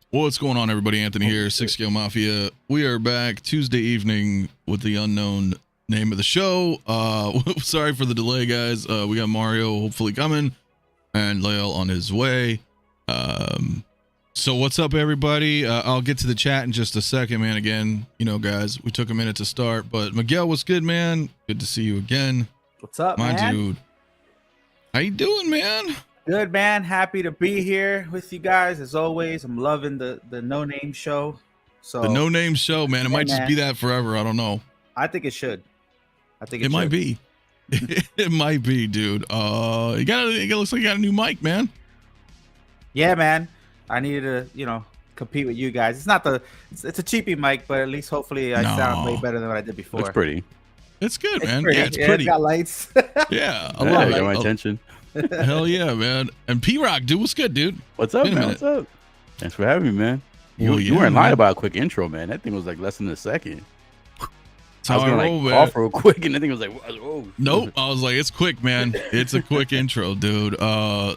What's going on, everybody? Anthony here, 6 Scale Mafia. We are back Tuesday evening with the unknown name of the show. Sorry for the delay, guys. We got Mario hopefully coming and Lael on his way. So what's up, everybody? I'll get to the chat in just a second, man. Again, you know, guys, we took a minute to start, but Miguel, what's good, man? Good to see you again. What's up, my man? Dude. How you doing, man? Good, man. Happy to be here with you guys as always. I'm loving the No Name show. So the No Name show, man. It might just be that forever. I don't know. I think it should. I think it might be. It might be, dude. It looks like you got a new mic, man. Yeah, man. I needed to, compete with you guys. It's not it's a cheapy mic, but at least hopefully I sound way better than what I did before. It's pretty. It's good, man. Pretty. Yeah, it's pretty. It's got lights. Yeah, I love it. Got my attention. Hell yeah, man. And P-Rock, dude, what's good, dude? What's up, man? What's up? Thanks for having me, man. You weren't lying about a quick intro, man. That thing was like less than a second. I was gonna cough real quick, and the thing was like, whoa. Nope. I was like, it's quick, man. It's a quick intro, dude.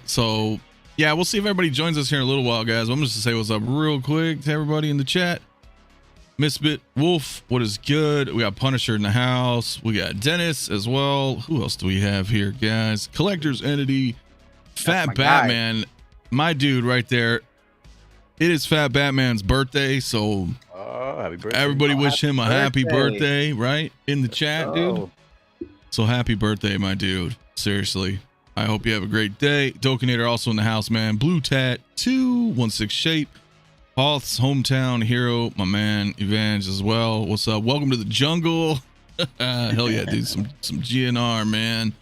So yeah, we'll see if everybody joins us here in a little while, guys. I'm just to say what's up real quick to everybody in the chat. Misfit Wolf, what is good? We got Punisher in the house. We got Dennis as well. Who else do we have here, guys? Collector's Entity, Fat Batman, my dude right there. It is Fat Batman's birthday, so happy birthday. Everybody wish him a happy birthday, right? In the chat, dude. So happy birthday, my dude. Seriously. I hope you have a great day. Dokinator also in the house, man. Blue Tat 216 Shape. Hoth's hometown hero, my man Evange as well. What's up? Welcome to the jungle. Hell yeah, dude. Some GNR, man.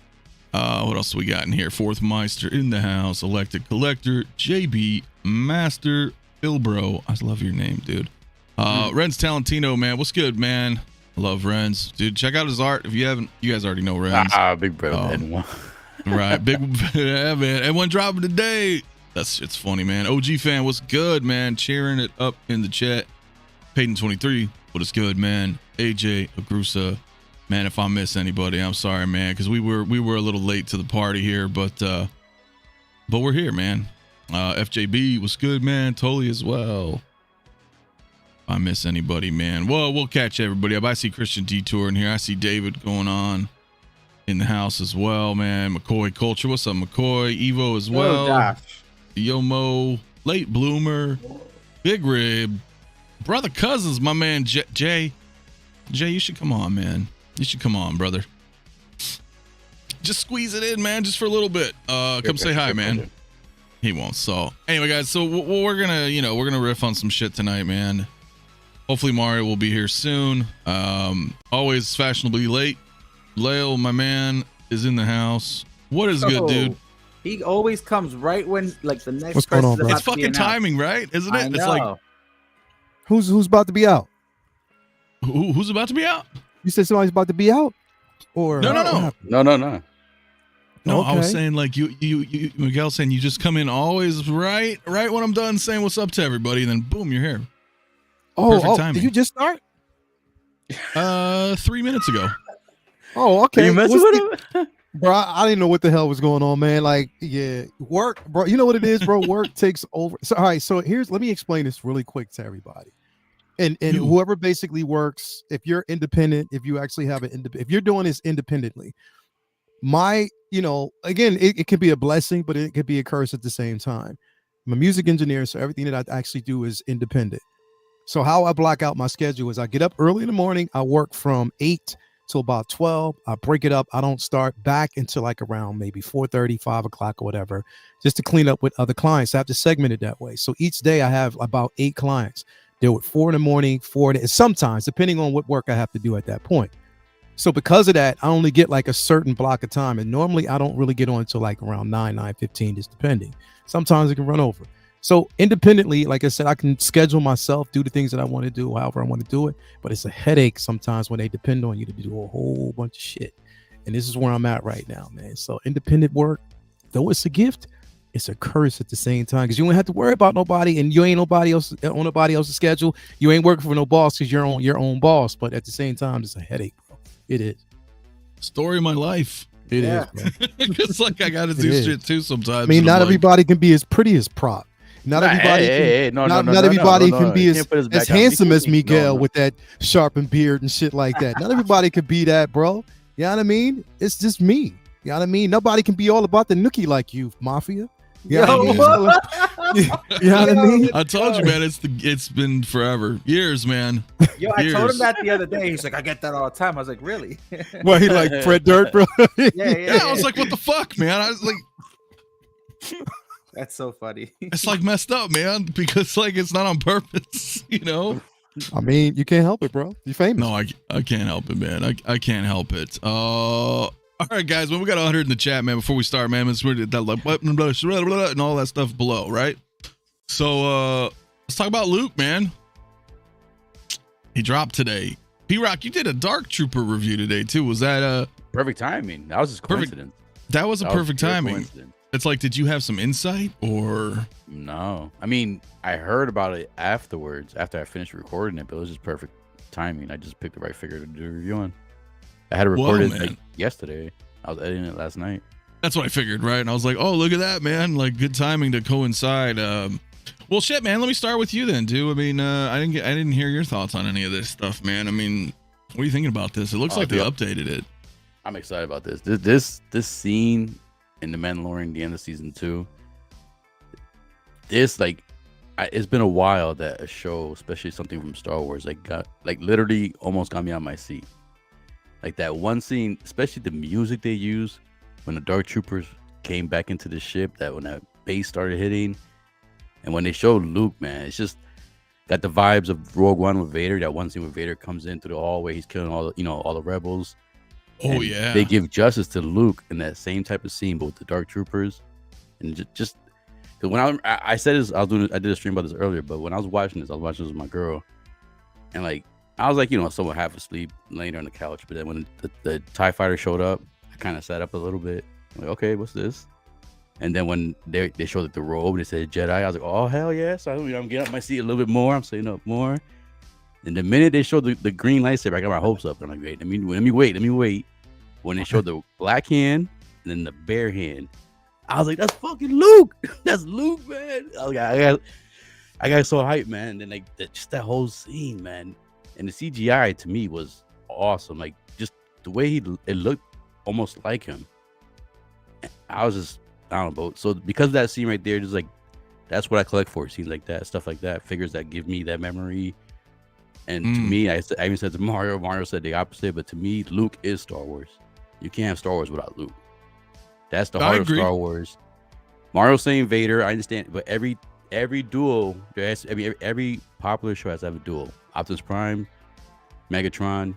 What else do we got in here? Fourth Meister in the house. Elected Collector, JB Master, Philbro. I love your name, dude. Renz Talentino, man. What's good, man? I love Renz, dude. Check out his art if you haven't. You guys already know Renz. Big brother. Right, big. Yeah, man. And one dropping today. It's funny, man. OG fan, what's good, man? Cheering it up in the chat. Peyton 23, what is good, man? AJ Agrusa, man. If I miss anybody, I'm sorry, man, because we were a little late to the party here, but we're here, man. FJB, what's good, man? Totally as well. If I miss anybody, man. Well, we'll catch everybody up. I see Christian Detour in here. I see David going on in the house as well, man. McCoy Culture, what's up, McCoy? Evo as well. Oh, Yomo, Late Bloomer, Big Rib, Brother Cousins, my man Jay. Jay, you should come on, man. You should come on, brother. Just squeeze it in, man, just for a little bit. Come say hi, man. He won't. So anyway, guys, so we're gonna riff on some shit tonight, man. Hopefully Mario will be here soon. Always fashionably late. Lael, my man, is in the house. What is good, dude? He always comes right when the next. What's going on, bro? It's fucking timing, right? Isn't it? It's like who's about to be out? Who's about to be out? You said somebody's about to be out, or no. No, okay. I was saying you Miguel saying you just come in always right when I'm done saying what's up to everybody, and then boom, you're here. Perfect timing. Did you just start? 3 minutes ago. Oh, okay. Are you messing with him? Bro, I didn't know what the hell was going on, man. Work, bro. You know what it is, bro? Work takes over. So, all right. So let me explain this really quick to everybody. And whoever basically works, if you're independent, if you actually have if you're doing this independently, again, it could be a blessing, but it could be a curse at the same time. I'm a music engineer, so everything that I actually do is independent. So how I block out my schedule is I get up early in the morning. I work from 8 till about 12. I break it up. I don't start back until around maybe 4:30, 5 o'clock or whatever, just to clean up with other clients. I have to segment it that way. So each day I have about 8 clients. Deal with 4 in the morning, 4 sometimes, depending on what work I have to do at that point. So because of that, I only get a certain block of time. And normally I don't really get on until around 9:15, just depending. Sometimes it can run over. So independently, like I said, I can schedule myself, do the things that I want to do, however I want to do it. But it's a headache sometimes when they depend on you to do a whole bunch of shit. And this is where I'm at right now, man. So independent work, though it's a gift, it's a curse at the same time, because you don't have to worry about nobody, and you ain't nobody else on nobody else's schedule. You ain't working for no boss because you're on your own boss. But at the same time, it's a headache, bro. It is. Story of my life. It is, bro. It's I got to do shit too sometimes. I mean, not everybody can be as pretty as Prop. Not everybody. Not everybody can be as handsome as Miguel with that sharpened beard and shit like that. Not everybody could be that, bro. You know what I mean? It's just me. You know what I mean? Nobody can be all about the nookie like you, Mafia. You know what I mean? You know what I mean? I told you, man. It's been forever, years, man. Yo, I told him that the other day. He's like, I get that all the time. I was like, really? Well, he like Fred Durst, bro. Yeah. I was like, what the fuck, man? I was like, that's so funny. It's like messed up, man, because like it's not on purpose, you know. I mean, you can't help it, bro. You're famous. No, I can't help it, man. I can't help it. All right, guys. Well, we got 100 in the chat, man. Before we start, man, let's read that like and all that stuff below, right? So let's talk about Luke, man. He dropped today. P-Rock, you did a Dark Trooper review today too. Was that perfect timing? That was just coincidence. That was a perfect timing. It's like, did you have some insight or no? I mean, I heard about it afterwards after I finished recording it, but it was just perfect timing. I just picked the right figure to do a review on. I had to record it like yesterday. I was editing it last night. That's what I figured, right? And I was like, oh, look at that, man. Like, good timing to coincide. Well, shit, man. Let me start with you then, dude. I mean, I didn't hear your thoughts on any of this stuff, man. I mean, what are you thinking about this? It looks like they updated it. I'm excited about this. This scene in The Mandalorian, the end of season 2. This it's been a while that a show, especially something from Star Wars, literally almost got me out of my seat. Like that one scene, especially the music they use when the Dark Troopers came back into the ship, that when that bass started hitting, and when they showed Luke, man, it's just got the vibes of Rogue One with Vader. That one scene where Vader comes in through the hallway, he's killing all the rebels. Oh, yeah. They give justice to Luke in that same type of scene, but with the Dark Troopers, and just because when I said this, I did a stream about this earlier, but when I was watching this with my girl, and like. I was like, someone half asleep laying there on the couch. But then when the TIE fighter showed up, I kind of sat up a little bit. I'm like, okay, what's this? And then when they showed the robe, they said Jedi. I was like, oh, hell yes. So I'm getting up my seat a little bit more. I'm sitting up more. And the minute they showed the green lightsaber, I got my hopes up. I'm like, wait, let me wait. When they showed the black hand and then the bare hand, I was like, that's fucking Luke. That's Luke, man. I got so hyped, man. And then just that whole scene, man. And the CGI to me was awesome. Like just the way it looked almost like him. I was just, I don't know. So because of that scene right there, just like, that's what I collect for. Scenes like that, stuff like that, figures that give me that memory. And to me, I even said to Mario said the opposite, but to me, Luke is Star Wars. You can't have Star Wars without Luke. That's the heart of Star Wars. Mario saying Vader, I understand, but every duel, every popular show has to have a duel. Optimus Prime, Megatron,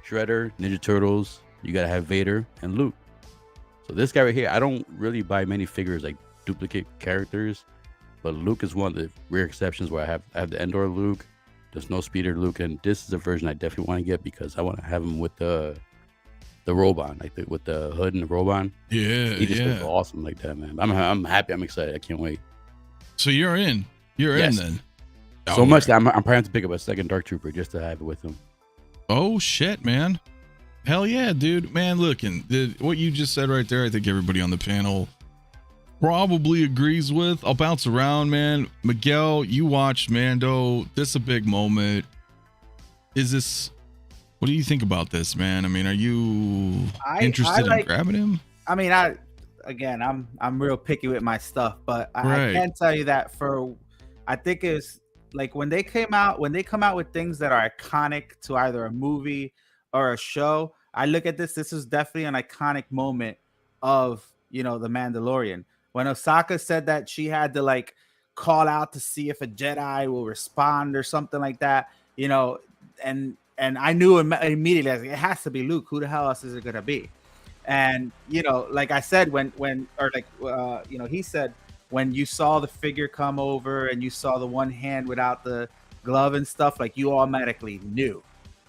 Shredder, Ninja Turtles. You gotta have Vader and Luke. So this guy right here, I don't really buy many figures like duplicate characters, but Luke is one of the rare exceptions where I have the Endor Luke. There's no speeder Luke, and this is a version I definitely want to get because I want to have him with the robe on, with the hood and the robe on. Yeah, he just looks awesome like that, man. I'm happy. I'm excited. I can't wait. So you're in. You're in then. So much that I'm planning to pick up a second Dark Trooper just to have it with him. Oh shit, man! Hell yeah, dude, man! What you just said right there, I think everybody on the panel probably agrees with. I'll bounce around, man. Miguel, you watched Mando. This is a big moment. What do you think about this, man? I mean, are you interested in grabbing him? I mean, I'm real picky with my stuff, but I can tell you that I think it's like when they come out with things that are iconic to either a movie or a show, I look at this is definitely an iconic moment of, The Mandalorian. When Osaka said that she had to call out to see if a Jedi will respond or something like that, and I knew immediately, I was like, it has to be Luke. Who the hell else is it gonna be? And like I said, he said, when you saw the figure come over and you saw the one hand without the glove and stuff, you automatically knew,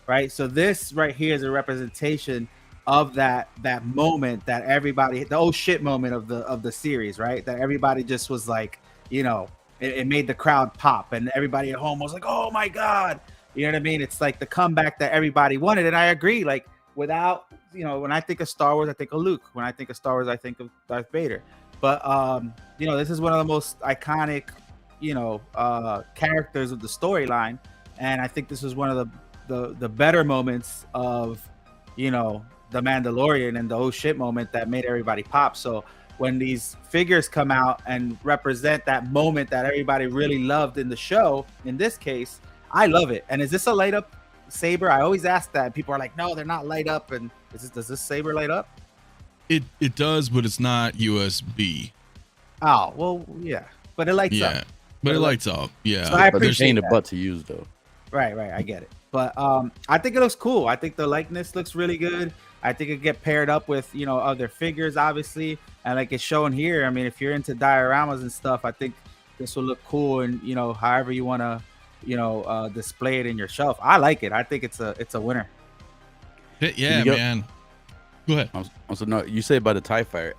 right? So this right here is a representation of that moment that everybody, the oh shit moment of the series, right? That everybody just was like, it made the crowd pop, and everybody at home was like, oh my god, you know what I mean? It's like the comeback that everybody wanted, and I agree. Without, when I think of Star Wars, I think of Luke. When I think of Star Wars, I think of Darth Vader. But this is one of the most iconic characters of the storyline, and I think this was one of the better moments of the Mandalorian and the oh shit moment that made everybody pop. So when these figures come out and represent that moment that everybody really loved in the show, in this case, I love it. And is this a light up saber? I always ask that. People are like, no, they're not light up. And does this saber light up? It does, but it's not USB. Oh, well, yeah. But it lights up. But it lights up. Yeah. So I appreciate the butt to use though. Right. I get it. But I think it looks cool. I think the likeness looks really good. I think it get paired up with other figures, obviously, and like it's shown here. I mean, if you're into dioramas and stuff, I think this will look cool, and however you want to display it in your shelf. I like it. I think it's a winner. Yeah, man. Go ahead. Also, no, you say about the TIE Fighter.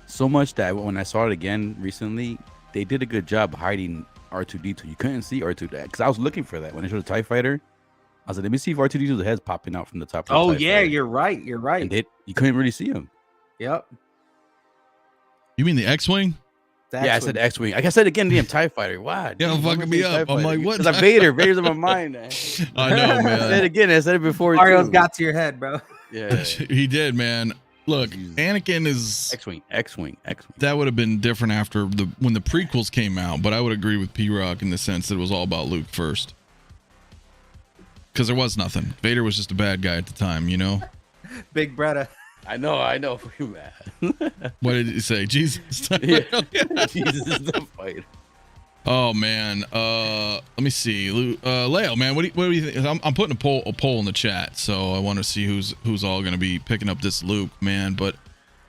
So much that when I saw it again recently, they did a good job hiding R2D2. You couldn't see R2 because I was looking for that when they showed the TIE Fighter. I was like, let me see if R2D2's head's popping out from the top. Oh yeah, Fighter. You're right. And you couldn't really see him. Yep. You mean the X-wing? Yeah, I said X-wing. Like I said again, damn TIE Fighter. Why? Yeah, fucking me up. I'm like, what? Because I'm Vader. Vader's in my mind. I know, man. I said it again. I said it before. Mario's got to your head, bro. Yeah, he did, man. Look, Anakin is X-wing. That would have been different after when the prequels came out, but I would agree with P-Rock in the sense that it was all about Luke first. Because there was nothing. Vader was just a bad guy at the time, Big brother. I know. What did he say? Jesus. Yeah. Jesus is the fighter. Oh man. Let me see. Leo, man, what do you think? I'm putting a poll in the chat, so I want to see who's all going to be picking up this Luke, man. But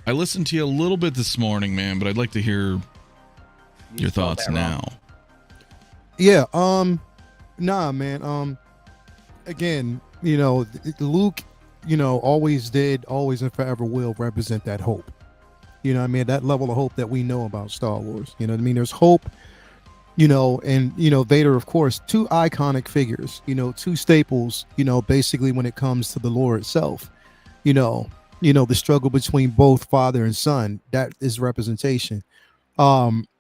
I listened to you a little bit this morning, man. But I'd like to hear your thoughts now. Yeah. Nah, man. Again, Luke, always and forever will represent that hope. That level of hope that we know about Star Wars. There's hope, and Vader, of course, two iconic figures, two staples, basically when it comes to the lore itself. The struggle between both father and son, that is representation.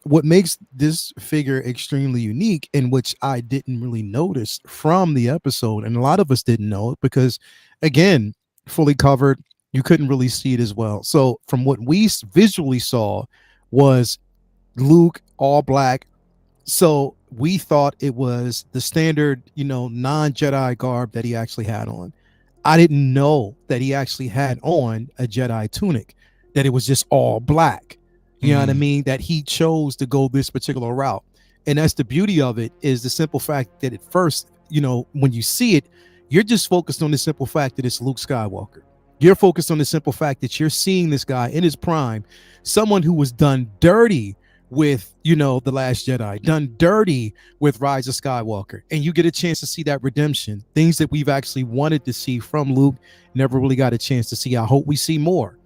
What makes this figure extremely unique, and which I didn't really notice from the episode, and a lot of us didn't know it because, again, fully covered, you couldn't really see it as well. So from what we visually saw was Luke all black. So we thought it was the standard, non-Jedi garb that he actually had on. I didn't know that he actually had on a Jedi tunic, that it was just all black. You know what I mean? That he chose to go this particular route. And that's the beauty of it, is the simple fact that at first, when you see it, you're just focused on the simple fact that it's Luke Skywalker. You're focused on the simple fact that you're seeing this guy in his prime, someone who was done dirty with, The Last Jedi, done dirty with Rise of Skywalker. And you get a chance to see that redemption, things that we've actually wanted to see from Luke, never really got a chance to see. I hope we see more.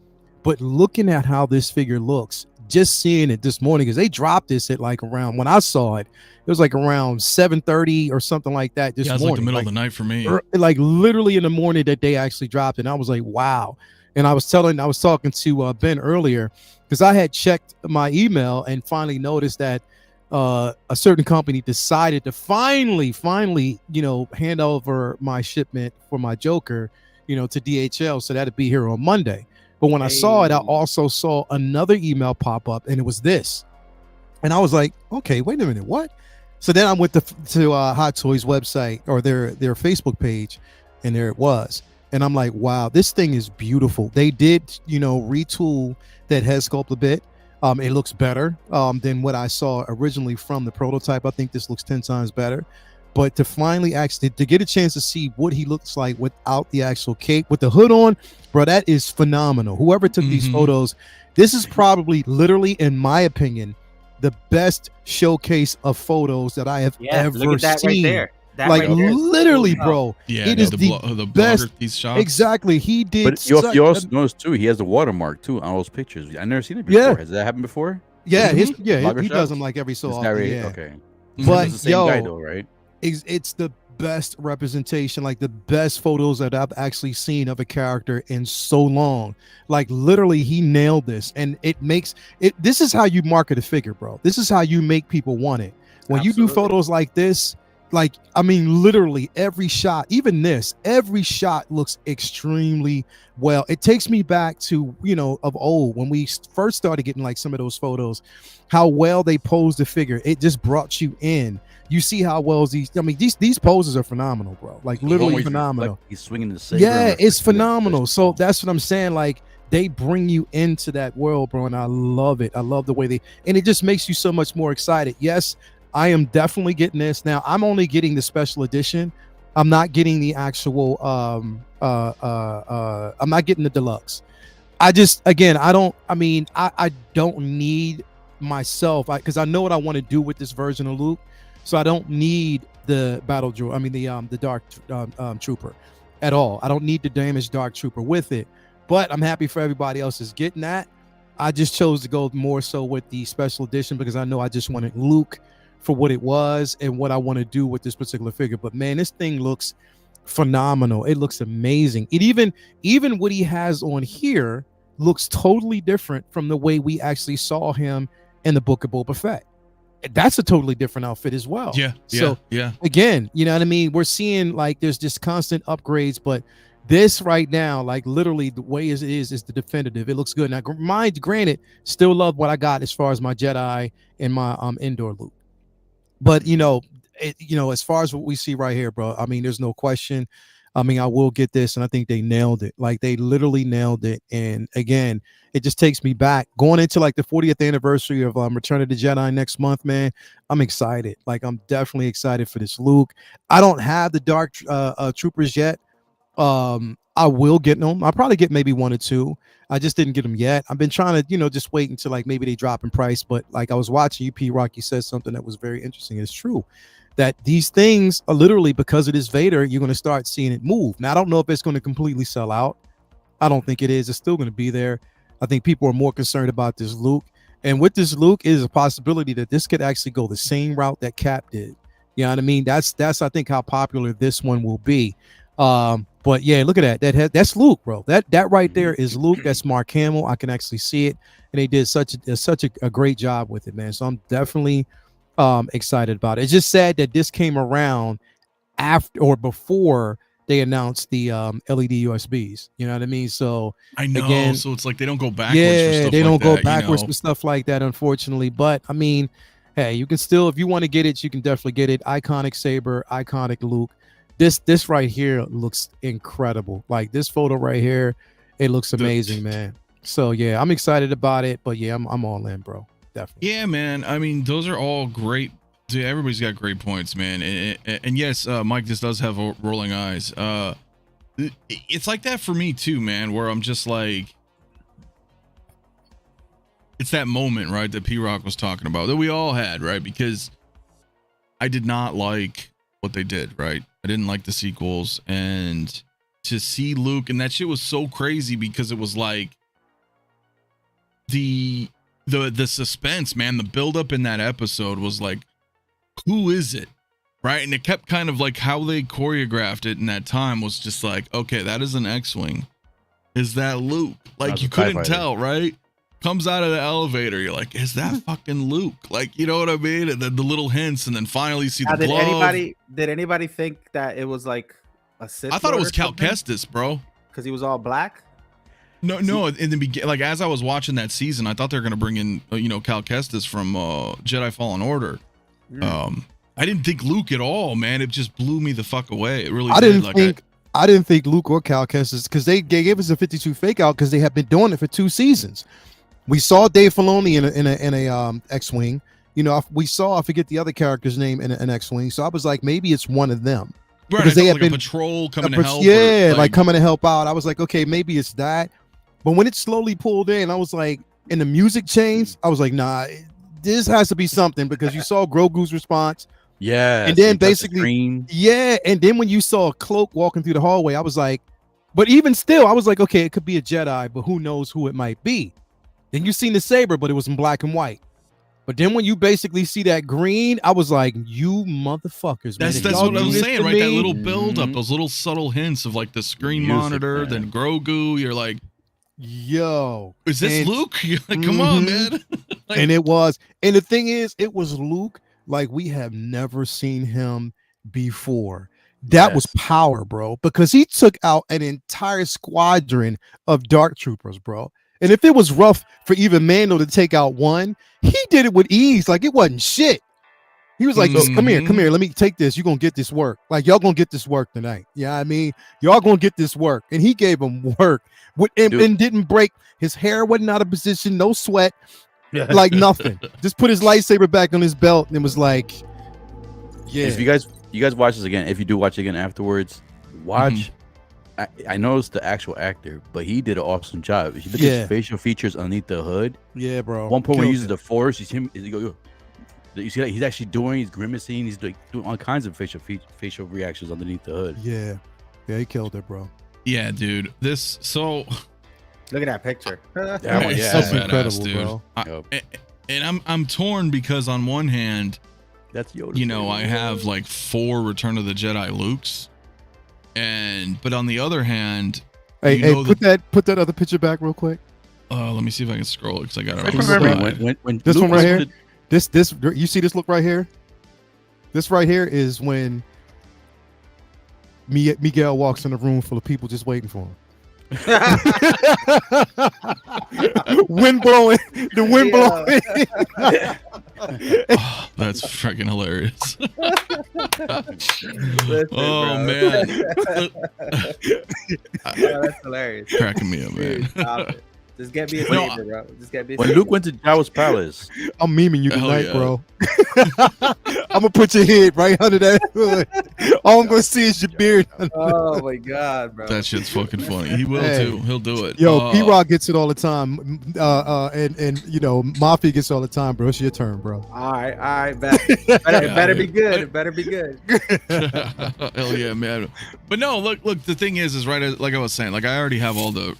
But looking at how this figure looks, just seeing it this morning, because they dropped this at like around, when I saw it, it was like around 7:30 or something like that this morning. Like the middle of the night for me. Like literally in the morning that they actually dropped it. And I was like, wow. And I was talking to Ben earlier, because I had checked my email and finally noticed that a certain company decided to finally, hand over my shipment for my Joker, to DHL. So that'd be here on Monday. But when I saw it, I also saw another email pop up, and it was this. And I was like, okay, wait a minute, what? So then I went to Hot Toys website, or their Facebook page, and there it was. And I'm like, wow, this thing is beautiful. They did, retool that head sculpt a bit. It looks better than what I saw originally from the prototype. I think this looks 10 times better. But to finally actually to get a chance to see what he looks like without the actual cape, with the hood on, bro, that is phenomenal. Whoever took these photos, this is probably, literally, in my opinion, the best showcase of photos that I have ever look at that seen. Right there. That like right there literally, bro. Yeah, it is the best. These shots. Exactly, he did. But you also notice too, he has the watermark too on those pictures. I've never seen it before. Yeah. Has that happened before? Yeah, he he does them like every so often. Yeah. Okay. But it's the same guy though, right? It's the best representation, like the best photos that I've actually seen of a character in so long. Like literally he nailed this, and it makes it, this is how you market a figure, bro. This is how you make people want it. When you do photos like this, like, I mean, literally every shot, even this, every shot looks extremely well. It takes me back to, you know, of old when we first started getting like some of those photos, how well they posed the figure. It just brought you in. You see how well these, I mean, these poses are phenomenal, bro. Like literally phenomenal. Like he's swinging the saber. Yeah, it's phenomenal. So that's what I'm saying. Like they bring you into that world, bro. And I love it. I love the way they, and it just makes you so much more excited. Yes, I am definitely getting this. Now I'm only getting the special edition. I'm not getting the actual I'm not getting the deluxe. I just, again, I don't need myself, because I know what I want to do with this version of Luke. So I don't need the battle droid. I mean the dark trooper at all. I don't need the damaged dark trooper with it. But I'm happy for everybody else is getting that. I just chose to go more so with the special edition because I know I just wanted Luke for what it was and what I want to do with this particular figure. But man, this thing looks phenomenal. It looks amazing. It even what he has on here looks totally different from the way we actually saw him in the Book of Boba Fett. That's a totally different outfit as well. Yeah. Again, you know what I mean? We're seeing like there's just constant upgrades, but this right now, like literally the way it is the definitive. It looks good. Now, granted, still love what I got as far as my Jedi and my indoor loop. But as far as what we see right here, bro, I mean, there's no question. I mean, I will get this, and I think they nailed it. Like they literally nailed it. And again, it just takes me back going into like the 40th anniversary of Return of the Jedi next month, man. I'm excited. Like I'm definitely excited for this Luke. I don't have the Dark Troopers yet. I will get them. I'll probably get maybe one or two. I just didn't get them yet. I've been trying to, just wait until like maybe they drop in price. But like I was watching UP Rocky said something that was very interesting. It's true that these things are literally, because it is Vader, you're going to start seeing it move. Now, I don't know if it's going to completely sell out. I don't think it is. It's still going to be there. I think people are more concerned about this Luke. And with this Luke is a possibility that this could actually go the same route that Cap did. You know what I mean? That's I think how popular this one will be. But yeah, look at that. That's Luke, bro. That right there is Luke. That's Mark Hamill. I can actually see it, and they did such a great job with it, man. So I'm definitely excited about it. It's just sad that this came around after or before they announced the LED USBs. You know what I mean? So I know. Again, so it's like they don't go backwards. Yeah, for stuff they don't like go that, backwards for stuff like that, unfortunately. But I mean, hey, you can still, if you want to get it, you can definitely get it. Iconic Saber, iconic Luke. This right here looks incredible. Like this photo right here, it looks amazing, man. So yeah, I'm excited about it. But yeah, I'm all in, bro. Definitely. Yeah, man. I mean, those are all great. Dude, everybody's got great points, man. And yes, Mike just does have rolling eyes. It's like that for me too, man. Where I'm just like, it's that moment, right, that P-Rock was talking about that we all had, right? Because I did not like what they did, right? I didn't like the sequels, and to see Luke, and that shit was so crazy because it was like the suspense, man, the buildup in that episode was like, who is it, right? And it kept kind of like how they choreographed it in that time was just like, okay, that is an X-Wing. Is that Luke? Like you couldn't tell, right? Comes out of the elevator, you're like, is that fucking Luke? Like, you know what I mean? And then the little hints, and then finally see the glove. Did anybody think that it was like a Sith? I thought it was Cal Kestis, bro. Because he was all black. No. In the beginning, like as I was watching that season, I thought they were gonna bring in, Cal Kestis from Jedi Fallen Order. I didn't think Luke at all, man. It just blew me the fuck away. It really did. I didn't think Luke or Cal Kestis, because they gave us a 52 fake out because they have been doing it for 2 seasons. We saw Dave Filoni in a X-Wing. We saw, I forget the other character's name, in an X-Wing. So I was like, maybe it's one of them. Right, because they have been a patrol coming to help. Yeah, like coming to help out. I was like, okay, maybe it's that. But when it slowly pulled in, I was like, and the music changed, I was like, nah, this has to be something, because you saw Grogu's response. Yeah. And then basically, yeah. And then when you saw a cloak walking through the hallway, I was like, but even still, I was like, okay, it could be a Jedi, but who knows who it might be. Then you seen the saber, but it was in black and white. But then when you basically see that green, I was like, you motherfuckers, man. That's what I was saying, right? That little build up, Mhm. those little subtle hints of like the screen Music, monitor, man. then Grogu. You're like, yo, is this and- Luke? You're like, come on, Mhm. man. Like, And it was, and the thing is, it was Luke like we have never seen him before. That was Yes. power, bro, because he took out an entire squadron of dark troopers, bro. And if it was rough for even Mando to take out one, he did it with ease, like it wasn't shit. He was like, come here, let me take this. You're gonna get this work. Like, y'all gonna get this work tonight. Yeah, I mean, y'all gonna get this work. And he gave him work and didn't break. His hair wasn't out of position, no sweat, like nothing. Just put his lightsaber back on his belt and was like, yeah. If you guys watch this again, if you do watch it again afterwards, watch. I noticed the actual actor, but he did an awesome job. If you look at his facial features underneath the hood, yeah, bro. One point when he uses the Force, you see him. You see that he's actually he's grimacing, he's like doing all kinds of facial reactions underneath the hood. Yeah, he killed it, bro. yeah, dude. Look at that picture. Yeah, That's badass, incredible, dude. bro. And I'm torn because on one hand, That's Yoda. you know, I have like 4 Return of the Jedi Lukes, but on the other hand, Hey, put that other picture back real quick. let me see if I can scroll it because I got it. I on the remember side. when This Luke one right was here? with This you see this look right here? This right here is when Miguel walks in a room full of people just waiting for him. Wind blowing, the wind blowing. Oh, that's freaking hilarious. Oh man, That's hilarious. cracking me up, man. Dude, stop it. Just get me a No, saber, bro. Just get me a when saber. Luke went to Jabba's palace. I'm memeing you Hell tonight, yeah. bro. I'm gonna put your head right under that hood. All I'm gonna see is your beard. Oh my god, bro. That shit's fucking funny. He will Hey. too. He'll do it. Yo, P-Rock gets it all the time. And you know, Mafia gets it all the time, bro. It's your turn, bro. All right, bet. Better be good. It better be good. Hell yeah, man. But no, look. The thing is right. Like I was saying, like I already have all the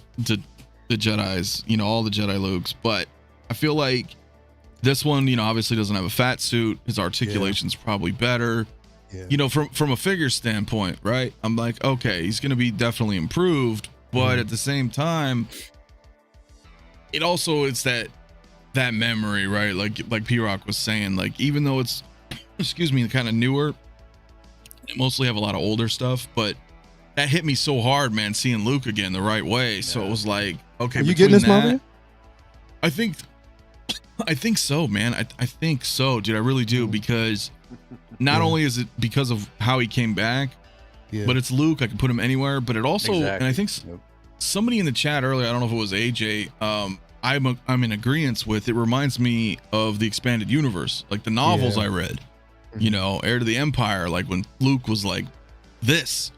Jedis, you know, all the Jedi Lukes, but I feel like this one, you know, obviously doesn't have a fat suit. His articulation's probably better. Yeah. You know, from a figure standpoint, right? I'm like, okay, he's gonna be definitely improved, but at the same time, it also it's that memory, right? Like P-Rock was saying, like even though it's excuse me, kind of newer, they mostly have a lot of older stuff, but that hit me so hard, man, seeing Luke again the right way. So it was like, okay, Are you getting this, Mafia? I think so, man. I think so, dude. I really do, because not only is it because of how he came back, but it's Luke. I can put him anywhere. But it also, and I think somebody in the chat earlier, I don't know if it was AJ, I'm in agreement with. It reminds me of the expanded universe, like the novels I read. You know, Heir to the Empire, like when Luke was like this.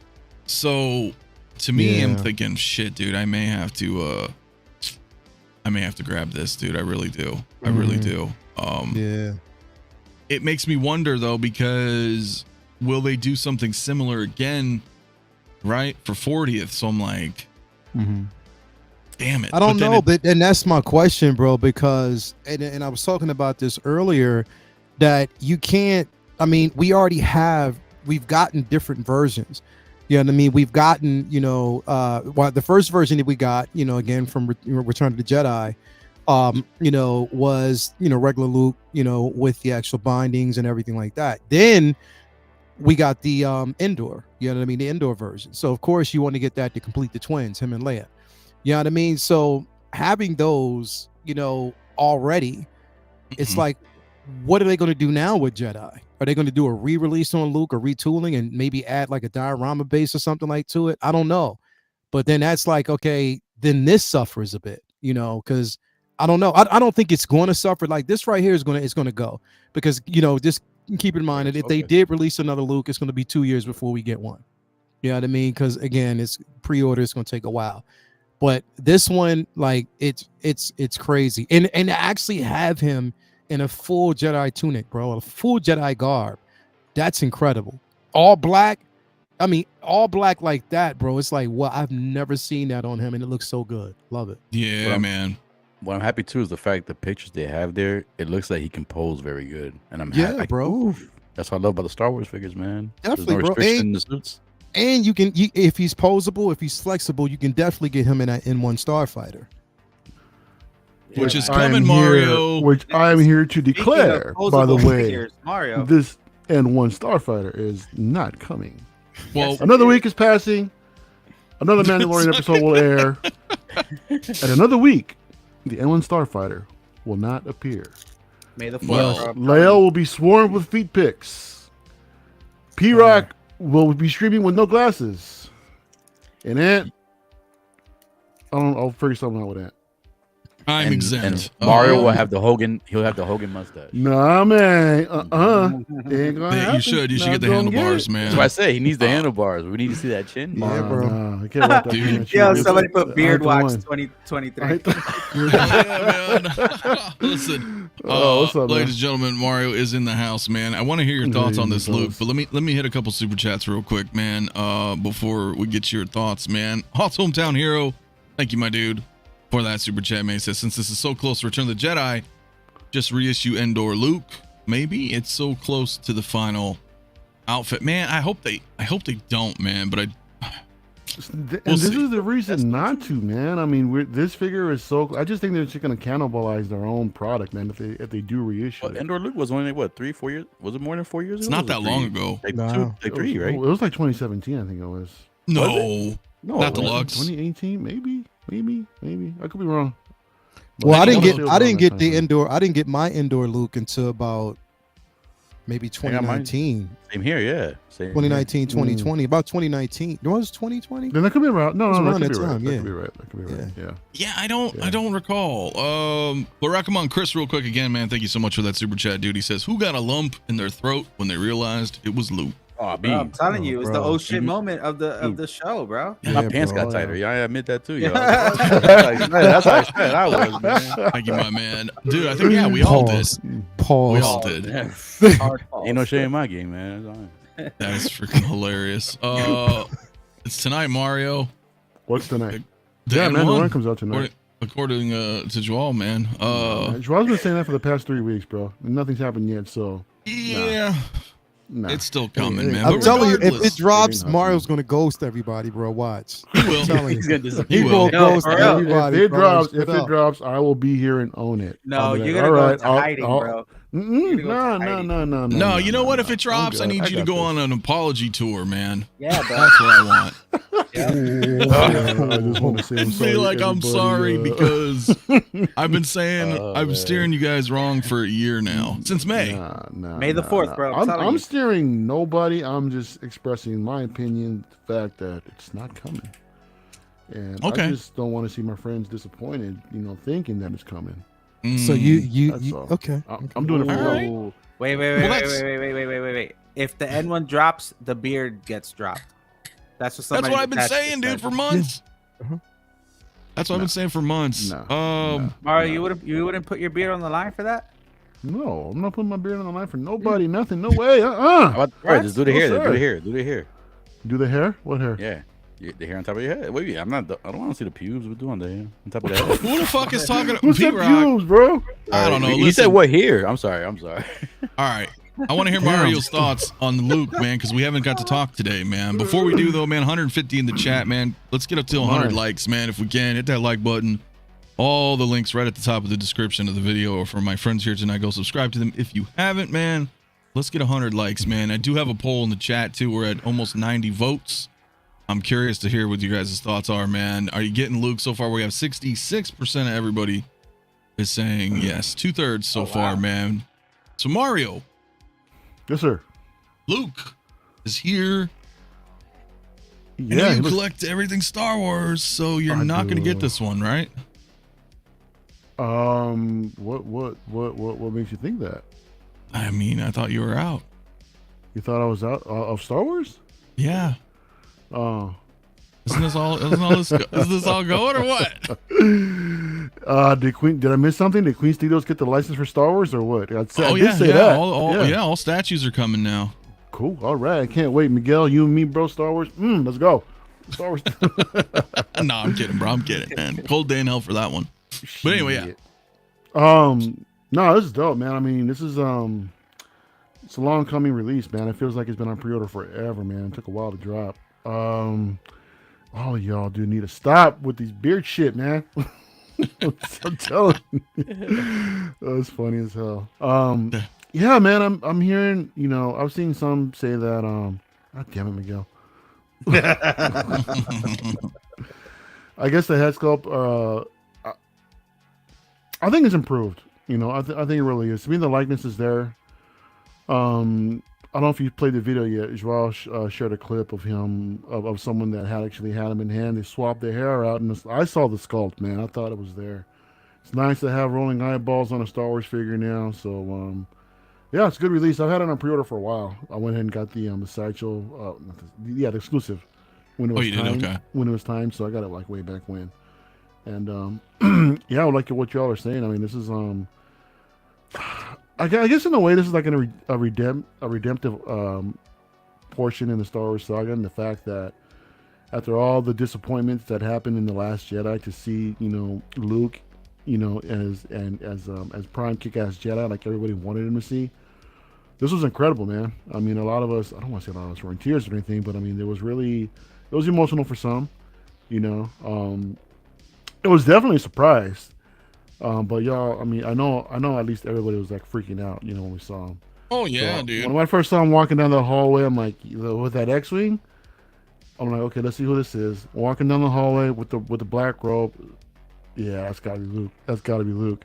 So to me, I'm thinking, shit, dude, I may have to grab this, dude. I really do. I really do. It makes me wonder though, because will they do something similar again, right, for 40th? So I'm like, damn it. I don't know, and that's my question, bro, because and I was talking about this earlier, that you can't, I mean, we've gotten different versions. You know what I mean? We've gotten, you know, the first version that we got, you know, again from Return of the Jedi, you know, was, you know, regular Luke, you know, with the actual bindings and everything like that. Then we got the Endor, you know what I mean? The Endor version. So of course you want to get that to complete the twins, him and Leia. You know what I mean? So having those, you know, already, it's like, what are they going to do now with Jedi? Are they going to do a re-release on Luke or retooling and maybe add like a diorama base or something like to it? I don't know. But then that's like, okay, then this suffers a bit, you know, because I don't know. I don't think it's going to suffer. Like this right here is going to go, because, you know, just keep in mind that if they did release another Luke, it's going to be 2 years before we get one. You know what I mean? Because again, it's pre-order. It's going to take a while. But this one, like it's crazy. And to actually have him in a full Jedi tunic, bro, a full Jedi garb, that's incredible. All black, I mean, all black like that, bro. It's like, well, I've never seen that on him, and it looks so good. Love it. Yeah, man. what I'm happy too is the fact the pictures they have there. It looks like he can pose very good, and I'm Yeah, bro. That's what I love about the Star Wars figures, man. Definitely, There's no bro. restriction in the suits. And you can, if he's posable, if he's flexible, you can definitely get him in that N1 Starfighter. Which is coming, Mario. Which I'm here to declare, by the way, Mario. this N1 Starfighter is not coming. Well, Another week is passing. Another Mandalorian episode will air. And another week, the N1 Starfighter will not appear. May the Well, Lael will be swarmed with feet pics. P-Rock will be streaming with no glasses. And Ant, I'll figure something out with Ant. I'm exempt. And Mario will have the Hogan. He'll have the Hogan mustache. Nah, man. Ain't gonna happen. You should Not get the gonna handlebars, get it. man. That's why I say he needs the handlebars. We need to see that chin. Yeah, bro. Nah, I can't let that Dude. man Yo, shoot. somebody put Beard I have Wax to 2023. Yeah, man. Listen, Oh, what's up, ladies man? and gentlemen, Mario is in the house, man. I want to hear your thoughts on this, Luke, but let me hit a couple super chats real quick, man. Before we get your thoughts, man. Hot's hometown hero, thank you, my dude, for that super chat, man. He says, since this is so close to Return of the Jedi, just reissue Endor Luke. Maybe it's so close to the final outfit, man. I hope they don't, man. But This is the reason not to, man. I mean, this figure is so. I just think they're just going to cannibalize their own product, man. If they do reissue, Well, Endor Luke was only what 3-4 years? Was it more than 4 years? it's ago? not Was it that 3? long ago. Like Nah. three, right? It was like 2017, I think it was. No, No, not it wasn't. deluxe. 2018, maybe. I could be wrong. Well, I didn't Still get around that time. indoor. I didn't get my indoor Luke until about maybe I got mine. 2019, Same here, yeah. Same 2019, 2020, about 2019. No, it was 2020. Then that could be around. No, It's that around could that be right. time, That yeah. could be right. That could be right. Yeah. Yeah, I don't recall. But recommend Chris real quick again, man. Thank you so much for that super chat, dude. He says, who got a lump in their throat when they realized it was Luke? Oh, Bro, I'm telling you, it's the bro. oh shit moment of the show, bro. My Yeah, pants bro. got tighter. Yeah, I admit that too. Yo. Yeah. That's how excited I was, man. Thank you, my man. Dude, I think we all did. Pause. We all did. Yeah. Hard Ain't no falls. shame in my game, man. That's all right. That is freaking hilarious. It's tonight, Mario. What's tonight? The Yeah, N1, Mandalorian comes out tonight. according to Joel, man. Joel's been saying that for the past 3 weeks, bro. Nothing's happened yet, so Yeah, nah. it's still coming, man. I'm But telling you, if regardless, it drops, Maybe not. Mario's gonna ghost everybody, bro. Watch. he will. I'm telling He's you. gonna disappear. He He will. will No, ghost for real. everybody. If it bro. drops, Straight if it up. drops, I will be here and own it. No, I'll be you're like, gonna all go right, into I'll- hiding, I'll- bro. Mm-mm, You're gonna go to no. No, you know what? If it drops, I I'm need good. you to I go got on an apology tour, man. Yeah, bro. That's what I want. I just want to say I'm sorry. Feel like I'm everybody, sorry because I've been saying Oh, I've been man. steering you guys wrong for a year now, since May. May the 4th, bro. I'm telling I'm you. steering nobody. I'm just expressing my opinion, the fact that it's not coming. And Okay. I just don't want to see my friends disappointed, thinking that it's coming. So Mm. you That's all. okay? I'm doing it for All you. right. Wait. Well, that's- Wait. If the N1 drops, the beard gets dropped. That's what That's somebody. what I've been saying, dude, for months. Uh-huh. That's what I've been saying for months. No. Mario, you wouldn't put your beard on the line for that? No, I'm not putting my beard on the line for nobody, nothing, no way. How about, right, just do the No, hair. sir. Do the hair. Do the hair. Do the hair? What hair? Yeah. The hair on top of your head. Wait, I don't want to see the pubes. We're doing the hair on top of the head. Who the fuck is talking? Who said P-Rock? pubes, bro? I don't know. He Listen. said what hair? I'm sorry. All right. I want to hear Mario's thoughts on Luke, man, because we haven't got to talk today, man. Before we do, though, man, 150 in the chat, man. Let's get up to 100 likes, man, if we can. Hit that like button. All the links right at the top of the description of the video, or for my friends here tonight, go subscribe to them. If you haven't, man, let's get 100 likes, man. I do have a poll in the chat, too. We're at almost 90 votes. I'm curious to hear what you guys' thoughts are, man. Are you getting Luke so far? We have 66% of everybody is saying yes. 2/3 so far, man. So, Mario. Yes, sir. Luke is here. I know Yeah. you he looks- collect everything Star Wars, so you're I not going to get do. this one, right? What makes you think that? I mean, I thought you were out. You thought I was out of Star Wars? Yeah. Oh. Isn't this all going or what? Did I miss something? Did Queen Studios get the license for Star Wars or what? I Oh, did yeah. say Yeah. that. All statues are coming now. Cool. All right. I can't wait. Miguel, you and me, bro. Star Wars. Let's go. Star Wars. No, I'm kidding, bro. I'm kidding, man. Cold day in hell for that one. But anyway, yeah. No, this is dope, man. I mean, this is it's a long coming release, man. It feels like it's been on pre-order forever, man. It took a while to drop. All of y'all do need to stop with these beard shit, man. I'm telling you. That's funny as hell. Yeah, man, I'm hearing, you know, I've seen some say that God damn it, Miguel. I guess the head sculpt I think it's improved. You know, I think it really is. To me, the likeness is there. I don't know if you played the video yet. Joao shared a clip of him, of someone that actually had him in hand. They swapped their hair out, and I saw the sculpt, man. I thought it was there. It's nice to have rolling eyeballs on a Star Wars figure now. So, yeah, it's a good release. I've had it on pre-order for a while. I went ahead and got the sideshow, the exclusive when it was time. Okay. When it was time, so I got it like way back when. And yeah, I would like what y'all are saying. I mean, this is I guess in a way this is like a redemptive portion in the Star Wars saga, and the fact that after all the disappointments that happened in The Last Jedi, to see, you know, Luke, you know, as prime kick-ass Jedi like everybody wanted him to see, this was incredible, man. I mean, a lot of us, I don't want to say a lot of us were in tears or anything, but I mean, it was emotional for some, you know. It was definitely a surprise. But y'all, I mean, I know at least everybody was like freaking out, you know, when we saw him. Oh yeah, so, dude. When I first saw him walking down the hallway, I'm like, with that X-wing, I'm like, okay, let's see who this is. Walking down the hallway with the black robe, yeah, that's gotta be Luke. That's gotta be Luke.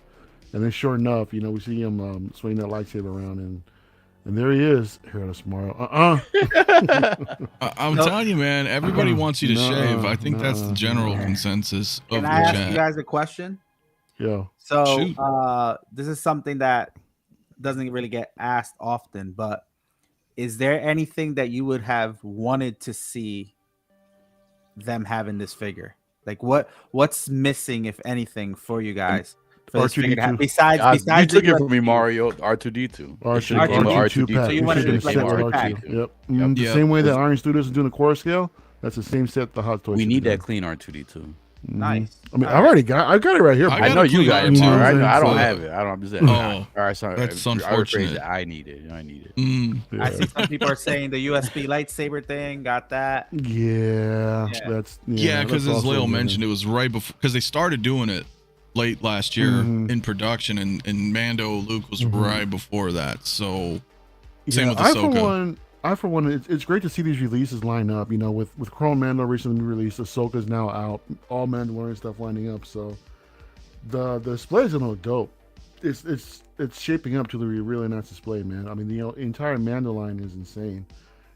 And then sure enough, you know, we see him swinging that lightsaber around, and there he is. Here tomorrow. I'm telling you, man. Everybody wants you to shave. I think that's the general consensus of Can the I chat. ask you guys a question? Yeah. So this is something that doesn't really get asked often, but is there anything that you would have wanted to see them having this figure? Like what's missing, if anything, for you guys? For this figure to have, besides you took it from me, Mario. R2D2. R2D2. So you wanted to like R2D2. Yep. The same way that Iron Studios is doing the core scale. That's the same set the Hot Toys. We need that clean R2D2. Nice. I mean, I got it right here. I know you got it, Mario. I don't have it. I'm just saying. Oh, all right, sorry. That's unfortunate. I need it. I see some people are saying the USB lightsaber thing. Got that? Yeah. That's because as Leo mentioned, it was right before, because they started doing it late last year in production, and Mando Luke was right before that. So same with Ahsoka. For one, it's great to see these releases line up. You know, with Chrome Mando recently released, Ahsoka's now out, all Mandalorian stuff lining up. So the displays are no dope. It's shaping up to be a really nice display, man. I mean, the entire Mando line is insane.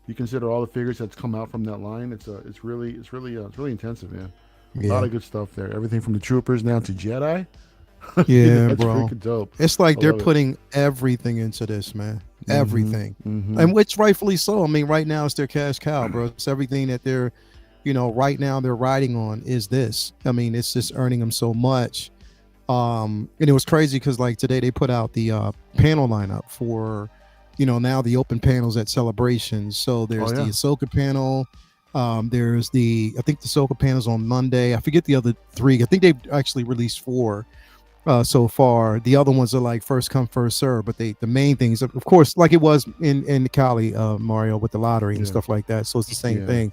You consider all the figures that's come out from that line. It's really intensive, man. Yeah. A lot of good stuff there. Everything from the troopers now to Jedi. Yeah, that's bro. freaking dope. It's like they're putting everything into this, man. Everything. And which rightfully so. I mean, right now it's their cash cow, bro. It's everything that they're, you know, right now they're riding on is this. I mean, it's just earning them so much. And it was crazy because like today they put out the panel lineup for, you know, now the open panels at Celebrations. So there's the Ahsoka panel. There's I think the Ahsoka panel's on Monday. I forget the other three. I think they've actually released 4 so far. The other ones are like first come, first serve. But the main things, of course, like it was in Cali, Mario, with the lottery and stuff like that. So it's the same thing.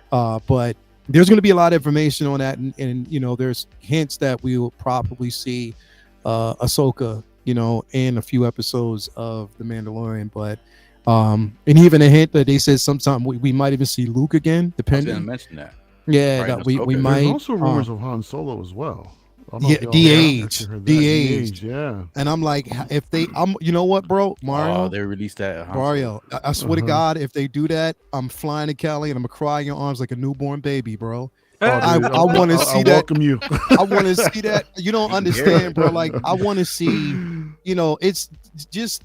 But there's going to be a lot of information on that. And you know, there's hints that we will probably see Ahsoka, you know, in a few episodes of The Mandalorian. But and even a hint that they said sometime we might even see Luke again, depending. I was gonna mention that. Yeah, that we might. There's also rumors of Han Solo as well. Yeah, de-age. Yeah. And I'm like, if they, you know what, bro, Mario? Oh, they released that. Mario, I swear to God, if they do that, I'm flying to Cali and I'm gonna cry in your arms like a newborn baby, bro. I want to see that. Welcome you. I want to see that. You don't understand, bro. Like I want to see. You know, it's just.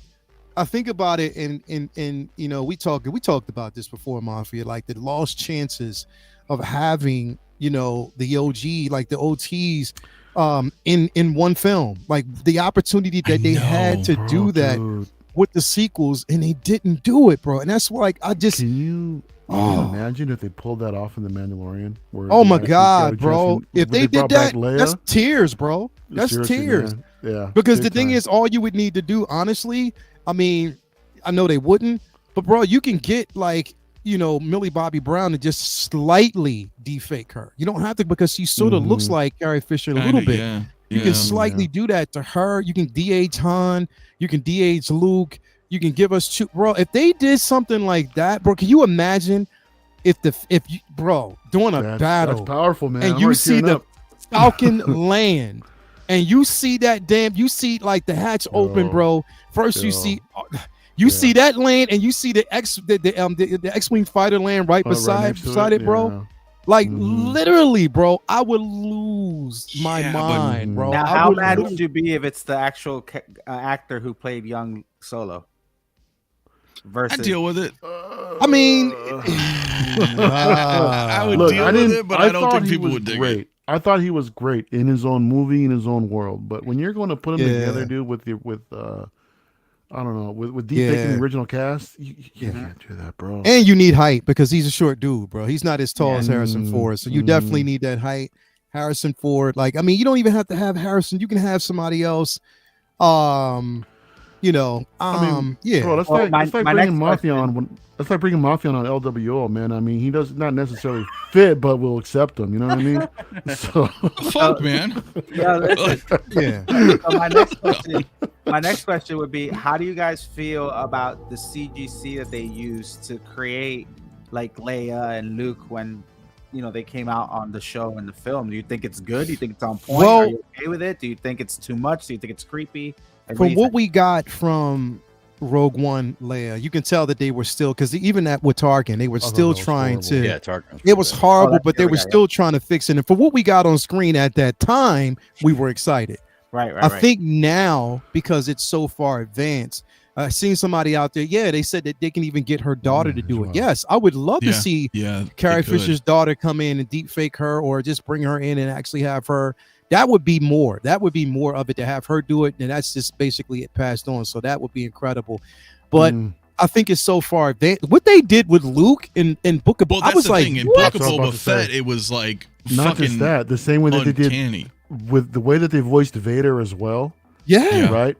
I think about it, and you know, we talked about this before, Mafia. Like the lost chances of having, you know, the OG, like the OTs, in one film, like the opportunity that they had to do that with the sequels, and they didn't do it, bro. And that's why, like, I just Can you imagine if they pulled that off in the Mandalorian? Oh my God, bro! If they did that, that's tears, bro. That's Seriously, tears. man. Yeah. Because the thing is, all you would need to do, honestly, I mean, I know they wouldn't, but bro, you can get like, Millie Bobby Brown to just slightly defake her. You don't have to, because she sort of looks like Carrie Fisher a little bit. Yeah. You can slightly do that to her. You can de-age Han. You can de-age Luke. You can give us bro. If they did something like that, bro, can you imagine if you, bro, doing a battle? That's powerful, man. And you see the Falcon land, and you see that you see like the hatch open, bro. First you see. You see that land, and you see the X-wing fighter land right beside it, bro. Yeah. Like literally, bro, I would lose my mind, bro. Now, how mad would you be if it's the actual actor who played young Solo? I deal with it. I mean, I would deal with it, but I don't think people would dig it. I thought he was great in his own movie, in his own world. But when you're going to put him together, dude, with I don't know, with deep-faking the original cast, you can't do that, bro. And you need height, because he's a short dude, bro. He's not as tall as Harrison Ford, so you definitely need that height. Harrison Ford, like, I mean, you don't even have to have Harrison. You can have somebody else. I mean, bro, that's like bringing Mafia on. That's like bringing Mafia on LWO, man. I mean, he does not necessarily fit, but we'll accept him. You know what I mean? So, fuck, man. So my next question would be, how do you guys feel about the CGC that they used to create like Leia and Luke when they came out on the show and the film? Do you think it's good? Do you think it's on point? Are you okay with it? Do you think it's too much? Do you think it's creepy? From what we got from Rogue One Leia, you can tell that they were still, because even with Tarkin, they were still trying to. Yeah, Tarkin. It was horrible, but they were still trying to fix it. And for what we got on screen at that time, we were excited. Right. I think now, because it's so far advanced, I've seen somebody out there. Yeah, they said that they can even get her daughter to do it. Yes, I would love to see Carrie Fisher's daughter come in and deep fake her, or just bring her in and actually have her. That would be more. That would be more of it, to have her do it, and that's just basically it passed on. So that would be incredible. But I think it's so far advanced. What they did with Luke in Book of Boba Fett, I was like, in Book of Boba Fett, it was like not just that, the same way that uncanny. They did with the way that they voiced Vader as well. Yeah. Right.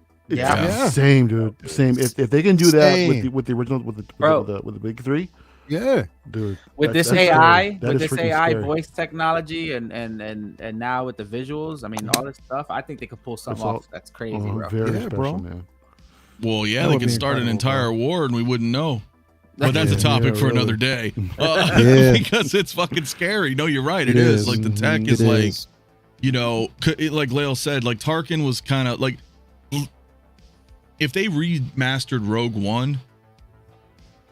Same, dude. Same. If they can do that with the original with the big three. Yeah, dude. With this AI voice technology, and now with the visuals, I mean, all this stuff, I think they could pull something off. That's crazy, bro. Very special, man. Well, they could start an entire war and we wouldn't know. But that's a topic for another day. Because it's fucking scary. No, you're right. It is. Like, the tech is like, like Lale said, like Tarkin was kind of like, if they remastered Rogue One,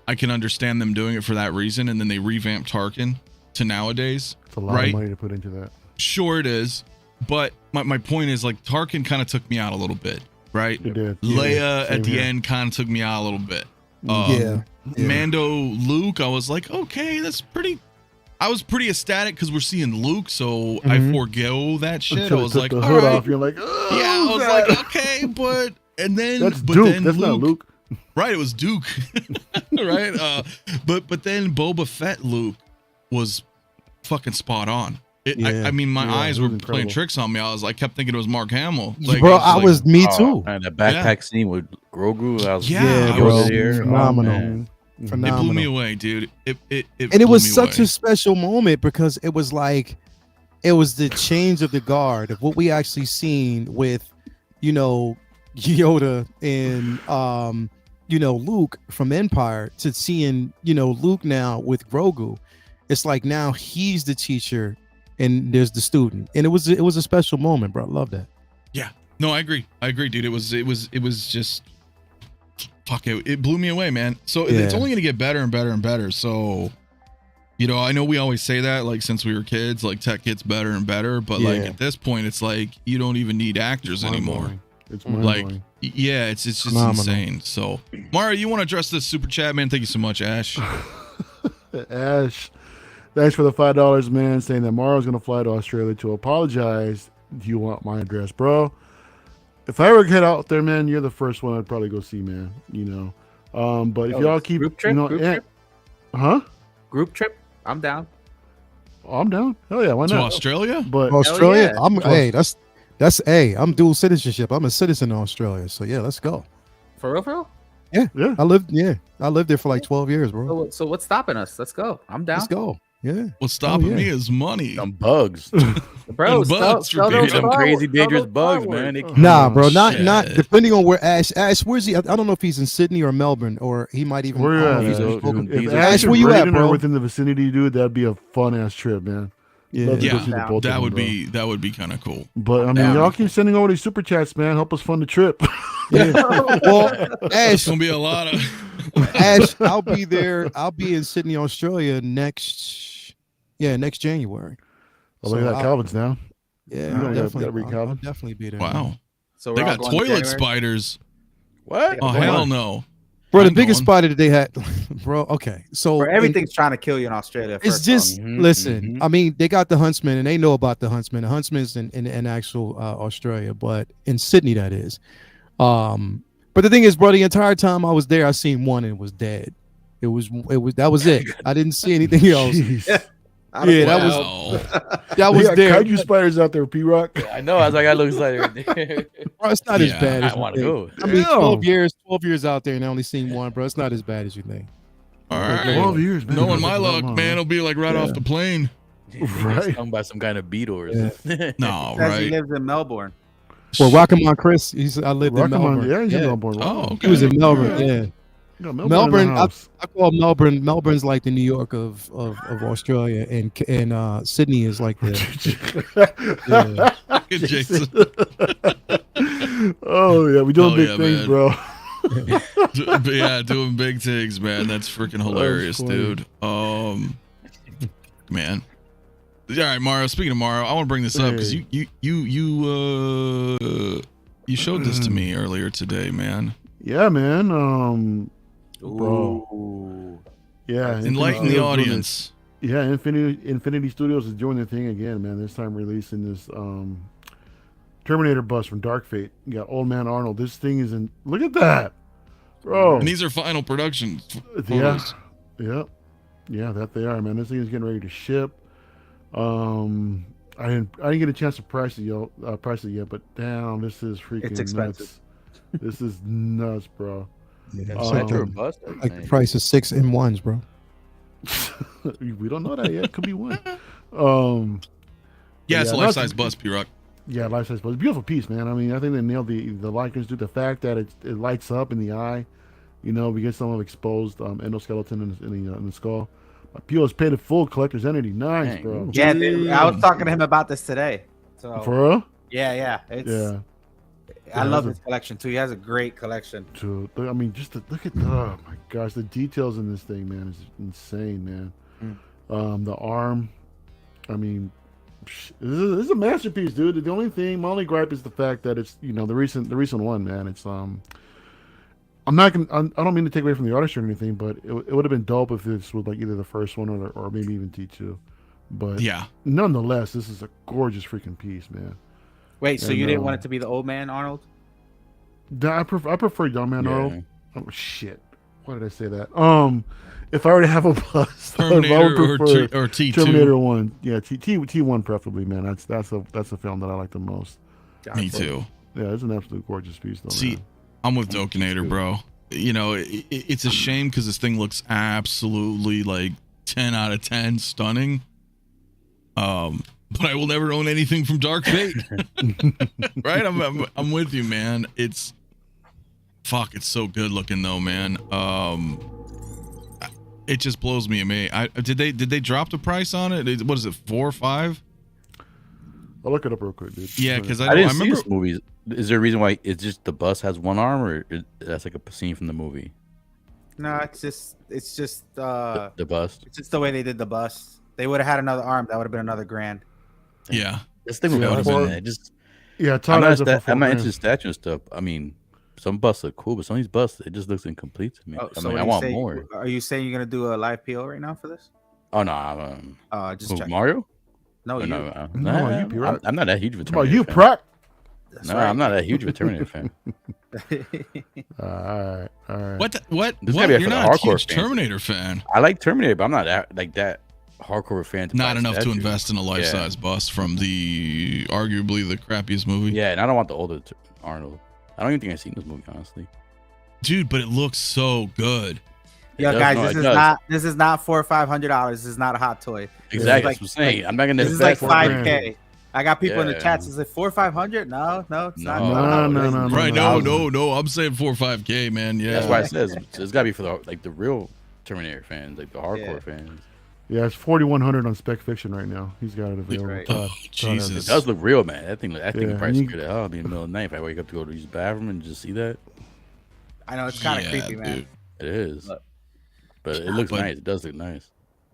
I can understand them doing it for that reason, and then they revamped Tarkin to nowadays. It's a lot of money to put into that. Sure it is, but my point is, like, Tarkin kind of took me out a little bit, right? It did. Leia at the end kind of took me out a little bit. Mando, Luke, I was like, okay, that's pretty. I was pretty ecstatic because we're seeing Luke, so I forego that shit. Until I was like, the all hood right. off, you're like, I was like, okay, but that's Duke. Then that's not Luke. Right, it was Duke. Right, but then Boba Fett Luke was fucking spot on. I mean, my eyes were playing tricks on me. I kept thinking it was Mark Hamill. Like, bro, me too. And that backpack scene with Grogu, I was phenomenal. Phenomenal. It blew me away, dude. It was such a special moment, because it was like, it was the change of the guard of what we actually seen with, Yoda and Luke from Empire, to seeing Luke now with Grogu. It's like now he's the teacher and there's the student, and it was a special moment, bro. I love that. Yeah, no, I agree, dude. It was just fuck it. It blew me away, man. So it's only gonna get better and better and better. So I know we always say that, like, since we were kids, like, tech gets better and better, but like at this point, it's like you don't even need actors anymore. It's like, it's just insane. So, Mario, you want to address this super chat, man? Thank you so much, Ash. Ash, thanks for the $5, man. Saying that Mario's gonna fly to Australia to apologize. Do you want my address, bro? if I ever get out there, man, you're the first one I'd probably go see, man. You know, but if y'all keep, group trip, you know, group trip? huh? Group trip, I'm down. Oh, I'm down. Hell yeah, why To not? Australia? But Australia, yeah. hey, I'm dual citizenship. I'm a citizen in Australia, so yeah, let's go. For real? yeah, I lived there for like 12 years, bro. So what's stopping us? Let's go. I'm down. Let's go. Yeah. What's stopping yeah. me is money. Some bugs. Bro, And bugs for those people. Some crazy dangerous those bugs, fireworks. man. They Nah, bro, not shit. depending on where Ash, where's he? I don't know if he's in Sydney or Melbourne, or he might even. where I you don't at? know if he's in Ash? Oakland. These If are- Ash Ash, and where you at, Braden are bro? within the vicinity, dude, that'd be a fun ass trip, man. Yeah. Love to go Yeah, see the both of that them, would bro. be kind of cool. But I mean, down. y'all keep sending over these super chats, man. Help us fund the trip. Yeah. Well, It's Ash, gonna be a lot of. Ash, I'll be there. I'll be in Sydney, Australia next January. Oh, look at that, Calvin's down. Yeah, You I'll gotta read I'll Calvin. definitely be there. Wow, So they we're all got going to toilet January? spiders. What? Oh hell no, Bro, the I'm biggest going. spider that they had, bro. Okay, so Bro, everything's trying to kill you in Australia. it's first just off. listen. I mean, they got the huntsman, and they know about the huntsman. The huntsman's in actual Australia, but in Sydney, that is. But the thing is, bro, the entire time I was there, I seen one and it was dead. That was it. I didn't see anything else. Jeez. Yeah, Wow. that was We got there. kaiju spiders out there, P-Rock. I know. I was like, I look excited right there. Bro, it's not as Yeah, bad as I you want to think. go. I mean, Damn. 12 years out there, and I only seen one, bro. It's not as bad as you think. All Like, right. 12 years, man. Knowing my That's a luck, long, man, huh? it'll be like right Yeah. off the plane. Right. Stung by some kind of beetle or Yeah. something. No, Says he right? lives in Melbourne. Well, Rock'em Chris, I lived in Rock'em Melbourne. yeah, he's in Yeah. Melbourne. Oh, Wow. okay. He was in Melbourne. All right. Yeah. Yeah, Melbourne, in the house. I call Melbourne. Melbourne's like the New York of Australia, and Sydney is like the. Good, Jason. Oh yeah, we doing Hell big yeah, things, man. bro. Yeah, doing big things, man. That's freaking hilarious, funny. dude. Man. All right, Mario. Speaking of Mario, I want to bring this up because Hey. you showed this to me earlier today, man. Yeah, man. Bro. Ooh. Yeah. Enlighten Infinity the Studios doing audience. it. Yeah, Infinity Studios is doing their thing again, man. This time releasing this Terminator bus from Dark Fate. You got Old Man Arnold. This thing is in. Look at that, bro. And these are final production Yeah, photos. yeah, that they are, man. This thing is getting ready to ship. I didn't get a chance to price it yet, but damn, this is freaking It's expensive. nuts. This is nuts, bro. Yeah, Oh, it's Metro Um, bus. like the price of 6 M1s, bro. We don't know that yet. Could be one. Yeah, it's a Yeah, life not- size bus, P-Rock. Yeah, life size, but it's a beautiful piece, man. I mean, I think they nailed the likeness, dude. The fact that it lights up in the eye, you know, we get some of exposed endoskeleton in the skull. Pio is painted full collector's entity. Nice, Dang. bro. Yeah, dude, I was talking to him about this today. So For real? yeah, it's. Yeah. I Yeah, love that's his collection too. He has a great collection. I mean, just to look at oh my gosh, the details in this thing, man, is insane, man. The arm, I mean, this is a masterpiece, dude. My only gripe is the fact that it's, you know, the recent one, man. It's I'm not gonna. I don't mean to take away from the artist or anything, but it would have been dope if this was like either the first one or maybe even T2. But Yeah. nonetheless, this is a gorgeous freaking piece, man. Wait, so And, you didn't want it to be the old man Arnold? I prefer Young Man Yeah. Arnold. Oh shit! Why did I say that? If I were to have a bus, I would Terminator or prefer T2. Terminator 1. Yeah, T1 preferably, man. That's a film that I like the most. Me too. Yeah, it's an absolute gorgeous piece, though. See, man. I'm with Dokinator, bro. You know, it's a shame because this thing looks absolutely like 10 out of 10 stunning. But I will never own anything from Dark Fate. Right? I'm with you, man. It's so good looking though, man. It just blows me away. Did they drop the price on it? What is it, 4 or 5? I'll look it up real quick, dude. Yeah, because I didn't see remember. this movie. Is there a reason why it's just the bus has one arm, or that's like a scene from the movie? No, it's just The bus. it's just the way they did the bus. They would have had another arm. That would have been another $1,000. Yeah. This thing would Yeah, have or- been just. Yeah, I'm Todd not, has it for I'm not $4,000. into statue and stuff. I mean, some busts are cool, but some of these busts it just looks incomplete to me. Oh, I so mean, when I you want say- more. Are you saying you're gonna do a live PO right now for this? Oh no, Just who, check. Mario? No, Oh, you. no, No, you, P-Rock. I'm not that huge of a It's about Terminator you, fan. Proc. No, I'm not that huge of a Terminator fan. All right. What? This gotta be You're for the not a hardcore huge fans. Terminator fan. I like Terminator, but I'm not that hardcore fan. To Not buy enough to statues. invest in a life-size bust from the arguably the crappiest movie. Yeah, and I don't want the older Arnold. I don't even think I've seen this movie, honestly. Dude, but it looks so good. Yo, does, guys, no, this it is does. not $400 or $500. This is not a hot toy. Exactly, like- that's what I'm saying. I'm not gonna. This is like invest $4,000. $5K. I got people in the Yeah. chats. Is it $400 or $500? No, it's not. No. Right? no. No. I'm saying 4 or 5K, man. Yeah. That's why it says it's gotta be for the real Terminator fans, like the hardcore fans. Yeah, it's 4,100 on Spec Fiction right now. He's got it available. Right. Oh, Todd has Jesus. It does look real, man. That thing Yeah, price you- good as hell. I'll be in the middle of the night if I wake up to go to use the bathroom and just see that. I know it's kind of Yeah, creepy, man. dude. It is, Look. but it looks But- nice. It does look nice.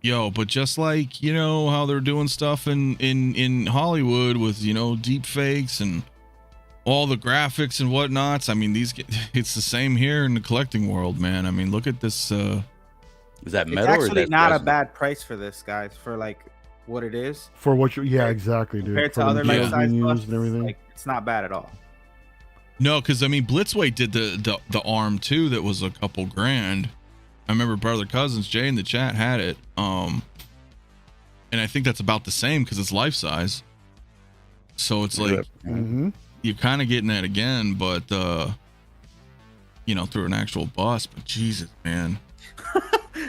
Yo, but just like, how they're doing stuff in Hollywood with, deep fakes and all the graphics and whatnots. I mean, it's the same here in the collecting world, man. I mean, look at this. Is that It's metal? or is actually that not a resin? bad price for this, guys, for like what it is For what you, yeah, exactly, dude. compared For to the other materials life size being used busts. and everything. Like, it's not bad at all. No, because I mean, Blitzway did the arm too. That was a couple grand. I remember brother cousins Jay in the chat had it. And I think that's about the same because it's life size. So it's like you're kind of getting that again, but through an actual bus. But Jesus, man.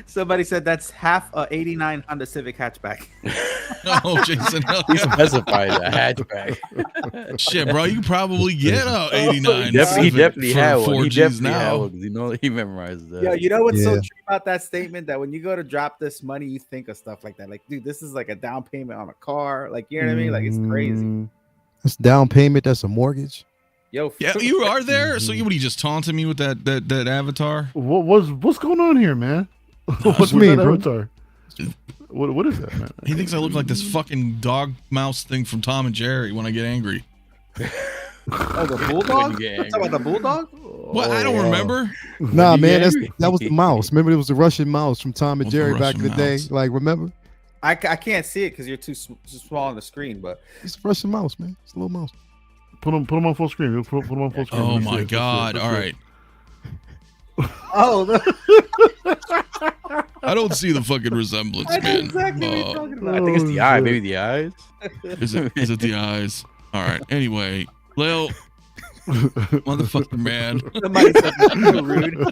Somebody said that's half a '89 Honda Civic hatchback. Oh, Jason. He specified a hatchback. Shit, bro, you could probably get a 89. He definitely for had one. 4 He Gs definitely had now. one 'cause he memorized that. Yo, you know what's so Yeah. true about that statement? That when you go to drop this money, you think of stuff like that. Like, dude, this is like a down payment on a car. Like, you know what I mean? Like, it's crazy. That's down payment. That's a mortgage. Yo, Yeah, you are there. So you just taunting me with that avatar? What's going on here, man? What you mean, that bro? avatar? What is that, man? He thinks I look like this fucking dog mouse thing from Tom and Jerry when I get angry. oh, the bulldog? get Talk about the bulldog? What? I don't remember. Nah, you man, get that was the mouse. Remember, it was the Russian mouse from Tom and What's the Jerry back in the Russian day. mouse? Like, remember? I can't see it because you're too small on the screen. But It's a Russian mouse, man. It's a little mouse. Put him on full screen. Put him on full screen. Oh Let me see my it. Let's see it. God. Let's All see it. right. oh, I don't see the fucking resemblance, I know man. exactly what you're talking I about. think it's the eye. shit. Maybe the eyes. Is it the eyes? All right. Anyway, Lil, motherfucker, man. Somebody said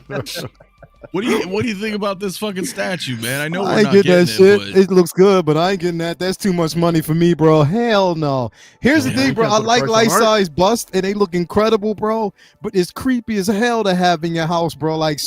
that's so rude. What do you think about this fucking statue, man? I know we're I ain't not getting that getting shit. it, It looks good, but I ain't getting that. That's too much money for me, bro. Hell no. Here's the Yeah, thing, you bro. can't I put a like price on life art. size bust, and they look incredible, bro. But it's creepy as hell to have in your house, bro. Like,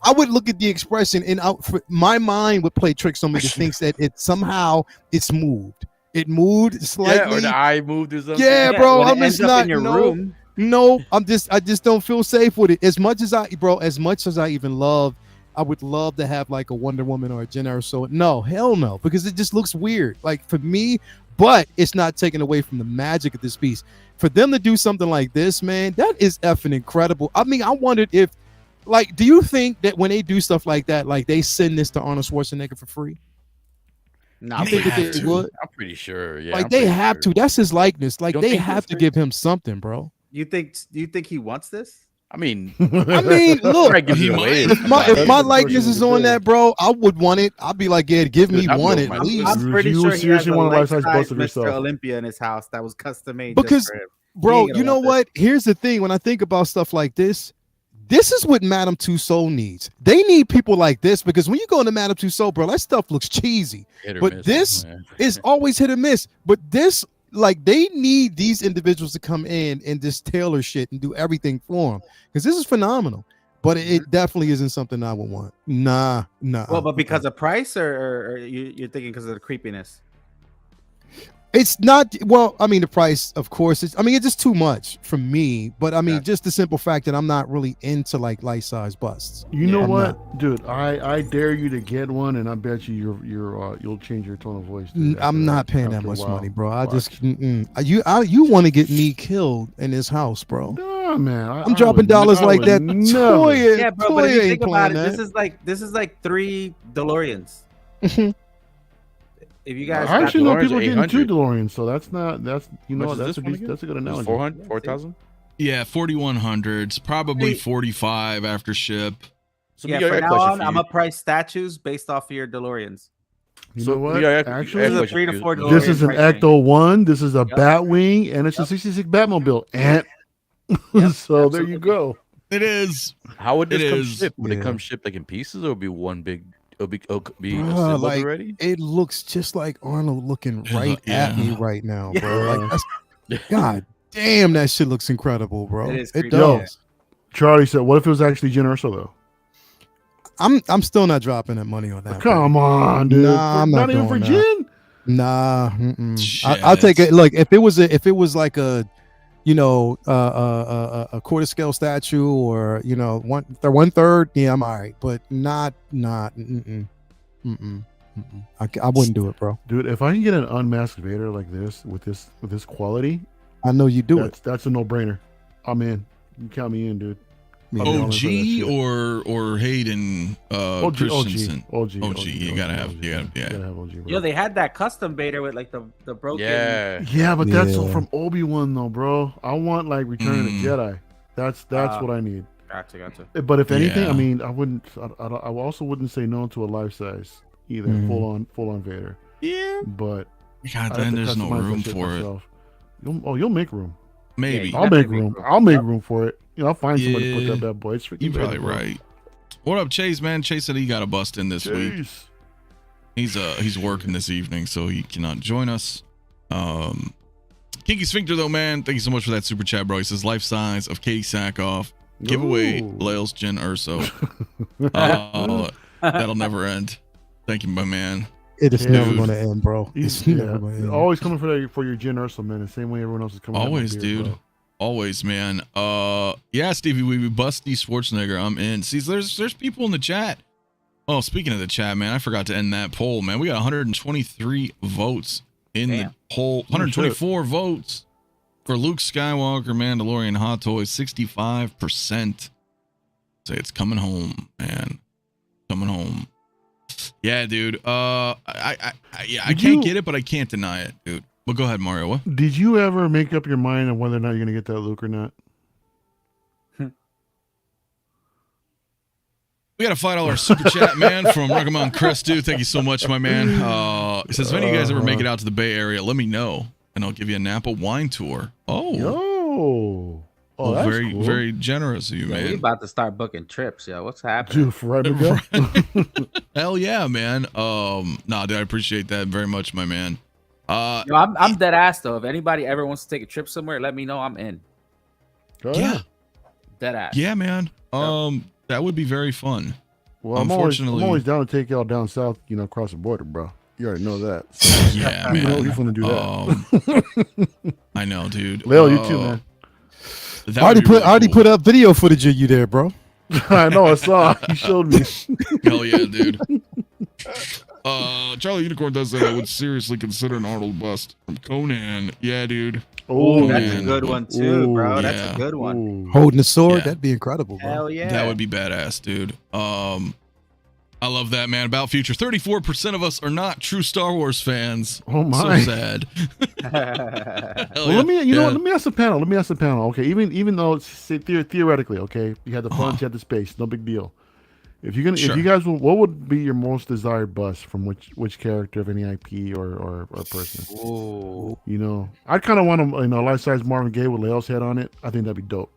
I would look at the expression, and my mind would play tricks on me to think that it's moved. It moved Yeah, slightly. or the eye moved or something. Yeah, bro. when it I'm ends just up not in your no. room. No, I just don't feel safe with it. As much as I even love, I would love to have like a Wonder Woman or a Jenna or so. No, hell no, because it just looks weird. Like for me, but it's not taken away from the magic of this piece. For them to do something like this, man, that is effing incredible. I mean, I wondered if, like, do you think that when they do stuff like that, like they send this to Arnold Schwarzenegger for free? No, You They think that have they to. would? I'm pretty sure. Yeah, Like I'm they pretty have sure. to. That's his likeness. Like Don't they think have that's to free? give him something, bro. you think he wants this? I mean, I mean, look, I'd give he it away. might. if my That's the likeness question is of the on day. that, bro, I would want it. I'd be like, yeah, give me I'm one going at my- least, I'm pretty You sure he has seriously a want a life-size life-size bust of Mr. yourself. Olympia in his house that was custom made Because- just for him. bro. ain't gonna You know want what? Here's the thing. When I think about stuff like this is what Madame Tussauds needs. They need people like this because when you go into Madame Tussauds, bro, that stuff looks cheesy. Hit or But miss, this man. It's always hit or miss. But this, like, they need these individuals to come in and just tailor shit and do everything for them because this is phenomenal. But it definitely isn't something I would want. Nah. Well, but because of price, or you're thinking because of the creepiness? It's not. Well, I mean, the price, of course. It's just too much for me. But I mean, just the simple fact that I'm not really into like life size busts. You know I'm what, dude? I dare you to get one, and I bet you you'll change your tone of voice. dude, after I'm not paying that after a much while. money, bro. I Watch. just you want to get me killed in this house, bro. Nah, man. I'm dropping dollars like that. Toy, Yeah, bro. toy But if you ain't think about playing it, this is like 3 DeLoreans. that. if you guys I actually know people DeLorean's getting 2 800. DeLoreans, so that's How much is that's this one again? that's a good analogy. 400, 4,000. Yeah, 4,100s, probably 45 after ship. So yeah, Miguel, from I got a now question on, for I'm you. gonna price statues based off of your DeLoreans. You So, know what? Miguel, I Actually, This is a question 3 for to you. 4 DeLorean. this is an price range. Ecto-1. This is a Yep. Batwing, and it's a 66 Batmobile. And Yep, so there you absolutely. go. It is. How would this It come is. shipped? Would it Yeah. come shipped like in pieces, or would it be one big? It'll be Bruh, assembled like, already. it looks just like Arnold looking Yeah, right at me yeah. right now, Yeah. bro. Like, that's, God damn, that shit looks incredible, bro. It is It creepy. does. Charlie said, "What if it was actually Jen Urso though?" I'm still not dropping that money on that. Come on, dude. Nah, I'm not even for doing that. Jen. Nah, Shit. I'll take it. Look, if it was like a, you know, a quarter scale statue, or you know, one third, yeah, I'm all right, but not. I wouldn't do it, bro. Dude, if I can get an unmasked Vader like this with this quality, I know you do it. that's a no-brainer. I'm in. You count me in, dude. I'll be all in for that OG shit. or Hayden OG, Christensen. OG. You gotta have You yeah. gotta have OG, bro. Yo, they had that custom Vader with like the broken. Yeah, but that's all Yeah. from Obi-Wan though, bro. I want like Return of the Jedi. That's what I need. Gotcha. But if anything, Yeah. I mean, I also wouldn't say no to a life size either, Mhm. full on Vader. Yeah. But God, I'd have then to there's no customize that room shit for it. myself. You'll make room. Maybe. Yeah, I'll definitely make make room. room. I'll make Yep. room for it. You know, I'll find somebody to put Yeah. that bad boy. It's freaking You're probably Vader, bro. right. What up, Chase, man? Chase said he got a bust in this week. Jeez. He's working this evening, so he cannot join us. Kinky Sphincter, though, man, thank you so much for that super chat, bro. He says life size of Katie Sackhoff. Giveaway Ooh. Laels Jen Urso. That'll never end. Thank you, my man. It is Yeah, never dude. going to end, bro. It's never going to end. Always coming for your Jen Urso, man. The same way everyone else is coming. Always, dude. Always, man. Yeah, Stevie Weeby, Busty Schwarzenegger. I'm in. See, there's people in the chat. Oh, speaking of the chat, man, I forgot to end that poll, man. We got 123 votes in the poll. 124 votes for Luke Skywalker, Mandalorian Hot Toys. 65%. Say it's coming home, man. Coming home. Yeah, dude. I can't get it, but I can't deny it, dude. But go ahead, Mario. What? Did you ever make up your mind on whether or not you're gonna get that Luke or not? We got a $5 super chat, man, from Ruggamon Chris, dude. Thank you so much, my man. It says, if any of you guys ever make it out to the Bay Area, let me know, and I'll give you a Napa wine tour. Oh, that's very, cool. very generous of you, Yeah, we man. about to start booking trips, yo. What's happening? Dude, right, Miguel? Hell yeah, man. Nah, dude, I appreciate that very much, my man. Yo, I'm dead ass though. If anybody ever wants to take a trip somewhere, let me know. I'm in. Yeah, Dead ass. yeah, man. That would be very fun. Well, I'm always down to take y'all down south, you know, across the border, bro. You already know that. So, Yeah, you know, man. he's gonna do that. I know, dude. Leo, you too, man. That I would be really already cool. put up video footage of you there, bro. I know, I saw. You showed me. Hell yeah, dude. Charlie Unicorn does say I would seriously consider an Arnold bust from Conan. Yeah, dude. Oh, that's man. a good one too, bro. That's Yeah. a good one. Holding the sword, Yeah. that'd be incredible, bro. Hell yeah. That would be badass, dude. I love that, man. About future, 34% of us are not true Star Wars fans. Oh my. So sad. Hell Well, yeah. let me, you know, Yeah. let me ask the panel. Okay, even though it's theoretically, okay, you had the funds, you had the space, no big deal. If you're gonna, Sure. if you guys, what would be your most desired bust from which character of any IP or person? Ooh. You know, I kind of want to, you know, life size Marvin Gaye with Leo's head on it. I think that'd be dope.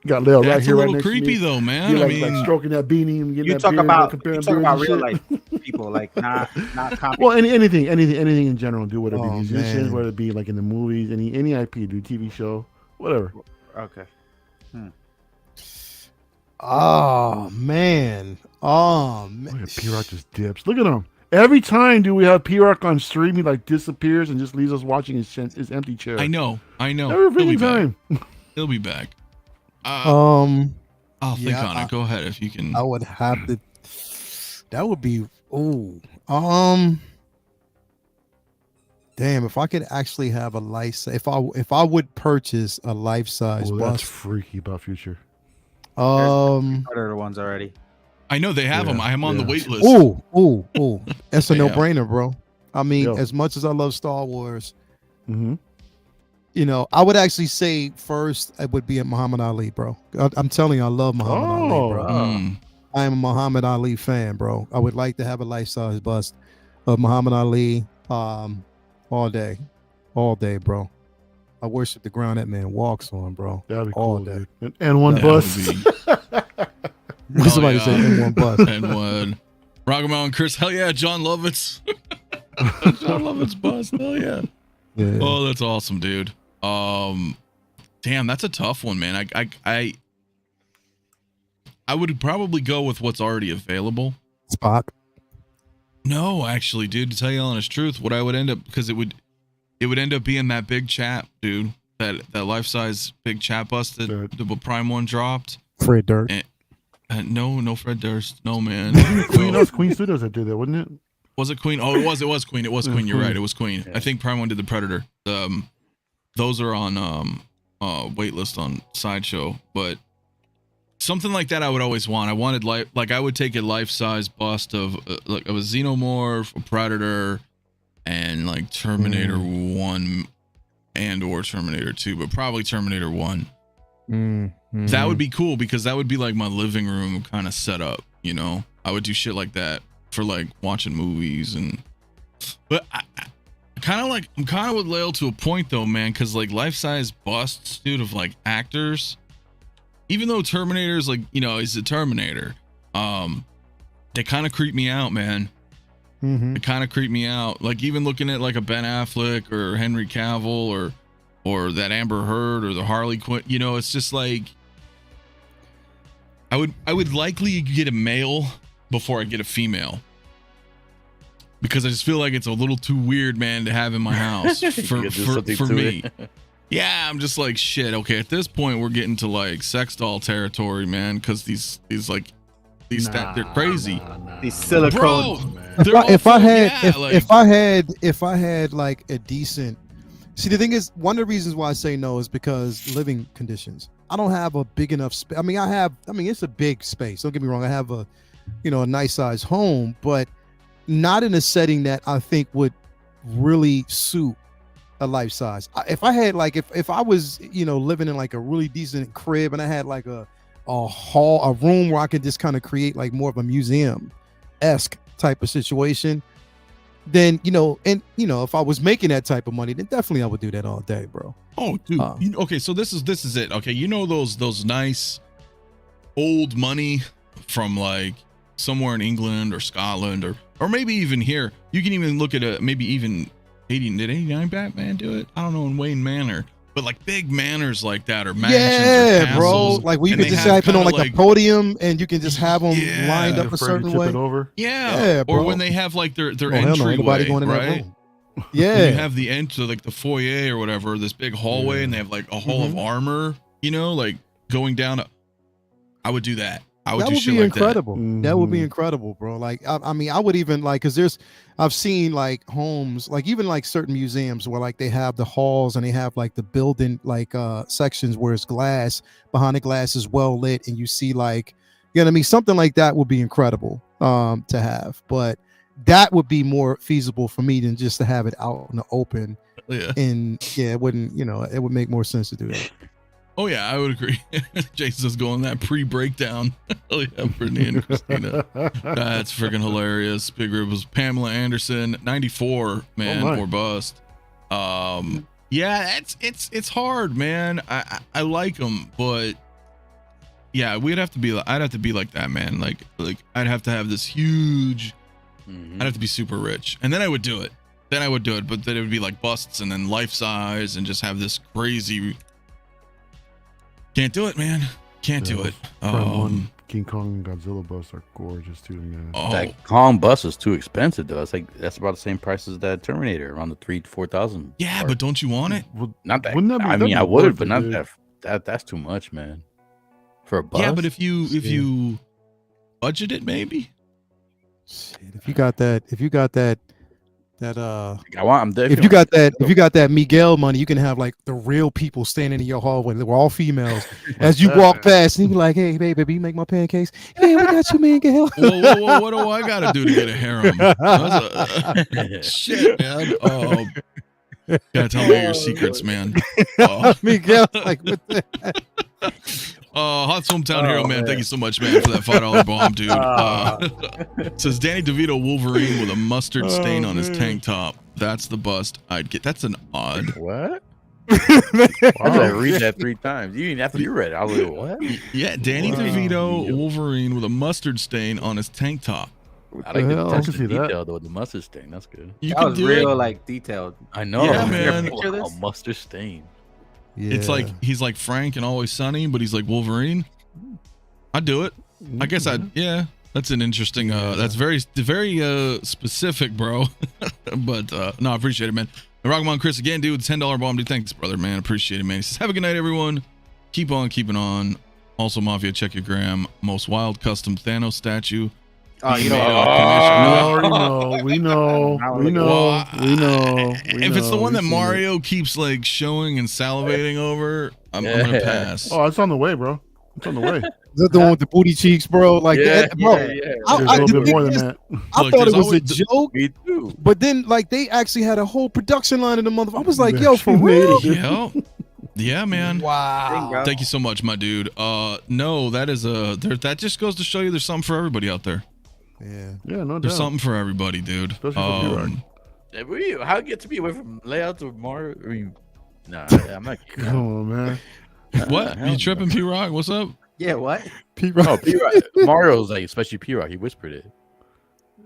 Got Leo right That's here, a right little next creepy, to me. though, man. Yeah, I like, mean, like stroking that beanie and getting You that talk beard, about comparing you talk beards about and real shit. life people, like not comic. Well, anything in general. Do whatever Oh, musicians, man. whether it be like in the movies, any IP, do TV show, whatever. Okay. Oh man. Look at P-Rock just dips. Look at him. Every time do we have P-Rock on stream, he like disappears and just leaves us watching his empty chair. I know. Every He'll be freaking back. time. He'll be back. Oh, I'll think yeah, on it. Go ahead if you can. I would have to. That would be. Damn, if I could actually have a life, if I would purchase a life size Oh, that's bust, freaky about future. Predator ones already. I know they have Yeah, them. I am on the yeah. wait list. oh, that's a They no have- brainer, bro. I mean, as much as I love Star Wars, Mm-hmm. you know, I would actually say first it would be a Muhammad Ali, bro. I'm telling you, I love Muhammad Ali, bro. I am a Muhammad Ali fan, bro. I would like to have a life-size bust of Muhammad Ali all day, bro. I worship the ground that man walks on, bro. That'd be all cool, day. dude. And one bus. Somebody said N1 bus. N1. Rock Mountain Chris. Hell yeah, John Lovitz. John Lovitz bus. Hell yeah. Yeah. Oh, that's awesome, dude. Damn, that's a tough one, man. I would probably go with what's already available. Spock. No, actually, dude, to tell you the honest truth, what I would end up, because it would end up being that big chap, dude. That life-size big chap bust that the Prime 1 dropped. Fred Durst. No Fred Durst. No, man. Queen Studios that did that, wasn't it? Was it Queen? Oh, it was Queen. It was Queen. You're right. It was Queen. Yeah. I think Prime 1 did the Predator. Those are on waitlist on Sideshow, but something like that I would always want. I wanted I would take a life-size bust of like of a Xenomorph, a Predator, and like Terminator 1 and or Terminator 2, but probably Terminator 1. That would be cool because that would be like my living room kind of setup, you know. I would do shit like that for like watching movies but I'm kind of with Lael to a point though, man, because like life-size busts, dude, of like actors, even though Terminator's like, you know, is a Terminator, they kind of creep me out, man. They kind of creep me out. Like even looking at like a Ben Affleck or Henry Cavill or that Amber Heard or the Harley Quinn, you know, it's just like I would likely get a male before I get a female. Because I just feel like it's a little too weird, man, to have in my house for me. Yeah, I'm just like, shit. Okay, at this point, we're getting to like sex doll territory, man. Because these they're crazy. These silicone. Bro, if I had like a decent. See, the thing is, one of the reasons why I say no is because living conditions. I don't have a big enough space. I mean, it's a big space. Don't get me wrong. I have a nice size home, but not in a setting that I think would really suit a life size. If I had like, if I was, living in like a really decent crib and I had like a room where I could just kind of create like more of a museum-esque type of situation, then, if I was making that type of money, then definitely I would do that all day, bro. Oh, dude. Okay. So this is it. Okay. Those nice old money from like somewhere in England or Scotland or maybe even here. You can even look at maybe even 89 Batman do it? I don't know, in Wayne Manor, but like big manors like that or mansions or castles, bro. Like we could just put on like a podium and you can just have them lined up a certain way. Yeah, or when they have like their entryway, right? Yeah, you have the entry, like the foyer or whatever, this big hallway, and they have like a hall of armor, like going down. I would do that. I would do shit like incredible. that. That would be incredible, bro. Like, I mean, I would even like, because I've seen like homes, like even like certain museums where like they have the halls and they have like the building like sections where it's glass, behind the glass is well lit, and you see like, something like that would be incredible to have. But that would be more feasible for me than just to have it out in the open. Yeah. And it wouldn't, it would make more sense to do that. Oh yeah, I would agree. Jason's going that pre-breakdown. Oh yeah, Brittany and Christina. That's freaking hilarious. Big Rib was Pamela Anderson, 94, man, or bust. Yeah, it's hard, man. I like them, but yeah, I'd have to be like that, man. Like I'd have to have this huge. I'd have to be super rich, and then I would do it. But then it would be like busts and then life size and just have this crazy. Can't do it, man. Can't do it. King Kong and Godzilla busts are gorgeous too, man. That Kong bus is too expensive though. It's like that's about the same price as that Terminator, around the 3,000 to 4,000. Yeah, but don't you want it? Well, not that. I mean, I would, but not that. That's too much, man. For a bus. Yeah, but if you budget it, maybe. Shit, if you got that That if you got that Miguel money, you can have like the real people standing in your hallway. We're all females. As you walk past, and you be like, "Hey, baby, you make my pancakes. Hey, we got you, Miguel." Whoa, what do I gotta do to get a harem? Shit, man. Gotta tell me your secrets, man. Miguel, like what the Hot Hometown Hero, man. Thank you so much, man, for that $5 bomb, dude. Says Danny DeVito Wolverine with a mustard stain on his tank top. That's the bust I'd get. That's an odd. What? Why did I read that 3 times? You didn't after you read it. I was like, what? Yeah, Danny DeVito Wolverine with a mustard stain on his tank top. I like the attention to detail though. The mustard stain. That's good. You that can was do real, it. like detailed. I know. Yeah, man. A mustard stain. Yeah. It's like he's like Frank and Always Sunny, but he's like Wolverine. I'd do it. I guess yeah. That's an interesting that's very specific, bro. But no, I appreciate it, man. Rockmon Chris again, dude, $10 bomb, dude. Thanks, brother, man. Appreciate it, man. He says, have a good night, everyone. Keep on keeping on. Also, Mafia, check your gram. Most wild custom Thanos statue. Oh, you know. We know. If it's the one that Mario keeps like showing and salivating over, I'm gonna pass. Oh, it's on the way, bro. It's on the way. Is that the one with the booty cheeks, bro? Like that, bro. There's a little bit more than that. I thought it was a joke. Me too. But then, like, they actually had a whole production line in the motherfucker. I was like, yo, for real? Yeah, man. Wow. Thank you so much, my dude. No, that is that just goes to show you there's something for everybody out there. Yeah, no doubt. There's something for everybody, dude. How you get to be away from layouts of Mario? I mean, nah, I'm not. Come on, man. What? You tripping, P-Rock? What's up? Yeah, what? P-Rock. Oh, P-Rock. Mario's like, especially P-Rock. He whispered it.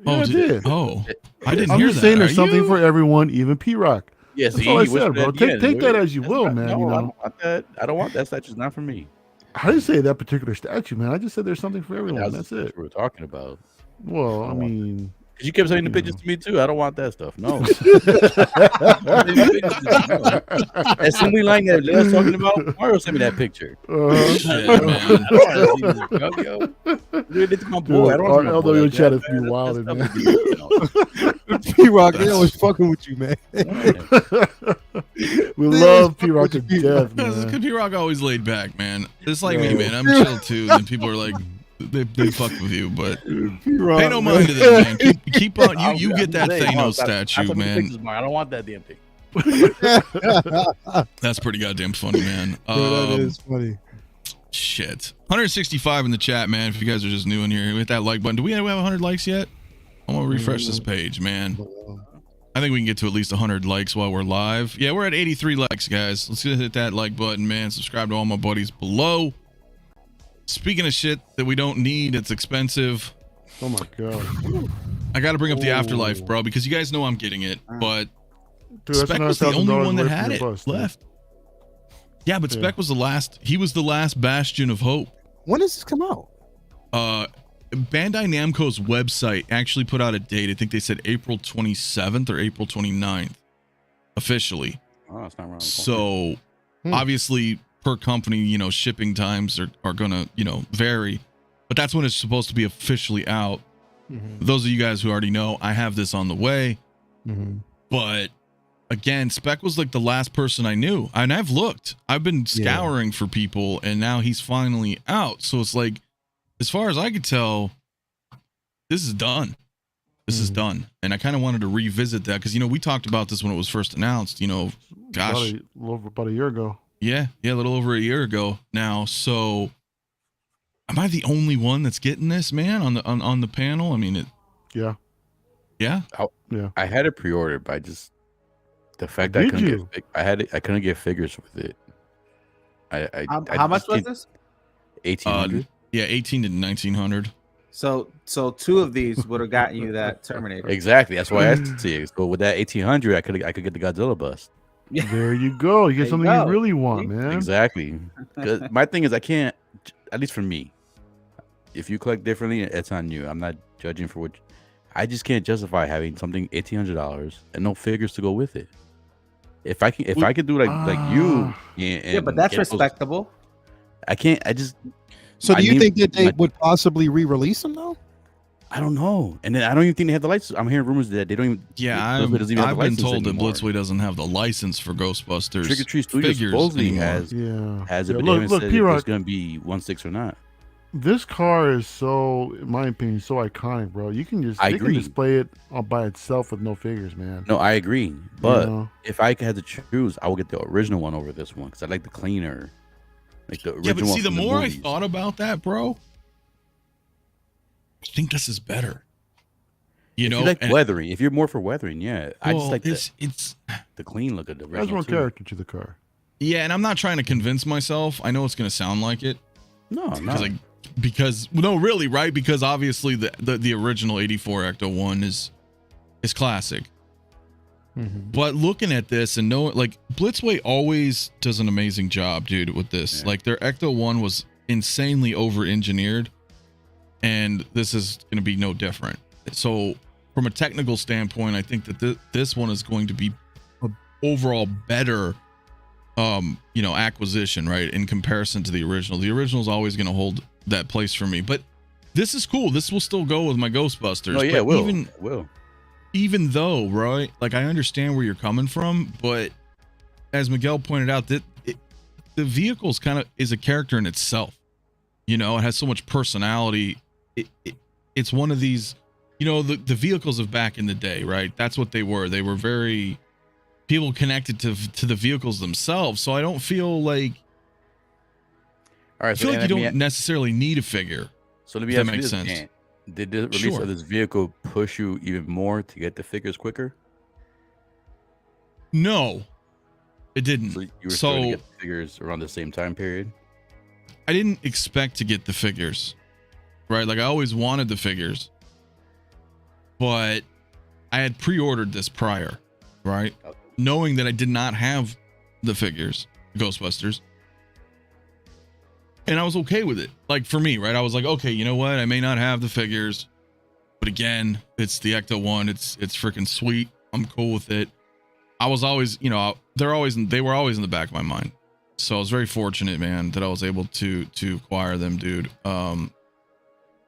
Yeah, I did. Oh, I didn't I'm hear just that. saying there's something for everyone, even P-Rock. Yes, that's all I said, bro. Take that as you will, man. No, you know, I don't want that statue's not for me. I didn't say that particular statue, man. I just said there's something for everyone. That's it. What we're talking about. Well, I mean, because you kept sending the pictures to me too. I don't want that stuff. No. That's simply like that. Let's talking about Mario. Sent me that picture. Shit, man. My boy. I don't want although your chat is be wild, man. P-Rock, they always fucking with you, man. We love P-Rock to death, man. Because P-Rock always laid back, man. It's like me, man. I'm chill too. And people are like, they fuck with you, but pay no mind to them, man. Keep on. You get that Thanos statue, man. I don't want that damn thing. That's pretty goddamn funny, man. That is funny. Shit. 165 in the chat, man. If you guys are just new in here, hit that like button. Do we have 100 likes yet? I'm gonna refresh this page, man. I think we can get to at least 100 likes while we're live. Yeah, we're at 83 likes, guys. Let's hit that like button, man. Subscribe to all my buddies below. Speaking of shit that we don't need, it's expensive. Oh my god! I got to bring up the Afterlife, bro, because you guys know I'm getting it, but Dude, Spec was the only one that had it bus, left. Yeah, but Spec was the last. He was the last bastion of hope. When does this come out? Bandai Namco's website actually put out a date. I think they said April 27th or April 29th, officially. Oh, that's not wrong. So obviously, per company, you know, shipping times are gonna, you know, vary, but that's when it's supposed to be officially out. Those of you guys who already know, I have this on the way. But again, Spec was like the last person I knew, and I've looked. I've been scouring for people, and now he's finally out. So it's like, as far as I could tell, this is done. This is done. And I kind of wanted to revisit that because, you know, we talked about this when it was first announced. You know, gosh, about a year ago. Yeah, a little over a year ago now. So, am I the only one that's getting this, man, on the panel? I mean, yeah. I had it pre-ordered, but I just the fact that I couldn't get figures with it. How much was this? 1,800. Yeah, 18 to 1,900. So two of these would have gotten you that Terminator. Exactly. That's why I asked you. So with that 1,800, I could get the Godzilla bust. There you go. You get something you really want, man. Exactly. My thing is, I can't. At least for me, if you collect differently, it's on you. I'm not judging for what. I just can't justify having something $1,800 and no figures to go with it. If I could do like you, yeah, but that's respectable. I can't. I just. So do you think that they would possibly re-release them though? I don't know. And then I don't even think they have the license. I'm hearing rumors that they don't even. Yeah, I've been told that Blitzway doesn't have the license for Ghostbusters. Trick or Treat Studios supposedly has it, but they haven't said if it's going to be 1/6 or not. This car is so, in my opinion, so iconic, bro. You can just can display it all by itself with no figures, man. No, I agree. But if I had to choose, I would get the original one over this one because I like the cleaner, like the original. Yeah, but see, the more I thought about that, bro, I think this is better. You know, like weathering. If you're more for weathering, yeah, I just like it's the clean look of the original. There's one character to the car. Yeah, and I'm not trying to convince myself. I know it's going to sound like it. No, I'm not. Because no, really, right? Because obviously the original '84 Ecto-1 is classic. But looking at this and knowing, like, Blitzway always does an amazing job, dude, with this. Like, their Ecto-1 was insanely over-engineered, and this is going to be no different. So, from a technical standpoint, I think that this one is going to be an overall better acquisition, right, in comparison to the original. The original is always going to hold that place for me, but this is cool. This will still go with my Ghostbusters. Oh yeah, it will. Even though, right, like, I understand where you're coming from, but as Miguel pointed out, that the vehicle's kind of is a character in itself. You know, it has so much personality. It's one of these, the vehicles of back in the day, right? That's what they were. They were very people connected to the vehicles themselves. So I don't feel like. All right, I feel like you don't necessarily need a figure. So let me ask you this, sense. Did the release of this vehicle push you even more to get the figures quicker? No, it didn't. So you were starting to get the figures around the same time period? I didn't expect to get the figures, right? Like, I always wanted the figures, but I had pre-ordered this prior, right? Okay. Knowing that I did not have the figures, Ghostbusters. And I was okay with it. Like, for me, right? I was like, okay, you know what? I may not have the figures, but again, it's the Ecto-1. It's freaking sweet. I'm cool with it. I was always, they were always in the back of my mind. So I was very fortunate, man, that I was able to acquire them, dude.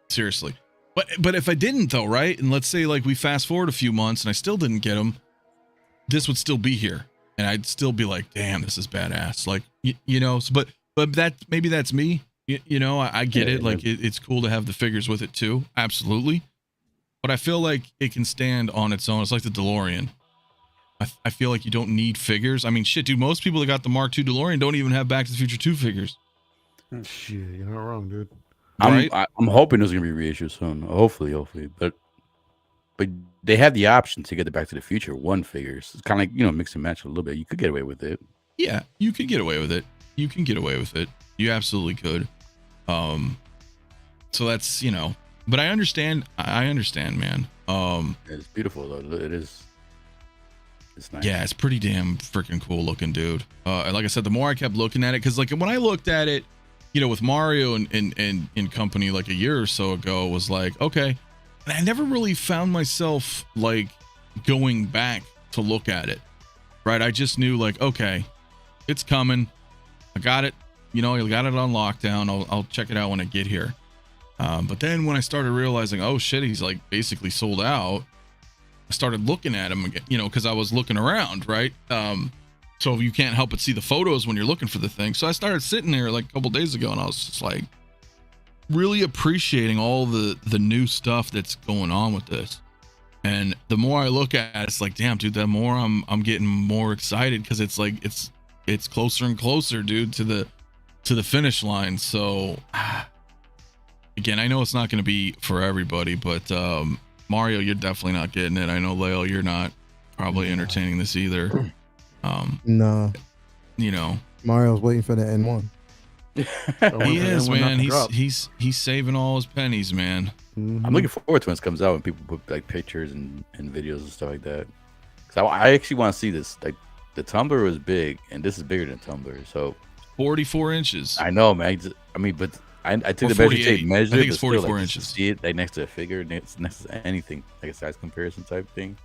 Seriously. But if I didn't, though, right? And let's say, like, we fast forward a few months and I still didn't get them, this would still be here. And I'd still be like, damn, this is badass. Like, but that maybe that's me. I get it. Like, it's cool to have the figures with it too. Absolutely. But I feel like it can stand on its own. It's like the DeLorean. I feel like you don't need figures. I mean, shit, dude, most people that got the Mark II DeLorean don't even have Back to the Future 2 figures. Shit, you're not wrong, dude. I'm hoping there's gonna be reissue soon. Hopefully. But they have the option to get the Back to the Future 1 figures. It's kind of like, mix and match a little bit. You could get away with it. Yeah, you could get away with it. You can get away with it. You absolutely could. So that's, but I understand, man. It's beautiful though. It is. It's nice. Yeah, it's pretty damn freaking cool looking, dude. And like I said, the more I kept looking at it, because like when I looked at it, with Mario and company like a year or so ago, was like, okay. And I never really found myself like going back to look at it. Right. I just knew, like, okay, it's coming. I got it. I got it on lockdown. I'll check it out when I get here. But then when I started realizing, oh shit, he's like basically sold out, I started looking at him again, because I was looking around, right? So you can't help but see the photos when you're looking for the thing. So I started sitting there like a couple days ago, and I was just like really appreciating all the new stuff that's going on with this. And the more I look at it, it's like, damn, dude, the more I'm getting more excited, because it's like it's closer and closer, dude, to the finish line. So again, I know it's not going to be for everybody, but Mario, you're definitely not getting it. I know, Leo, you're not probably entertaining this either. No. Mario's waiting for the N1. He is, man. He's saving all his pennies, man. I'm looking forward to when it comes out and people put like pictures and videos and stuff like that. Because I actually want to see this. Like, the tumbler was big, and this is bigger than tumbler. So 44 inches. I know, man. But I took the measure tape measure. I think it's 44 inches. To see it like next to a figure, next to anything, like a size comparison type thing.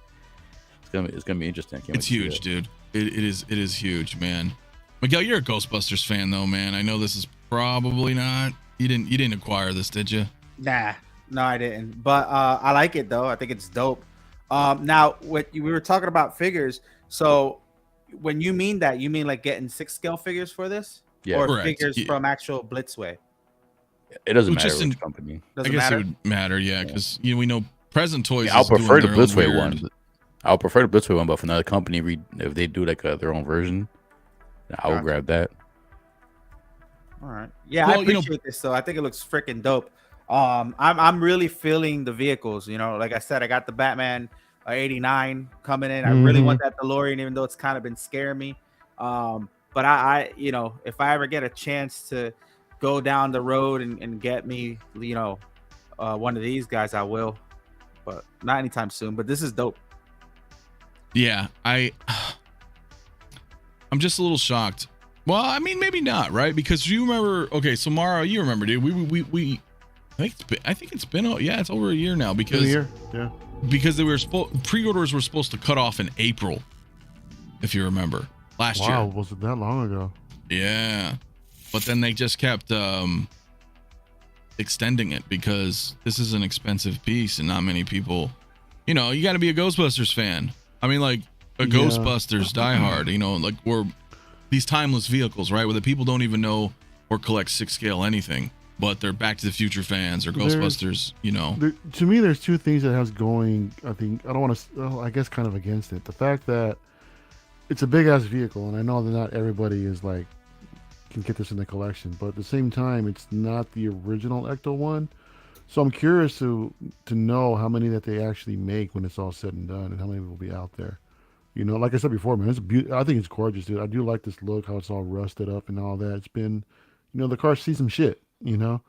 It's gonna be interesting. It's huge, dude. It is huge, man. Miguel, you're a Ghostbusters fan though, man. I know this is probably not. You didn't acquire this, did you? Nah, No, I didn't. But I like it though. I think it's dope. Now, we were talking about figures. So, when you mean that, you mean like getting 6-scale figures for this, or correct. figures from actual Blitzway? It doesn't matter Just which company. Doesn't I guess matter? it would matter, yeah, because we know Present Toys. I'll is doing prefer the their own Blitzway weird- one. I'll prefer the Blitzway one, but if another company if they do like their own version, I will grab that. All right. Yeah, Well, I appreciate this. So I think it looks freaking dope. I'm really feeling the vehicles. Like I said, I got the Batman 89 coming in. I really want that DeLorean, even though it's kind of been scaring me. But I if I ever get a chance to go down the road and get me, one of these guys, I will. But not anytime soon. But this is dope. Yeah, I'm just a little shocked. Well, I mean, maybe not, right? Because you remember, okay, so Mara, you remember, dude, we I think it's been it's over a year now because because they were pre-orders were supposed to cut off in April, if you remember, last year. Wow, was it that long ago? Yeah, but then they just kept extending it because this is an expensive piece and not many people, you got to be a Ghostbusters fan. I mean, like a Ghostbusters diehard, like we're these timeless vehicles, right? Where the people don't even know or collect 6-scale anything, but they're Back to the Future fans or Ghostbusters, To me, there's two things that has going. I think I don't want to. I guess kind of against it. The fact that it's a big ass vehicle, and I know that not everybody is like can get this in the collection, but at the same time, it's not the original Ecto-1. So I'm curious to know how many that they actually make when it's all said and done, and how many will be out there. Like I said before, man, I think it's gorgeous, dude. I do like this look, how it's all rusted up and all that. It's been, the car sees some shit, and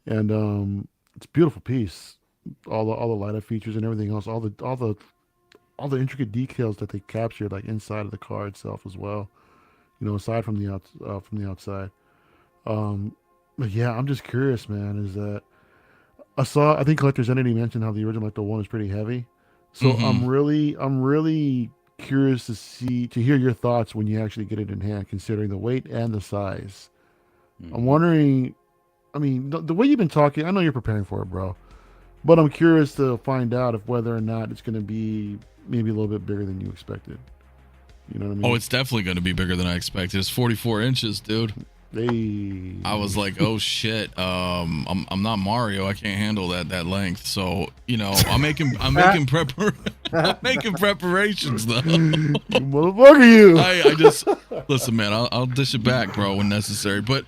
it's a beautiful piece. All the light up features and everything else, all the intricate details that they captured, like inside of the car itself as well. Aside from the outside. But yeah, I'm just curious, man. Is that I think Collector's Entity mentioned how the original Ecto-1 is pretty heavy. So I'm really curious to hear your thoughts when you actually get it in hand, considering the weight and the size. I'm wondering, I mean, the way you've been talking, I know you're preparing for it, bro, but I'm curious to find out if whether or not it's going to be maybe a little bit bigger than you expected. You know what I mean? Oh, it's definitely going to be bigger than I expected. It's 44 inches, dude. Hey. I was like, oh shit, I'm not Mario. I can't handle that length. So I'm making preparations though. Motherfucker, you. I just listen, man. I'll dish it back, bro, when necessary. But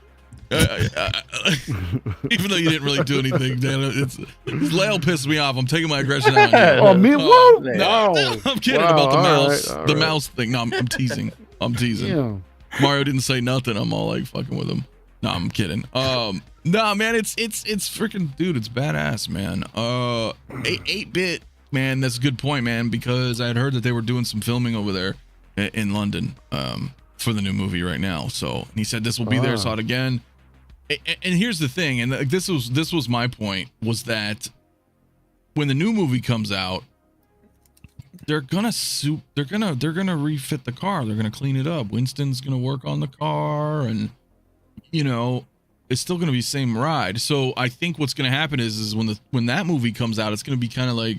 even though you didn't really do anything, Dan, Lale pissed me off. I'm taking my aggression out. Oh, me? What? No, I'm kidding about the mouse. Right. The mouse thing. No, I'm teasing. Yeah. Mario didn't say nothing. I'm all like fucking with him. No, I'm kidding. No, man, it's freaking, dude, it's badass, man. 8-bit, man, that's a good point, man, because I had heard that they were doing some filming over there in London for the new movie right now. So, and he said this will be there, saw it again. And here's the thing, and this was my point, was that when the new movie comes out, they're gonna refit the car. They're gonna clean it up. Winston's gonna work on the car, and it's still gonna be same ride. So I think what's gonna happen is when that movie comes out, it's gonna be kind of like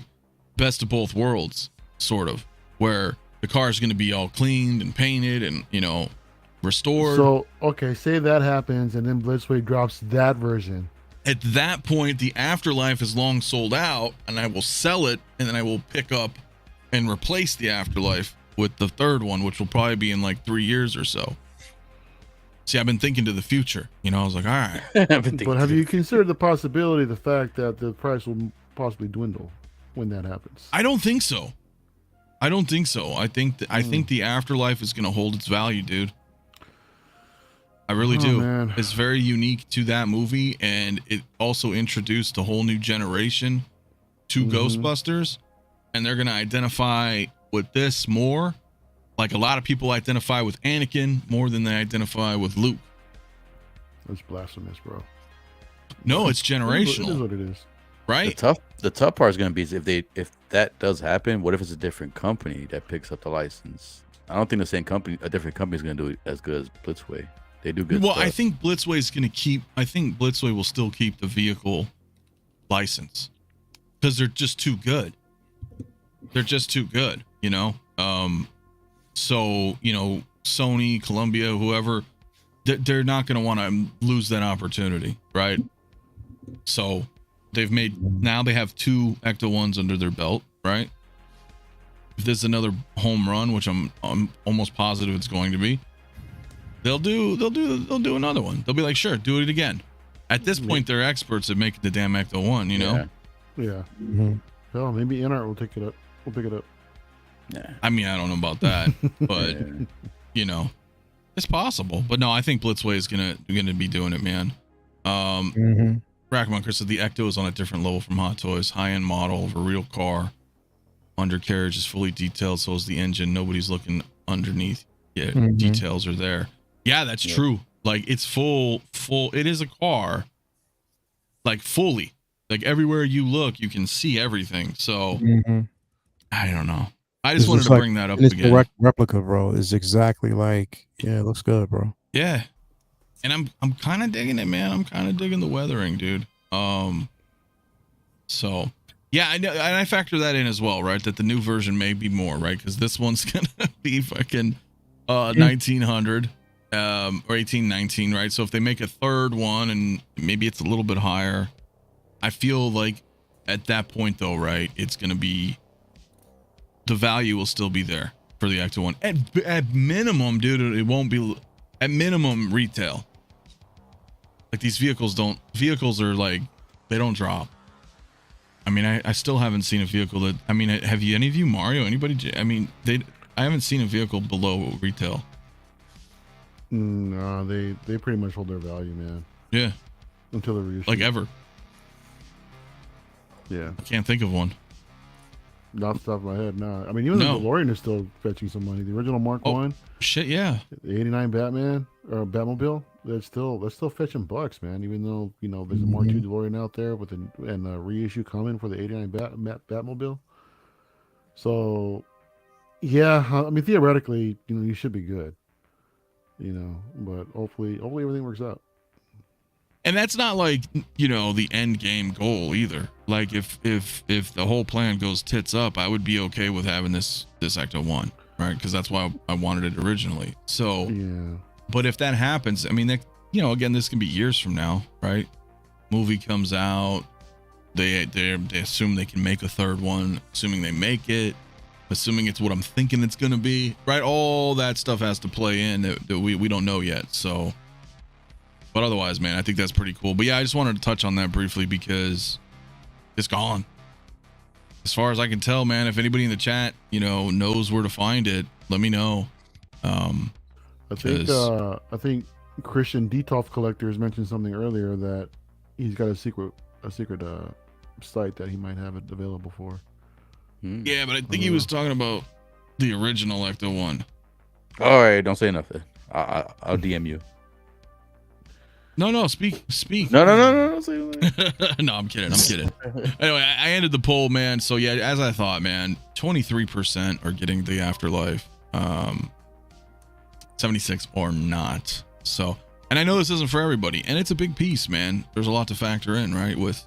best of both worlds, sort of, where the car is gonna be all cleaned and painted and restored. So okay, say that happens, and then Blitzway drops that version. At that point, the Afterlife is long sold out, and I will sell it, and then I will pick up and replace the Afterlife with the third one, which will probably be in like 3 years or so. See, I've been thinking to the future. I was like, all right. But have you considered the possibility, the fact that the price will possibly dwindle when that happens? I don't think so. I think the Afterlife is going to hold its value, dude. I really do. Man. It's very unique to that movie, and it also introduced a whole new generation to Ghostbusters. And they're going to identify with this more. Like a lot of people identify with Anakin more than they identify with Luke. That's blasphemous, bro. No, it's generational. It is what it is. Right? The tough part is going to be if that does happen, what if it's a different company that picks up the license? I don't think the same company, a different company is going to do it as good as Blitzway. They do good stuff. I think Blitzway will still keep the vehicle license. because they're just too good. They're just too good, you know. So you know, Sony, Columbia, whoever, they're not going to want to lose that opportunity, right? So they have 2 Ecto-1s under their belt, right? If there's another home run, which I'm almost positive it's going to be, they'll do another one. They'll be like, sure, do it again. At this point, they're experts at making the damn Ecto-1, you know? Yeah. Mm-hmm. Hell, maybe NR will pick it up. Yeah. I mean, I don't know about that, but you know, it's possible. But no, I think Blitzway is gonna be doing it, man. Rackmonker said the Ecto is on a different level from Hot Toys. High-end model of a real car. Undercarriage is fully detailed, so is the engine. Nobody's looking underneath. Yeah, details are there. Yeah, that's true. Like, it's full. It is a car. Like, fully. Like, everywhere you look, you can see everything. So, I don't know. I just wanted to bring that up again. Direct replica, bro, is exactly like, yeah, it looks good, bro. Yeah. And I'm kind of digging it, man. I'm kind of digging the weathering, dude. So yeah, I know, and I factor that in as well, right? That the new version may be more, right? Because this one's gonna be fucking 1900 or 1819, right? So if they make a third one and maybe it's a little bit higher, I feel like at that point though, right? It's gonna be, the value will still be there for the Ecto-1 at minimum, dude. It won't be at minimum retail. Like, these vehicles are like, they don't drop. I mean, I still haven't seen a vehicle that, I mean, have you, any of you, Mario, anybody? I mean, I haven't seen a vehicle below retail. No, they pretty much hold their value, man. Yeah. Until the reissue. Like, ever. Yeah. I can't think of one. Not off the top of my head, no. I mean, even the DeLorean is still fetching some money. The original Mark 1. Shit, yeah. The 89 Batman or Batmobile, they're still fetching bucks, man. Even though, you know, there's a Mark 2 DeLorean out there with a reissue coming for the 89 Batmobile. So, yeah, I mean, theoretically, you know, you should be good. You know, but hopefully everything works out. And that's not like, you know, the end game goal either. Like, if the whole plan goes tits up, I would be okay with having this Ecto-1, right? Because that's why I wanted it originally. So, yeah. But if that happens, I mean, that, you know, again, this can be years from now, right? Movie comes out, they assume they can make a third one, assuming they make it, assuming it's what I'm thinking it's gonna be, right? All that stuff has to play in that we don't know yet. So. But otherwise, man, I think that's pretty cool. But yeah, I just wanted to touch on that briefly because it's gone. As far as I can tell, man, if anybody in the chat, you know, knows where to find it, let me know. I think Christian Detolf Collectors mentioned something earlier that he's got a secret site that he might have it available for. Yeah, but I think he was talking about the original Ecto-1. All right, don't say nothing. I'll DM you. No, speak. No. No, I'm kidding. Anyway, I ended the poll, man. So yeah, as I thought, man, 23% are getting the Afterlife, 76 or not. So, and I know this isn't for everybody, and it's a big piece, man. There's a lot to factor in, right? With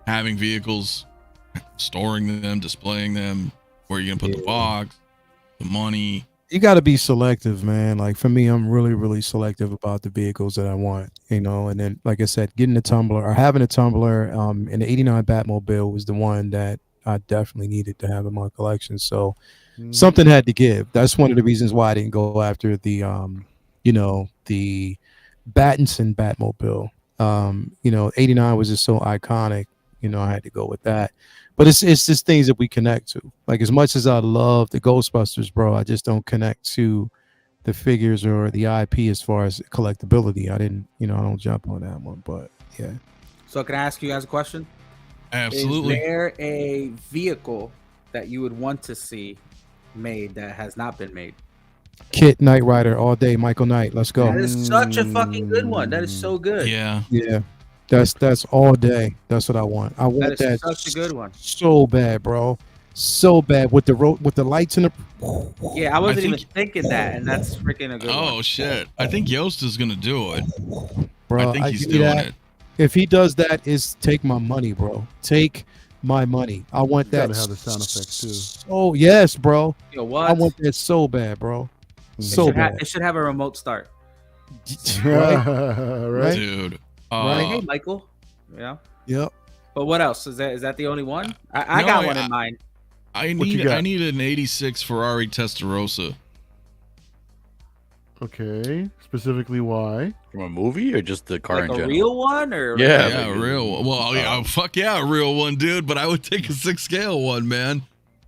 having vehicles, storing them, displaying them, where you're gonna put the box, the money. You got to be selective, man. Like, for me, I'm really, really selective about the vehicles that I want, you know. And then, like I said, getting a tumbler or having a tumbler in the 89 Batmobile was the one that I definitely needed to have in my collection. So something had to give. That's one of the reasons why I didn't go after the, you know, the Battinson Batmobile. You know, 89 was just so iconic. You know, I had to go with that. But it's just things that we connect to. Like, as much as I love the Ghostbusters, bro, I just don't connect to the figures or the IP as far as collectability. I don't jump on that one, but yeah. So can I ask you guys a question? Absolutely. Is there a vehicle that you would want to see made that has not been made? Kit Knight Rider all day, Michael Knight. Let's go. That is such a fucking good one. That is so good. Yeah. That's all day. That's what I want. I want that. Such a good one. So bad, bro. So bad with the lights in the. Yeah, I wasn't even thinking that, and that's freaking a good one. Oh shit! I think Yost is gonna do it, bro. I think he's doing it. If he does that, take my money, bro. Take my money. I want that. Gotta have the sound effects too. Oh yes, bro. Yo, what? I want that so bad, bro. So bad. It should have a remote start. Right? Right? Dude. Like, hey, Michael. You know. Yep. But what else is that? The only one? I got one in mind. I need an '86 Ferrari Testarossa. Okay. Specifically, why? From a movie or just the car Like in a general? real one, or Yeah, a real one. Well, yeah, fuck yeah, a real one, dude. But I would take a 6-scale one, man,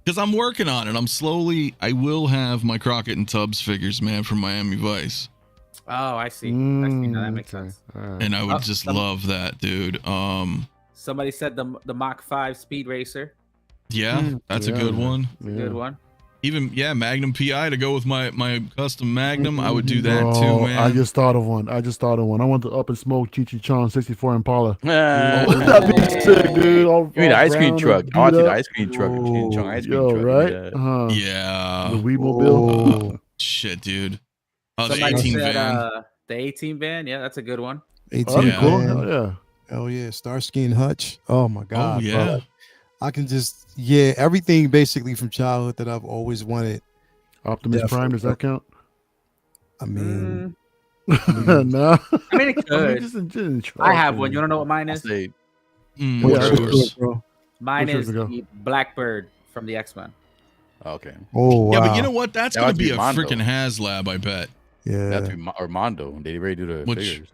because I'm working on it. I will have my Crockett and Tubbs figures, man, from Miami Vice. Oh, I see. Now that makes sense. Right. And I would just love that, dude. Somebody said the Mach 5 Speed Racer. Yeah, that's a good one. Yeah. Good one. Even Magnum PI to go with my custom Magnum. I would do that too, man. I just thought of one. I want the Up and Smoke Chon 64 Impala. That'd be sick, dude. You mean the ice cream truck? I want the ice cream truck. Ice cream truck. Right? Yeah. The Weemobile. Shit, dude. Oh, the Somebody 18 said, van. the 18 van. Yeah, that's a good one. 18 yeah. Cool. van. Hell yeah. Oh yeah, Starsky and Hutch. Oh my god. Oh yeah. Bro. I can just everything basically from childhood that I've always wanted. Optimus Prime, does that count? I mean, No. I mean, it could. I have one. You want to know what mine is? What's Yeah, yours? bro. Mine Which is one's the Blackbird from the X-Men. Okay. Oh wow. Yeah, but you know what? That's That gonna would be be a Mando. freaking HasLab, I bet. Yeah. That's or Mando. They already do the figures.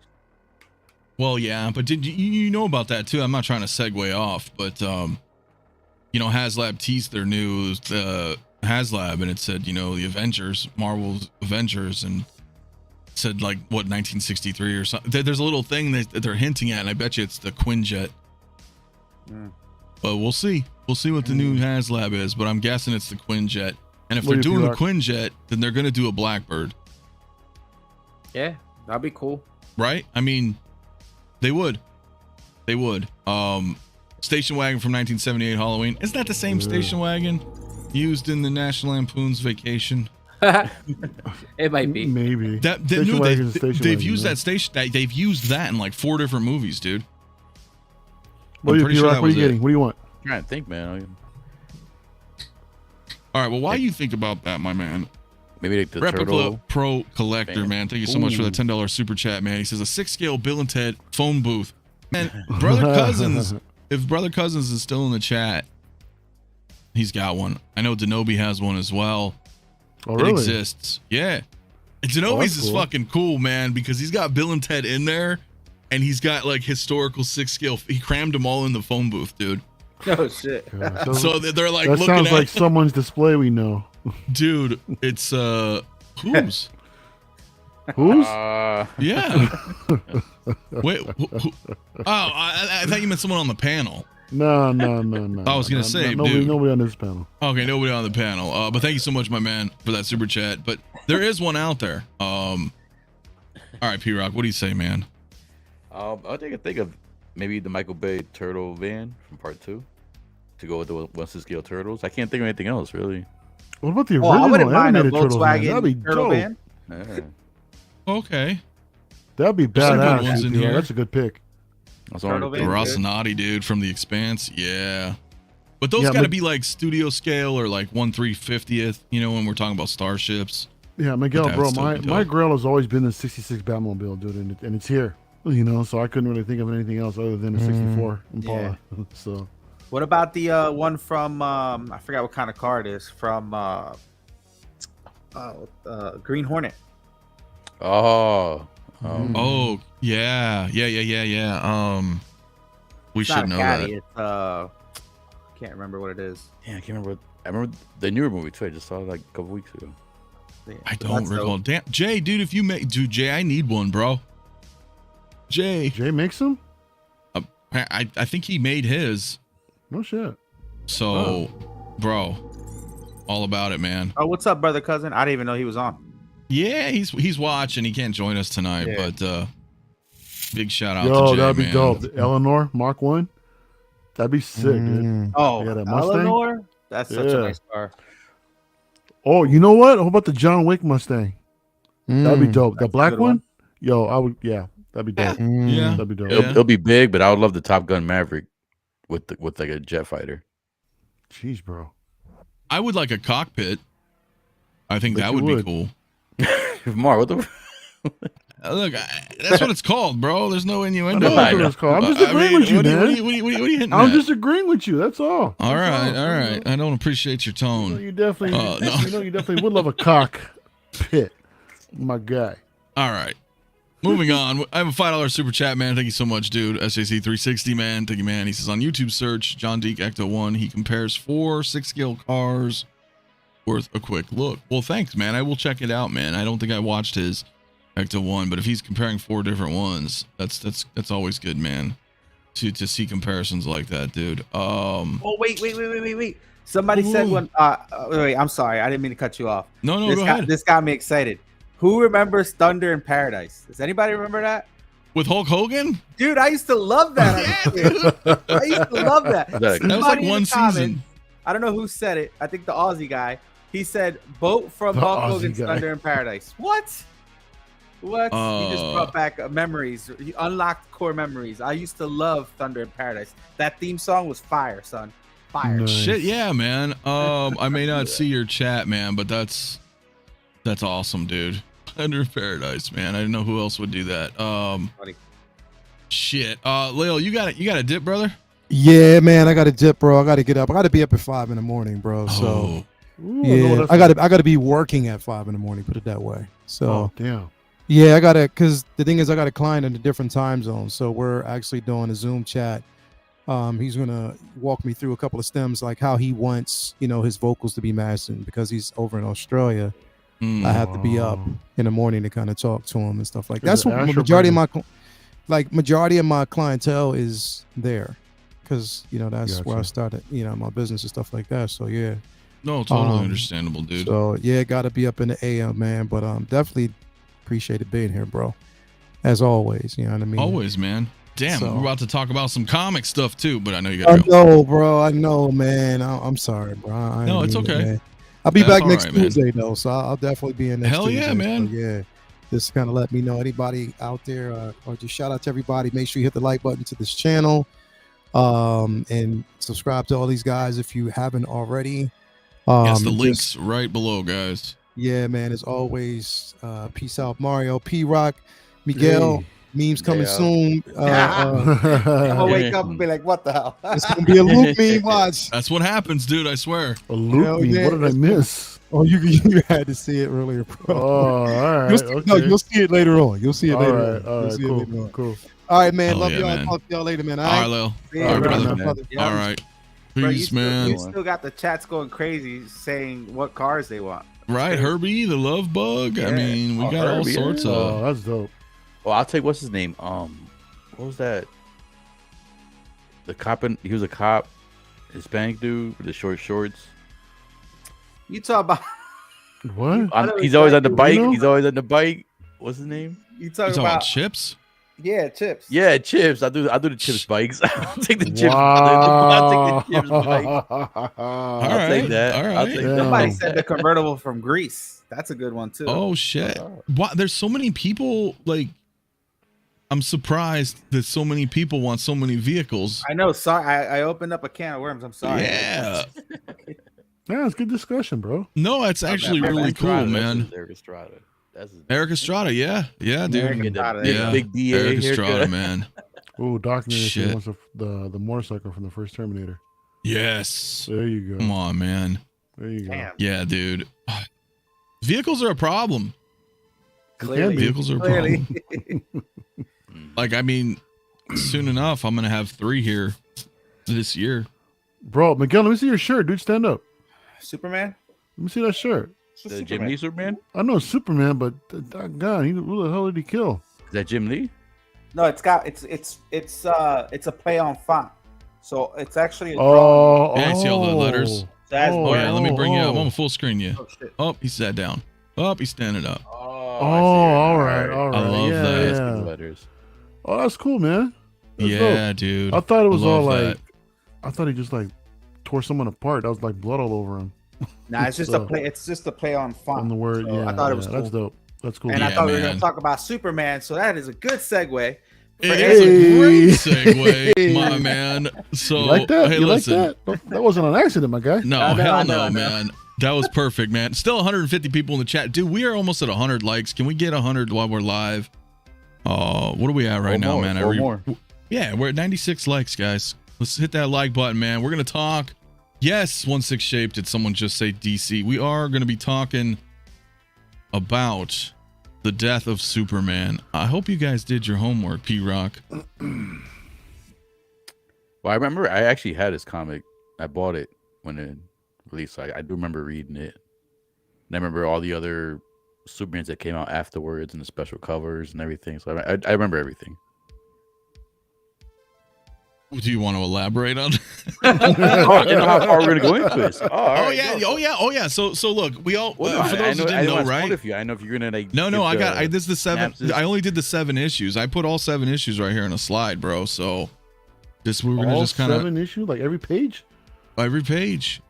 Well, yeah, but did you know about that too? I'm not trying to segue off, but HasLab teased their new HasLab, and it said, the Avengers, Marvel's Avengers, and said like what 1963 or something. There's a little thing that they're hinting at, and I bet you it's the Quinjet. But we'll see. We'll see what the new HasLab is, but I'm guessing it's the Quinjet. And if they're doing the Quinjet, then they're gonna do a Blackbird. Yeah, that'd be cool. Right? I mean, they would. Station wagon from 1978 Halloween. Isn't that the same station wagon used in the National Lampoon's Vacation? It might be. Maybe. They've used that station. They've used that in like 4 different movies, dude. What are you getting? What do you want? I'm trying to think, man. All right. Well, why do you think about that, my man? Maybe like the Replica turtle Pro Collector, man. Thank you so much for the $10 super chat, man. He says a 6-scale Bill and Ted phone booth. Man, Brother Cousins. If Brother Cousins is still in the chat, he's got one. I know Denobi has one as well. Oh, really? It exists. Yeah. And Denobi's is fucking cool, man, because he's got Bill and Ted in there, and he's got like historical 6-scale. He crammed them all in the phone booth, dude. Oh shit. So they're like, that looking sounds at like someone's display we know. Dude, it's whose? Whose? Yeah. Wait. I thought you meant someone on the panel. No. I was gonna say, nobody on this panel. Okay, nobody on the panel. But thank you so much, my man, for that super chat. But there is one out there. All right, P-Rock, what do you say, man? I think of maybe the Michael Bay turtle van from Part 2 to go with the 1/6-scale turtles. I can't think of anything else really. What about the I original wouldn't mind a animated turtles? Volkswagen That'd be turtle dope. van. Yeah. Okay. That'd be There's some good ones badass. in here. That's a good pick. Turtle van. Rocinati, dude, from The Expanse. Yeah. But those got to be like studio scale or like 1/350th, when we're talking about starships. Yeah, Miguel, But that bro, would still my be dope. grail has always been the 66 Batmobile, dude, and it's here. So I couldn't really think of anything else other than the 64 Impala. So What about the one from I forgot what kind of car it is from Green Hornet? Oh, yeah. We It's should not a know caddy, that. It's can't remember what it is. Yeah, I can't remember. I remember the newer movie too. I just saw it like a couple weeks ago. Yeah, I so don't that's recall. dope. Damn, Jay, dude, Jay, I need one, bro. Jay, makes them? I think he made his. No shit. So, bro, all about it, man. Oh, what's up, brother cousin? I didn't even know he was on. Yeah, he's watching. He can't join us tonight, Yeah. but big shout out Yo, to Jay, that'd be man. dope. The Eleanor Mark 1. That'd be sick, dude. Oh, Yeah, that Mustang? Eleanor? That's such a nice car. Oh, you know what? How about the John Wick Mustang? That'd be dope. The That's a black good one? one. Yo, I would. Yeah, that'd be dope. Yeah. That'd be dope. Yeah. It'll be big, but I would love the Top Gun Maverick with like a jet fighter. Jeez, bro. I would like a cockpit. I think Bet that you would be would. cool. Mark, what the? Look, that's what it's called, bro. There's no I innuendo. know that's what it's called. I'm just agreeing with you, what man. are you hitting I'm at? just agreeing with you. That's all. All That's right. I don't appreciate your You know, tone. you definitely, No. you definitely would love a cock pit, my guy. All right. Moving on. I have a $5 super chat, man. Thank you so much, dude. SJC360, man. Thank you, man. He says on YouTube search, 𝗕𝗘𝗥𝗖𝗢𝗡 Ecto-1. He compares 4 6-scale cars worth a quick look. Well, thanks, man. I will check it out, man. I don't think I watched his Ecto-1, but if he's comparing 4 different ones, that's always good, man. To see comparisons like that, dude. Oh, wait. Somebody said one. Wait, I'm sorry. I didn't mean to cut you off. No, go ahead. This got me excited. Who remembers Thunder in Paradise? Does anybody remember that? With Hulk Hogan? Dude, I used to love that. I used to love that. That was like Somebody in one the comments, season. I don't know who said it. I think the Aussie guy. He said, "Vote from The Hulk Aussie Hogan's guy. Thunder in Paradise." What? He just brought back memories. He unlocked core memories. I used to love Thunder in Paradise. That theme song was fire, son. Fire. Nice. Shit, yeah, man. I may not see your chat, man, but that's awesome, dude. Thunder in Paradise, man. I didn't know who else would do that. Funny. Shit. Lil, you got a dip, brother? Yeah, man, I got to dip, bro. I got to get up. I got to be up at 5 in the morning, bro. So Oh, Ooh, yeah, that's I got to be working at 5 in the morning. Put it that way. So Oh, damn. yeah, I got to, because the thing is, I got a client in a different time zone. So we're actually doing a Zoom chat. He's gonna walk me through a couple of stems, like how he wants, his vocals to be mastered, because he's over in Australia. I have to be up in the morning to kind of talk to him and stuff like that. That's Is it what Asher majority Brandon? of my clientele is there, because that's where I Gotcha. started, my business and stuff like that. So yeah. no, totally Um, understandable, dude. So yeah, gotta be up in the AM, man. But definitely appreciated being here, bro. As always, you know what I mean. Always, man. Damn, So- we're about to talk about some comic stuff too, but I know you I gotta go. know, bro. I know, man. I'm sorry, bro. I No, didn't it's mean it, okay. man. I'll be That's back all next right, man. Tuesday, though. So I'll definitely be in next Hell Tuesday. yeah, So, man. yeah. Just kind of let me know, anybody out there, or just shout out to everybody. Make sure you hit the like button to this channel, and subscribe to all these guys if you haven't already. Yes, the just- links right below, guys. Yeah, man. As always, peace out, Mario, P-Rock, Miguel. Memes coming Yeah. soon. I'm gonna wake up and be like, "What the hell?" It's gonna be a Luke meme. Watch. That's what happens, dude. I swear. A loop Hell me. yeah, What did I it's- miss? Oh, you had to see it earlier, bro. Oh, all right. You'll see, Okay. No, you'll see it later on. You'll see it all later right. on. All You'll right. see it later Cool. on. Cool. All right, man. Hell Love yeah, y'all. man. Talk to y'all later, man. All right, Lil. Yeah, All right, bro. brother. brother. Yeah. All right. Bro, Peace, you man. still got the chats going crazy saying what cars they want. Right, Herbie, the love bug. I Yeah. mean, we Oh, got all Herbie, sorts yeah. Oh, of. that's dope. Oh, I'll take what's his name. What was that? The cop. He was a cop, Hispanic dude with the short shorts. You talk about What? I know He's always on the bike. Reno? He's always on the bike. What's his name? you You talking talking about about chips? Chips. Yeah, Chips. I do the Chips bikes. I'll take the Chips. Wow. I'll take the Chips bike. All I'll right, take that. all I'll right. take Damn. that. Somebody said the convertible from Greece. That's a good one too. Oh shit! Wow, there's so many people. Like, I'm surprised that so many people want so many vehicles. I know. Sorry, I opened up a can of worms. I'm sorry. Yeah. Yeah, it's good discussion, bro. No, it's actually man. really Estrada, cool, that's man. his Eric Estrada. That's his Eric Estrada, yeah, dude. Eric Get that Estrada, Yeah, big DA Eric haircut. Estrada, man. Oh, Documentary Shit. wants the motorcycle from the first Terminator. Yes. There you go. Come on, man. There you go. Damn. Yeah, dude. Vehicles are a problem. Clearly. Vehicles are a Clearly. problem. Like, I mean, soon enough, I'm gonna have 3 here this year. Bro, Miguel, let me see your shirt, dude. Stand up. Superman. Let me see that shirt. The Jim Lee Superman? I know Superman, but God, who the hell did he kill? Is that Jim Lee? No, it's a play on font. So it's actually a drawing. Oh, Yeah, I see all the letters. So that's Oh, yeah, let me bring you up. I'm oh. gonna full screen you. Oh, shit. Oh, he sat down. Oh, he's standing up. Oh, Oh, all right, all right. I love yeah, that. yeah. Letters. Oh, that's cool, man. That's Yeah, dope. dude. I thought it was all love like, that. I thought he just like tore someone apart. That was like blood all over him. Nah, it's just So- a play. It's just a play on font. On the word, So yeah. I thought it yeah, was That's cool. dope. That's cool. And I Yeah, thought we were man. going to talk about Superman. So that is a good segue It is a great segue, my man. So You like that? hey, You listen. like that? That wasn't an accident, my guy. No, hell no, man. That was perfect, man. Still 150 people in the chat. Dude, we are almost at 100 likes. Can we get 100 while we're live? What are we at right now, man? More. Yeah, we're at 96 likes, guys. Let's hit that like button, man. We're going to talk. Yes, 16 Shape. Did someone just say DC? We are going to be talking about the death of Superman. I hope you guys did your homework, P-Rock. Well, I remember I actually had this comic. I bought it when it released. So I do remember reading it. And I remember all the other Supermans that came out afterwards and the special covers and everything. So I remember everything. Do you want to elaborate on? I didn't know how far we're gonna go into this. Oh yeah. So look, we all for those who didn't know, right? I know if you're gonna like. No, I this is the 7. I only did the 7 issues. I put all 7 issues right here in a slide, bro. So this we're gonna just kind of 7 issues, like every page. Every page.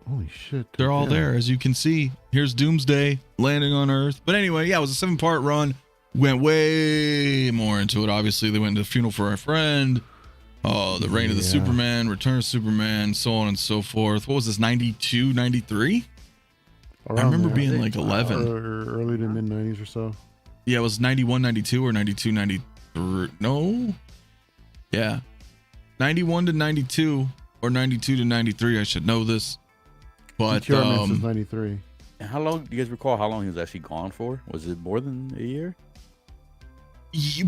Holy shit! They're all there, as you can see. Here's Doomsday landing on Earth. But anyway, yeah, it was a 7-part run. Went way more into it. Obviously, they went into the funeral for our friend. The reign of the Superman, return of Superman, so on and so forth. What was this, 92, 93? I remember being like 11. Early to mid 90s or so. Yeah, it was 91, 92 or 92, 93. No. Yeah. 91 to 92 or 92 to 93. I should know this. But since 93. And how long do you guys recall how long he was actually gone for? Was it more than a year?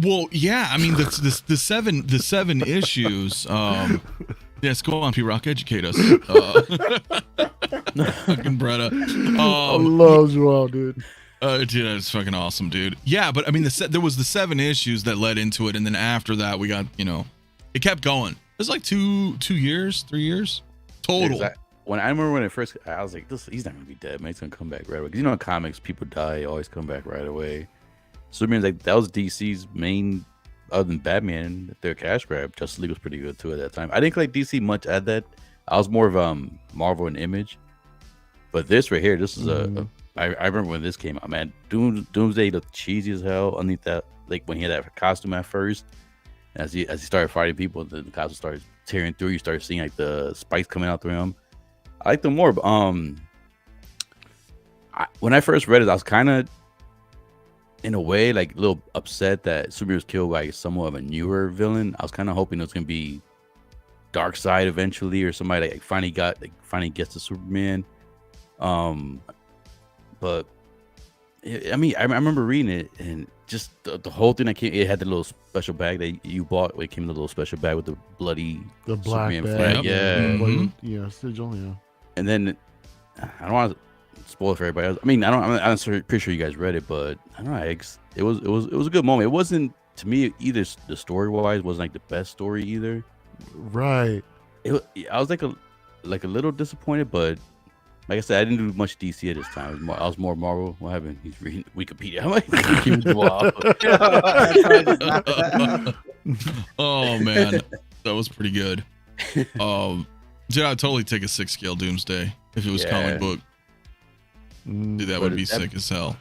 Well, yeah. I mean, the 7 issues. Yes, go on, P-Rock, educate us. Fucking Bretta. I love Joel, dude. Dude, that's fucking awesome, dude. Yeah, but I mean, there was the 7 issues that led into it, and then after that, we got, it kept going. It was like 2 years, 3 years total. I remember when it first, I was like, he's not gonna be dead, man. He's gonna come back right away. Because in comics, people die, always come back right away. Superman's like, that was DC's main, other than Batman, their cash grab. Justice League was pretty good too at that time. I didn't like DC much at that. I was more of Marvel and Image. But this right here, this is I remember when this came out, man. Doomsday looked cheesy as hell underneath that, like when he had that costume at first. As he started fighting people, the costume started tearing through. You start seeing like the spikes coming out through him. I liked them more. But, when I first read it, I was kind of, in a way, like a little upset that Superman was killed by somewhat of a newer villain. I was kind of hoping it was gonna be Darkseid eventually, or somebody that finally gets to Superman. But I mean, I remember reading it, and just the whole thing that came. It had the little special bag that you bought. It came in a little special bag with the black Superman bag, flag. Yeah, sigil, yeah. And then I don't want to spoil it for everybody else. I mean, I'm pretty sure you guys read it, but I don't know. It was a good moment. It wasn't, to me, either the story wise wasn't like the best story either. Right. I was like a little disappointed, but like I said, I didn't do much DC at this time. I was more Marvel. What happened? He's reading Wikipedia. I'm like, oh man, that was pretty good. Dude, I'd totally take a 6 scale Doomsday if it was comic book. Dude, that would be sick as hell.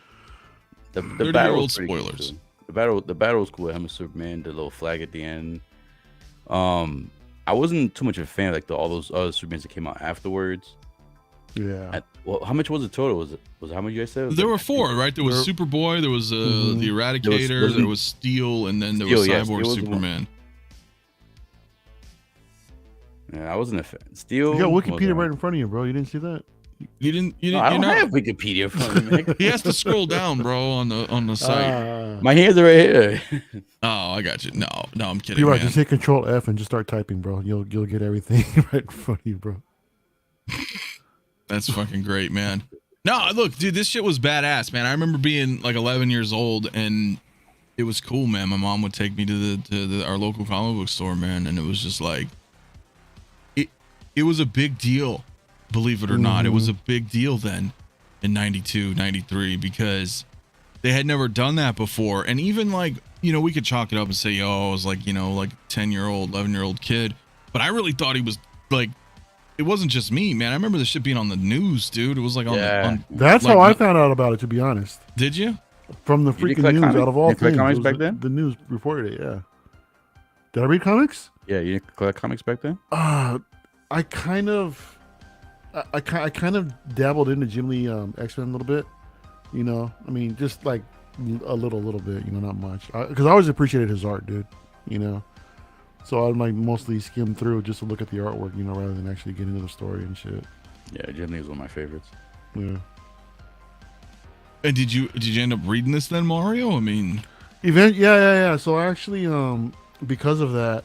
The 30-year-old spoilers. Cool. The battle was cool with him and Superman, the little flag at the end. I wasn't too much of a fan of like all those other Supermans that came out afterwards. Yeah. Well, how much was the total? Was how much you guys said? There were 4, right? There was Superboy, there was the Eradicator, there was Steel, and then there was Cyborg Superman. Yeah, I wasn't a fan. Steel. You got Wikipedia right in front of you, bro. You didn't see that? You didn't. I don't have Wikipedia in front of me. He has to scroll down, bro, on the site. My hands are right here. Oh, I got you. No, I'm kidding. You're right. Man. Just hit Control F and just start typing, bro. You'll get everything right in front of you, bro. That's fucking great, man. No, look, dude, this shit was badass, man. I remember being like 11 years old, and it was cool, man. My mom would take me to our local comic book store, man, and it was just like, it was a big deal, believe it or not. It was a big deal then in 92, 93, because they had never done that before. And even like, we could chalk it up and say, I was like, like 10-year-old, 11-year-old kid. But I really thought he was like, it wasn't just me, man. I remember this shit being on the news, dude. It was like on That's how I found out about it, to be honest. Did you? From the freaking news, out of all things. Comics back then? The news reported it, yeah. Did I read comics? Yeah, you didn't collect comics back then? I kind of dabbled into Jim Lee X-Men a little bit. You know, I mean, just like a little bit. You know, not much. Because I always appreciated his art, dude. You know, so I'd like mostly skim through just to look at the artwork, you know, rather than actually get into the story and shit. Yeah, Jim Lee was one of my favorites. Yeah. And did you end up reading this then, Mario? I mean, yeah. So actually, because of that,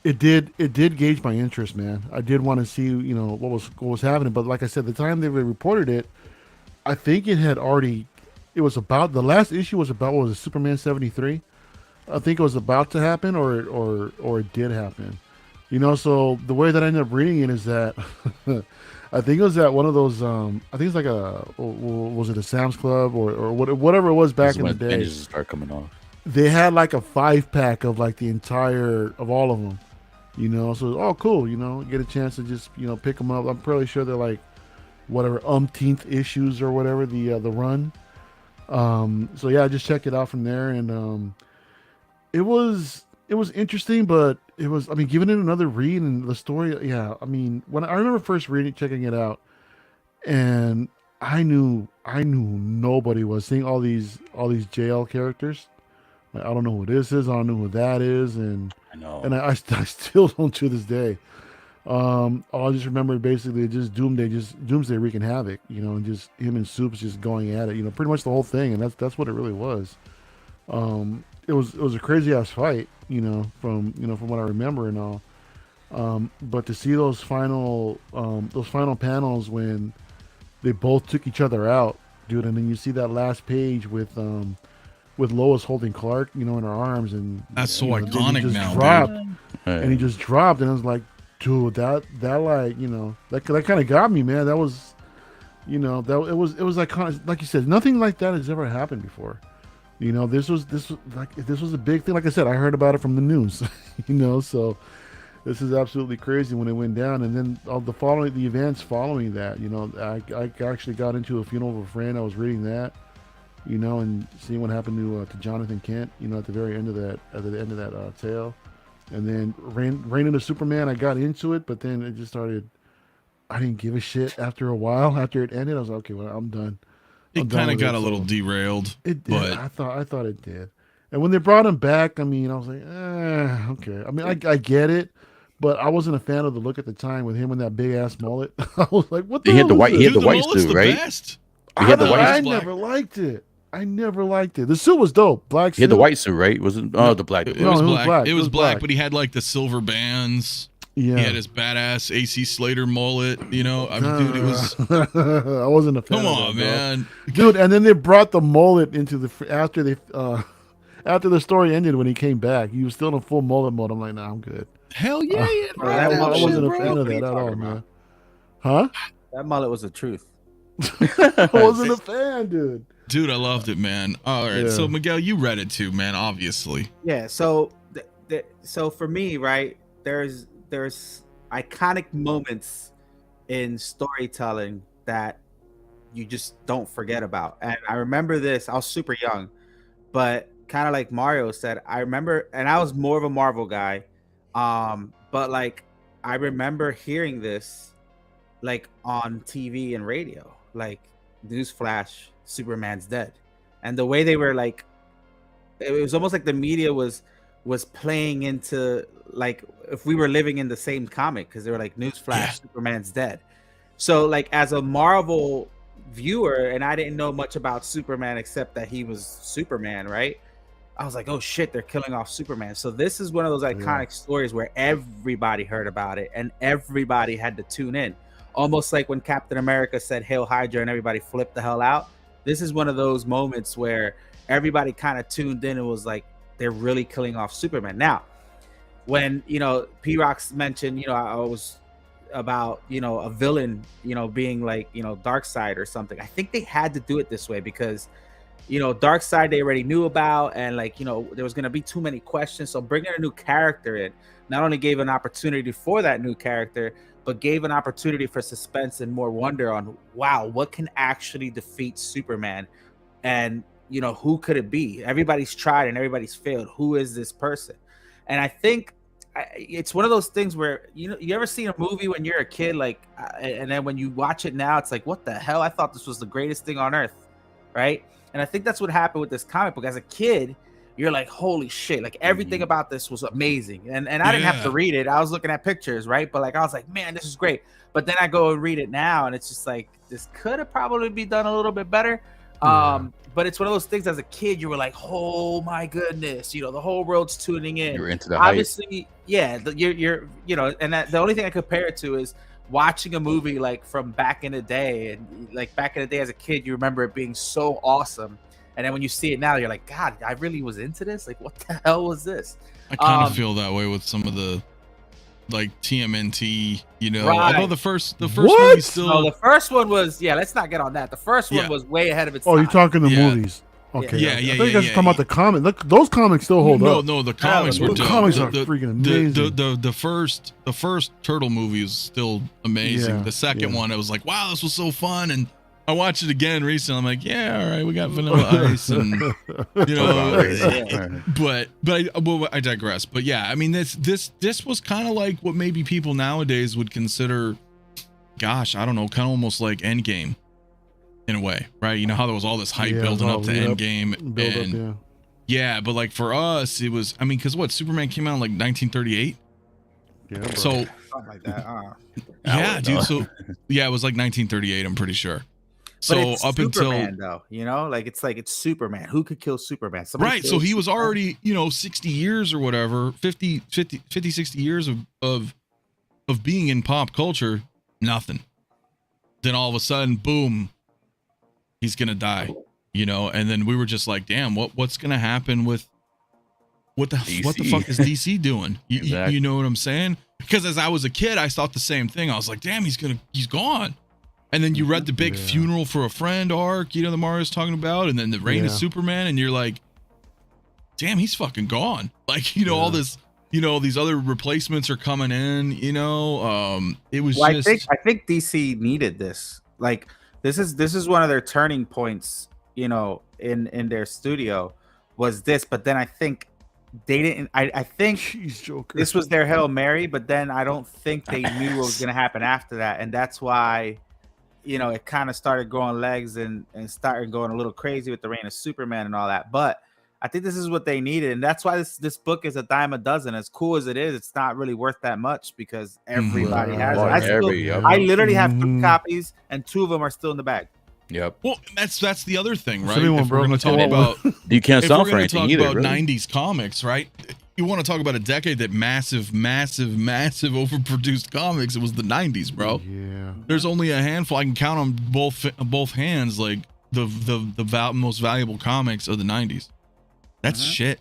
it did gauge my interest, man. I did want to see, you know, what was happening. But like I said, the time they reported it, I think it was about, the last issue was about, what was it, Superman 73? I think it was about to happen, or it did happen. You know, so the way that I ended up reading it is that I think it was at one of those. I think it's like was it a Sam's Club or whatever it was back in the day. Bandages start coming off. They had like a 5-pack of like the entire of all of them. You know, so oh cool. You know, get a chance to just, you know, pick them up. I'm pretty sure they're like whatever umpteenth issues or whatever the run. So yeah, I just checked it out from there, and it was interesting, but it was, I mean, giving it another read and the story. Yeah, I mean, when I remember first checking it out, and I knew nobody was seeing all these JL characters. Like, I don't know who this is. I don't know who that is, and I know, and I still don't to this day. I just remember basically just Doomsday wreaking havoc, you know, and just him and Soups just going at it, you know, pretty much the whole thing, and that's what it really was. It was a crazy ass fight, you know, from what I remember and all. But to see those final panels when they both took each other out, dude, and then you see that last page with Lois holding Clark, you know, in her arms, and that's so iconic now, dropped, dude. And he just dropped, and I was like, dude, that like, you know, that kind of got me, man. That was, you know, that it was iconic. Like you said, nothing like that has ever happened before. You know, this was a big thing. Like I said, I heard about it from the news, you know, so this is absolutely crazy when it went down. And then the events following that, you know, I actually got into a funeral of a friend. I was reading that, you know, and seeing what happened to Jonathan Kent, you know, at the end of that tale. And then Reign of the Superman, I got into it, but then it just started, I didn't give a shit after a while. After it ended, I was like, okay, well, I'm done. It kind of got a little derailed. It did. But I thought it did. And when they brought him back, I mean, I was like, okay. I mean, I get it, but I wasn't a fan of the look at the time with him and that big ass mullet. I was like, what the hell? He had the white suit, right? Best. I never liked it. The suit was dope. Black suit. He had the white suit, right? Was it? Oh, the black. It was black, but he had like the silver bands. Yeah. He had his badass AC Slater mullet, you know. I mean, dude, it was. I wasn't a fan. Come on, man, dude. And then they brought the mullet into after the story ended when he came back. He was still in a full mullet mode. I'm like, nah, I'm good. Hell yeah, I wasn't a fan of that at all, man. Huh? That mullet was the truth. I wasn't a fan, dude. Dude, I loved it, man. All right, so Miguel, you read it too, man. Obviously. Yeah. So, so for me, right, there's iconic moments in storytelling that you just don't forget about. And I remember this. I was super young, but kind of like Mario said, I remember, and I was more of a Marvel guy. But like I remember hearing this like on TV and radio, like newsflash, Superman's dead. And the way they were like, it was almost like the media was playing into like if we were living in the same comic, because they were like newsflash, Superman's dead. So like as a Marvel viewer, and I didn't know much about Superman except that he was Superman, right? I was like, oh shit, they're killing off Superman. So this is one of those iconic stories where everybody heard about it and everybody had to tune in. Almost like when Captain America said Hail Hydra and everybody flipped the hell out. This is one of those moments where everybody kind of tuned in and was like, they're really killing off Superman. Now, when, you know, P-Rox mentioned, you know, I was about, you know, a villain, you know, being like, you know, Darkseid or something. I think they had to do it this way because, you know, Darkseid they already knew about, and like, you know, there was going to be too many questions. So bringing a new character in not only gave an opportunity for that new character, but gave an opportunity for suspense and more wonder on, wow, what can actually defeat Superman? And, you know, who could it be? Everybody's tried and everybody's failed. Who is this person? And I think it's one of those things where you ever seen a movie when you're a kid, like, and then when you watch it now, it's like, what the hell? I thought this was the greatest thing on earth, right? And I think that's what happened with this comic book. As a kid, you're like, holy shit, like everything about this was amazing. And I didn't have to read it. I was looking at pictures, right? But like, I was like, man, this is great. But then I go and read it now, and it's just like, this could have probably been done a little bit better. But it's one of those things. As a kid, you were like, oh my goodness, the whole world's tuning in. You're into the obviously hype. Yeah, you're and that the only thing I compare it to is watching a movie like from back in the day. And like back in the day as a kid, you remember it being so awesome, and then when you see it now, you're like, God, I really was into this. Like, what the hell was this? I kind of feel that way with some of the like TMNT, right. Although the first movie still. No, the first one was, let's not get on that. The first one was way ahead of its time. Oh, you're talking the movies. Okay. Yeah. I think I was talking about the comic. Look, those comics still hold up. No, the comics were dope. The comics are freaking amazing. The first Turtle movie is still amazing. Yeah, the second one, it was like, wow, this was so fun. And I watched it again recently. I'm like, yeah, all right, we got Vanilla Ice, and but I digress. But yeah, I mean, this was kind of like what maybe people nowadays would consider, gosh, I don't know, kind of almost like Endgame in a way, right? You know how there was all this hype building up to Endgame, yeah, but like for us, it was, I mean, because what, Superman came out in like 1938. Yeah, bro. So something like that. Yeah, dude. So yeah, it was like 1938. I'm pretty sure. So but it's up Superman, until though, like it's Superman. Who could kill Superman? Right. So he was already, 60 years or whatever, 50, 60 years of being in pop culture, nothing. Then all of a sudden, boom, he's gonna die. And then we were just like, damn, what's gonna happen with what the fuck is DC doing? Exactly. You know what I'm saying? Because as I was a kid, I thought the same thing. I was like, damn, he's gone. And then you read the big funeral for a friend arc, that Mario's talking about, and then the Reign of Superman, and you're like, damn, he's fucking gone. Like, all this, these other replacements are coming in, it was just. I think DC needed this. Like, this is one of their turning points, in their studio was this. But then I think they didn't. I think this was their Hail Mary, but then I don't think they knew what was going to happen after that, and that's why. It kind of started growing legs and started going a little crazy with the Reign of Superman and all that. But I think this is what they needed. And that's why this book is a dime a dozen. As cool as it is, it's not really worth that much because everybody has it. I literally have 3 copies and 2 of them are still in the bag. Yep. Well, that's the other thing, right? If we're going to talk about you can't sell for anything either. About 90s comics, right? You want to talk about a decade that massive overproduced comics. It was the 90s, bro. Yeah. There's only a handful. I can count on both hands, like the most valuable comics of the 90s. That's shit.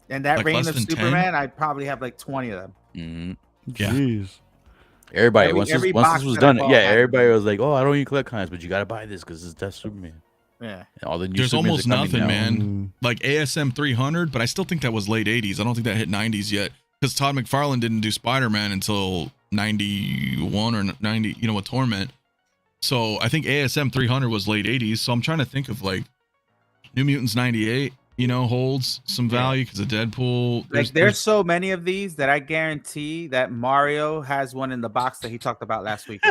And that like Reign of Superman, 10? I probably have like 20 of them. Mm-hmm. Yeah. Jeez. Everybody, once this was done, everybody was like, "Oh, I don't even collect comics, but you gotta buy this because it's Death Superman." Yeah. And all the new There's almost nothing, man. Mm. Like ASM 300, but I still think that was late 80s. I don't think that hit 90s yet because Todd McFarlane didn't do Spider-Man until 91 or 90, with Torment. So I think ASM 300 was late 80s. So I'm trying to think of like New Mutants 98, holds some value because of Deadpool. There's so many of these that I guarantee that Mario has one in the box that he talked about last week.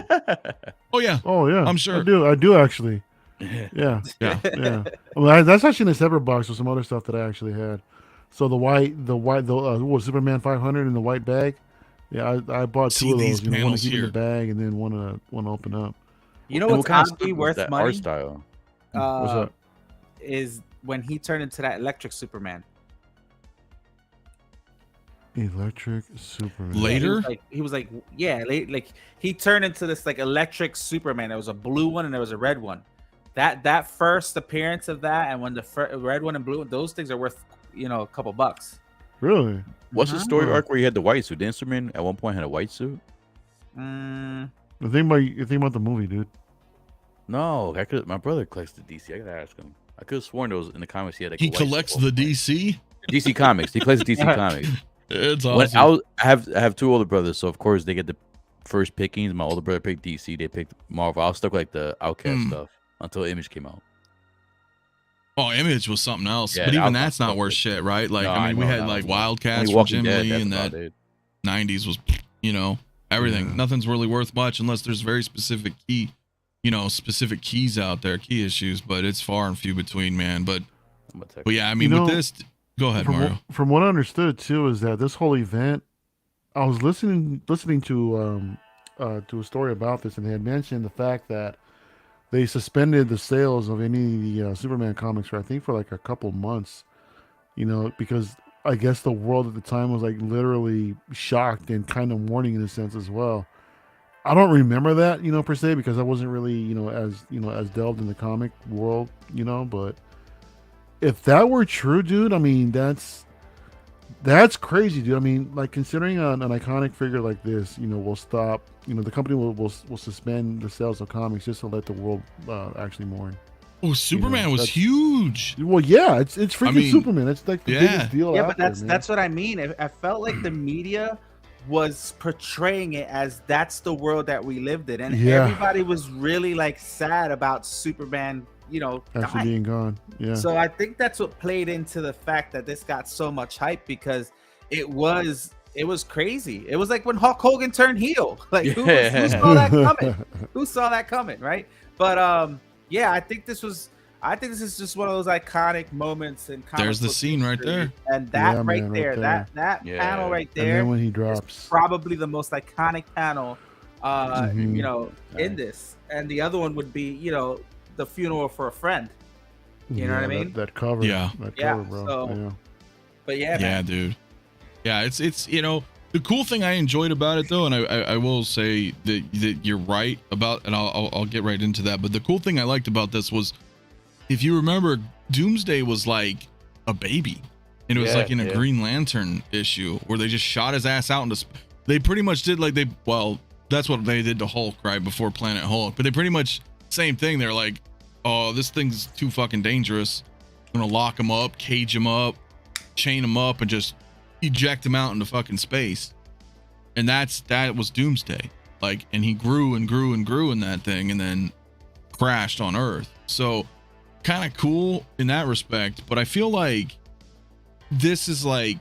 Oh yeah, I'm sure. I do actually. Yeah. Well, that's actually in a separate box with some other stuff that I actually had. So the Superman 500 in the white bag. Yeah, I bought 2 of those. One to keep in the bag and then one to open up. You know what's honestly worth money? Art style. What's up? Is when he turned into that electric Superman. Electric Superman. Later? He was like he turned into this like electric Superman. There was a blue one and there was a red one. That first appearance of that, and when the red one and blue, those things are worth a couple bucks. Really? What's the story arc where you had the white suit? Didn't Superman at one point had a white suit? The thing about the movie, dude. No, my brother collects the DC. I gotta ask him. I could have sworn those in the comics he had. Like, he collects the DC. DC comics. He collects the DC comics. It's awesome. I have 2 older brothers, so of course they get the first pickings. My older brother picked DC. They picked Marvel. I was stuck with like the Outcast stuff until Image came out. Oh, Image was something else, Yeah, but that even was that's not worth shit, right? Like, No, I mean, we know, had that like was- Wildcats only from Walking Jim Dead, Lee, that's and about that it. 90s was, you know, everything. Yeah. Nothing's really worth much unless there's very specific key, you know, specific keys out there, key issues, but it's far and few between, man. But yeah, I mean, with this, go ahead, Mario. From what I understood too is that this whole event, I was listening to a story about this, and they had mentioned the fact that they suspended the sales of any of the Superman comics for I think for like a couple months, you know, because I guess the world at the time was like literally shocked and kind of mourning in a sense as well. I don't remember that, you know, per se, because I wasn't really, you know, as delved in the comic world, you know, but if that were true, dude, I mean, that's crazy, dude. I mean, like considering an iconic figure like this, you know, will stop, you know, the company will suspend the sales of comics just to let the world actually mourn. Oh, Superman was huge. Well, yeah, it's freaking Superman. It's like the biggest deal. Yeah, but that's what I mean. I felt like the media was portraying it as that's the world that we lived in, and everybody was really like sad about Superman, you know, actually being gone. Yeah. So I think that's what played into the fact that this got so much hype, because it was crazy. It was like when Hulk Hogan turned heel. Like who saw that coming? Who saw that coming, right? But yeah, I think this is just one of those iconic moments in comic there's the book scene right history. there, and that right there, that panel right there, and then when he drops, is probably the most iconic panel, you know, in this. And the other one would be, you know, the funeral for a friend. You know what I mean? That cover, that cover, bro. So, but yeah, man. Dude. Yeah, it's you know, the cool thing I enjoyed about it though, and I will say that you're right about, and I'll get right into that. But the cool thing I liked about this was, if you remember, Doomsday was like a baby, and it was like in a Green Lantern issue where they just shot his ass out into. They pretty much did like that's what they did to Hulk right before Planet Hulk, but they pretty much same thing. They're like, oh, this thing's too fucking dangerous. I'm gonna lock him up, cage him up, chain him up, and just eject him out into fucking space. And that was Doomsday. Like, and he grew and grew and grew in that thing, and then crashed on Earth. So kind of cool in that respect. But I feel like this is like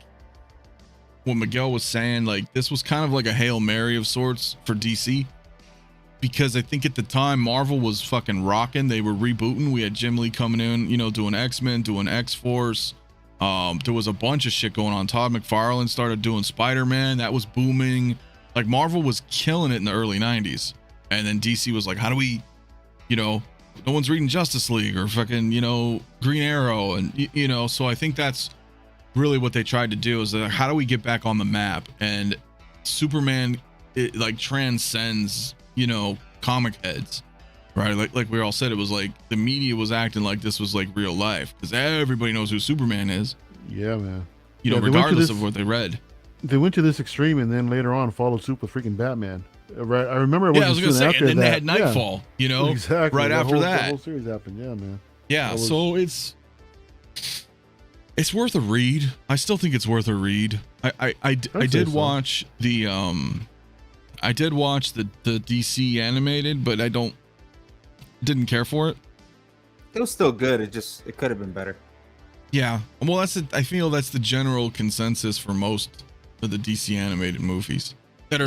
what Miguel was saying. Like, this was kind of like a Hail Mary of sorts for DC, because I think at the time Marvel was fucking rocking. They were rebooting. We had Jim Lee coming in, you know, doing X-Men, doing X-Force. There was a bunch of shit going on. Todd McFarlane started doing Spider-Man. That was booming. Like, Marvel was killing it in the early 90s. And then DC was like, how do we, you know, no one's reading Justice League or fucking, you know, Green Arrow. And, you know, so I think that's really what they tried to do, is that how do we get back on the map? And Superman, it like transcends, you know, comic heads, right? Like we all said, it was like the media was acting like this was like real life, because everybody knows who Superman is. Yeah, man. You know, regardless of what they read. They went to this extreme, and then later on followed suit with freaking Batman. Right? I remember. I was gonna say, and then they had Nightfall. You know, exactly. Right after that, the whole series happened. Yeah, man. Yeah, so it's worth a read. I still think it's worth a read. I did watch the DC animated, but I didn't care for it. It was still good. It could have been better. Yeah. Well, I feel that's the general consensus for most of the DC animated movies that are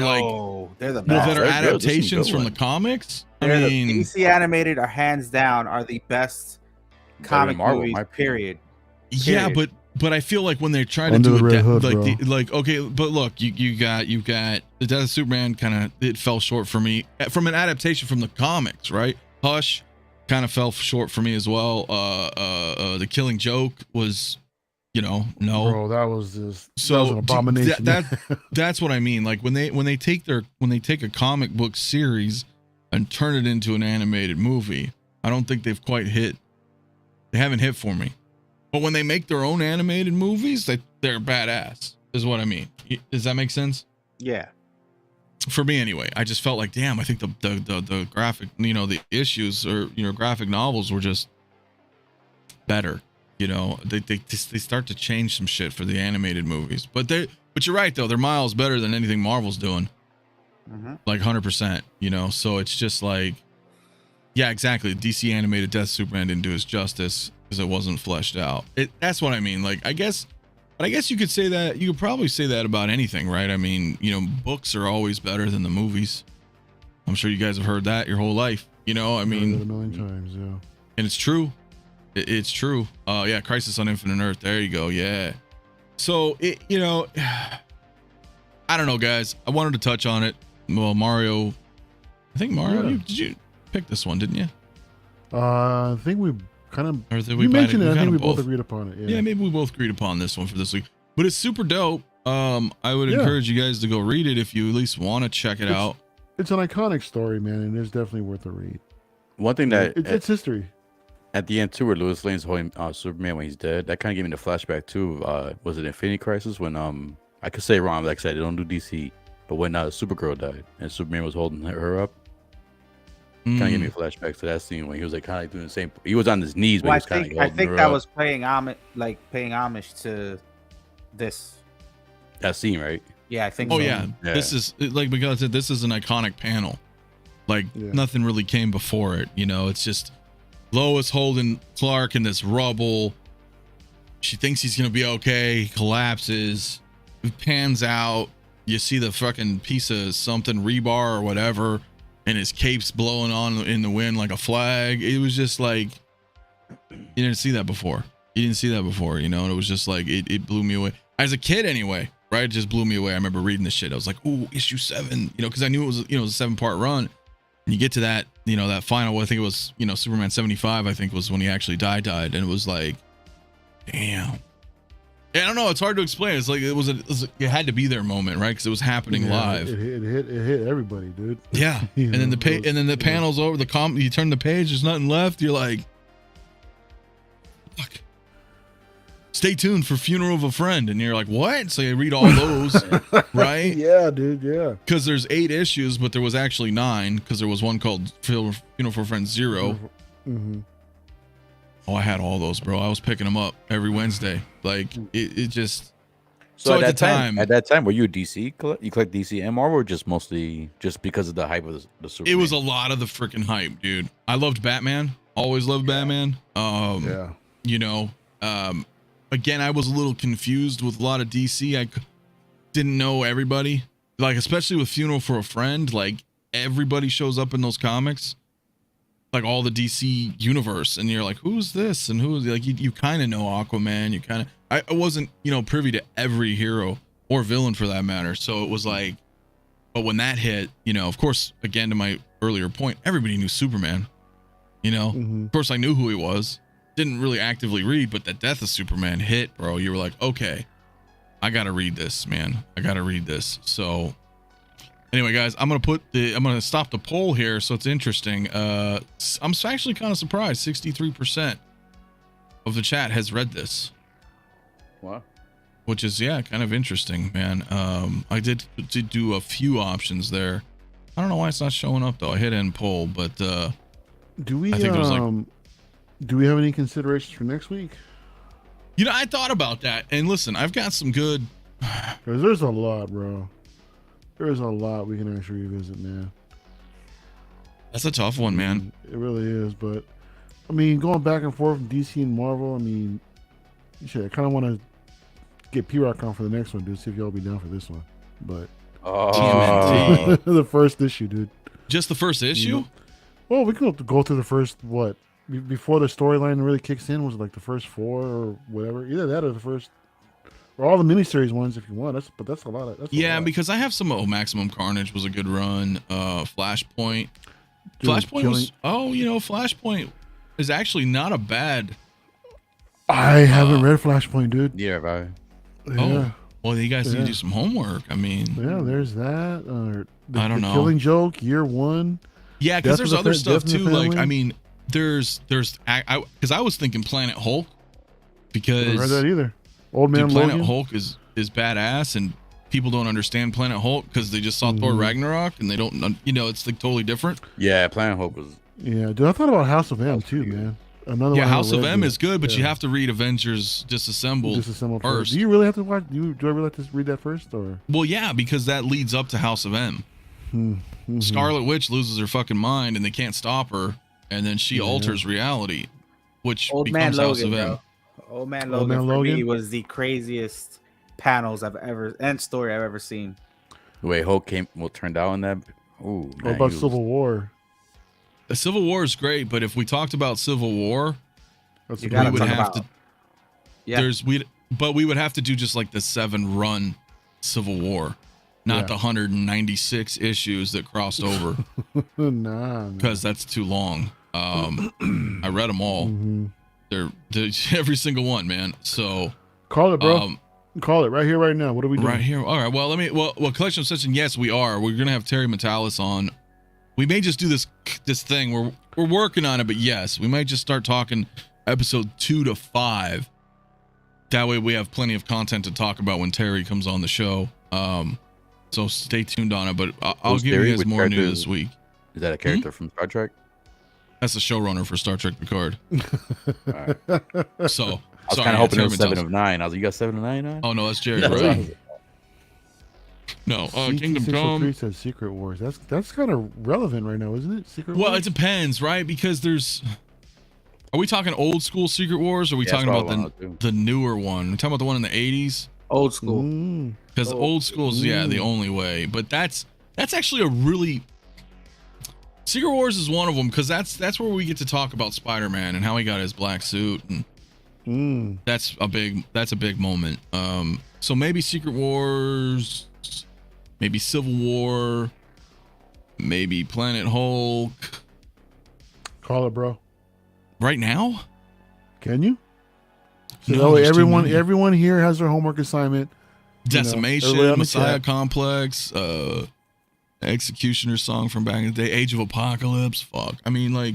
they're the best. That are adaptations from the comics. The DC animated are hands down the best comic movies. Period. Yeah, but I feel like when they're trying to do it, okay, but look, you got the Death of Superman, kind of, it fell short for me from an adaptation from the comics, right? Hush kind of fell short for me as well. The Killing Joke was, you know, no, bro, that was an abomination. That's what I mean. Like when they take a comic book series and turn it into an animated movie, I don't think they've quite hit. They haven't hit for me. But when they make their own animated movies, they're badass, is what I mean. Does that make sense? Yeah. For me, anyway. I just felt like, damn, I think the graphic, you know, the issues or, you know, graphic novels were just better. You know, they start to change some shit for the animated movies. But you're right, though. They're miles better than anything Marvel's doing. Mm-hmm. Like 100%, you know? So it's just like, yeah, exactly. DC animated Death Superman didn't do his justice. because it wasn't fleshed out. That's what I mean. Like, I guess you could say that. You could probably say that about anything, right? I mean, books are always better than the movies. I'm sure you guys have heard that your whole life. I mean, a million times, yeah. And it's true. It's true. Yeah, Crisis on Infinite Earth. There you go. Yeah. So I don't know, guys. I wanted to touch on it. Well, Mario. I think Mario. Yeah. Did you pick this one? Didn't you? I think we kind of. Or did we You mentioned it. I think we both both agreed upon it. Yeah. Yeah, maybe we both agreed upon this one for this week. But it's super dope. I would encourage you guys to go read it if you at least want to check it out. It's an iconic story, man, and it's definitely worth a read. One thing that it's history. At the end too, where Lois Lane's holding Superman when he's dead, that kind of gave me the flashback too. Was it Infinity Crisis when I could say it wrong, like I said, they don't do DC, but when Supergirl died and Superman was holding her up, kind of gave me a flashback to that scene when he was like kind of doing the same. He was on his knees, but he was kind of I think that was paying homage to that scene, right? Yeah, I think. Oh so. yeah, this is like because this is an iconic panel. Like nothing really came before it. It's just Lois holding Clark in this rubble. She thinks he's gonna be okay. He collapses. It pans out. You see the fucking piece of something, rebar or whatever, and his cape's blowing on in the wind like a flag. It was just like you didn't see that before. And it was just like it blew me away as a kid anyway. Right, it just blew me away. I remember reading this shit. I was like, "Ooh, issue 7," because I knew it was, it was a 7-part run. And you get to that, that final. I think it was, Superman 75. I think was when he actually died, and it was like, damn. Yeah, I don't know. It's hard to explain. It's like it had to be their moment, right? Because it was happening live. It hit everybody, dude. Yeah, and then the panels over you turn the page. There's nothing left. You're like, fuck. Stay tuned for Funeral of a Friend, and you're like, what? So you read all those, right? Yeah, dude. Yeah. Because there's 8 issues, but there was actually 9 because there was one called Funeral for a Friend 0. Mm-hmm. Oh, I had all those, bro. I was picking them up every Wednesday. Like it just. So at that time, were you a DC? You collect DC and Marvel, or just mostly just because of the hype of the Superman? It was a lot of the freaking hype, dude. I loved Batman. Always loved Batman. Again, I was a little confused with a lot of DC. I didn't know everybody, like especially with Funeral for a Friend. Like everybody shows up in those comics, like all the DC universe, and you're like, who's this and who's like you kind of know Aquaman. You kind of I wasn't privy to every hero or villain for that matter. So it was like, but when that hit, of course, again to my earlier point, everybody knew Superman. Of course I knew who he was. Didn't really actively read, but the death of Superman hit, bro. You were like, okay, I gotta read this, man. I gotta read this. So anyway, guys, I'm gonna stop the poll here. So it's interesting. I'm actually kind of surprised. 63% of the chat has read this. Wow. Which is kind of interesting, man. I did do a few options there. I don't know why it's not showing up though. I hit end poll, but do we? I think it was like. Do we have any considerations for next week? I thought about that, and listen, I've got some good. Because there's a lot, bro. There's a lot we can actually revisit, man. That's a tough one, man. It really is, but I mean, going back and forth from DC and Marvel, I mean, shit, I kind of want to get P-Rock on for the next one, dude. See if y'all be down for this one. But the first issue, dude. Just the first issue? Well, we can go through the first before the storyline really kicks in. Was it like the first 4 or whatever? Either that or the first, or all the miniseries ones if you want. That's a lot. Because I have some. Maximum Carnage was a good run. Flashpoint. Dude, Flashpoint was. Flashpoint is actually not a bad. I haven't read Flashpoint, dude. Yeah, right. Yeah. Well, you guys need to do some homework. I mean. Yeah, there's that. I don't know. Killing Joke, Year 1. Yeah, because there's other stuff too. Like, I mean. Because I was thinking Planet Hulk, because I haven't read that either. Old Man Planet Logan. Hulk is badass, and people don't understand Planet Hulk because they just saw Thor Ragnarok and they don't, it's like totally different. Yeah, Planet Hulk was. Yeah, dude, I thought about House of M too, man. Another one. House of M is good, but you have to read Avengers Disassembled first. Do you really have to watch? Do I really have to read that first, or? Well, yeah, because that leads up to House of M. Scarlet Witch loses her fucking mind, and they can't stop her. And then she alters reality. which Old Man becomes House Logan, of M. bro. Old Man Old Logan Man for me Logan? was the craziest panels and story I've ever seen. The way Hulk turned out in that. Ooh, What man, about he was- Civil War? The Civil War is great, but if we talked about Civil War, That's You a gotta good we would one. talk have about- to. Yeah. We would have to do just like the 7-run Civil War, not Yeah. the 196 issues that crossed over, Nah, man. because that's too long. I read them all. Mhm. They're every single one, man. So Call it, bro. Call it right here, right now. What are we doing? right here. All right. Well, well, collection session. Yes, we are. We're gonna have 𝗕𝗘𝗢𝗠𝗘 on. We may just do this thing. We're working on it, but yes, we might just start talking episode 2 to 5. That way, we have plenty of content to talk about when Terry comes on the show. So stay tuned on it. But I'll Who's give Terry? you guys Which more news character? this week. Is that a character from Star Trek? That's the showrunner for Star Trek Picard. All right. So I was kind of hoping it was 7 of 9. I was like, you got 7 of 9 now? Oh no, that's Jerry. That's Right? awesome. No, Kingdom Come. CT603 says Secret Wars. That's kind of relevant right now, isn't it? Secret Well, Wars. it depends, right? Because there's. Are we talking old school Secret Wars? Or are we Yeah, talking that's about what I wanna the newer one? We're talking about the one in the 80s? Old school. Mm. Because old school is the only way. But that's actually a really. Secret Wars is one of them because that's where we get to talk about Spider-Man and how he got his black suit, and that's a big moment. So maybe Secret Wars, maybe Civil War, maybe Planet Hulk. Call it, bro. Right now? Can you? So No, that way there's too many. everyone here has their homework assignment. Decimation, early on the Messiah chat. Complex, Executioner song from back in the day, Age of Apocalypse. Fuck. I mean, like,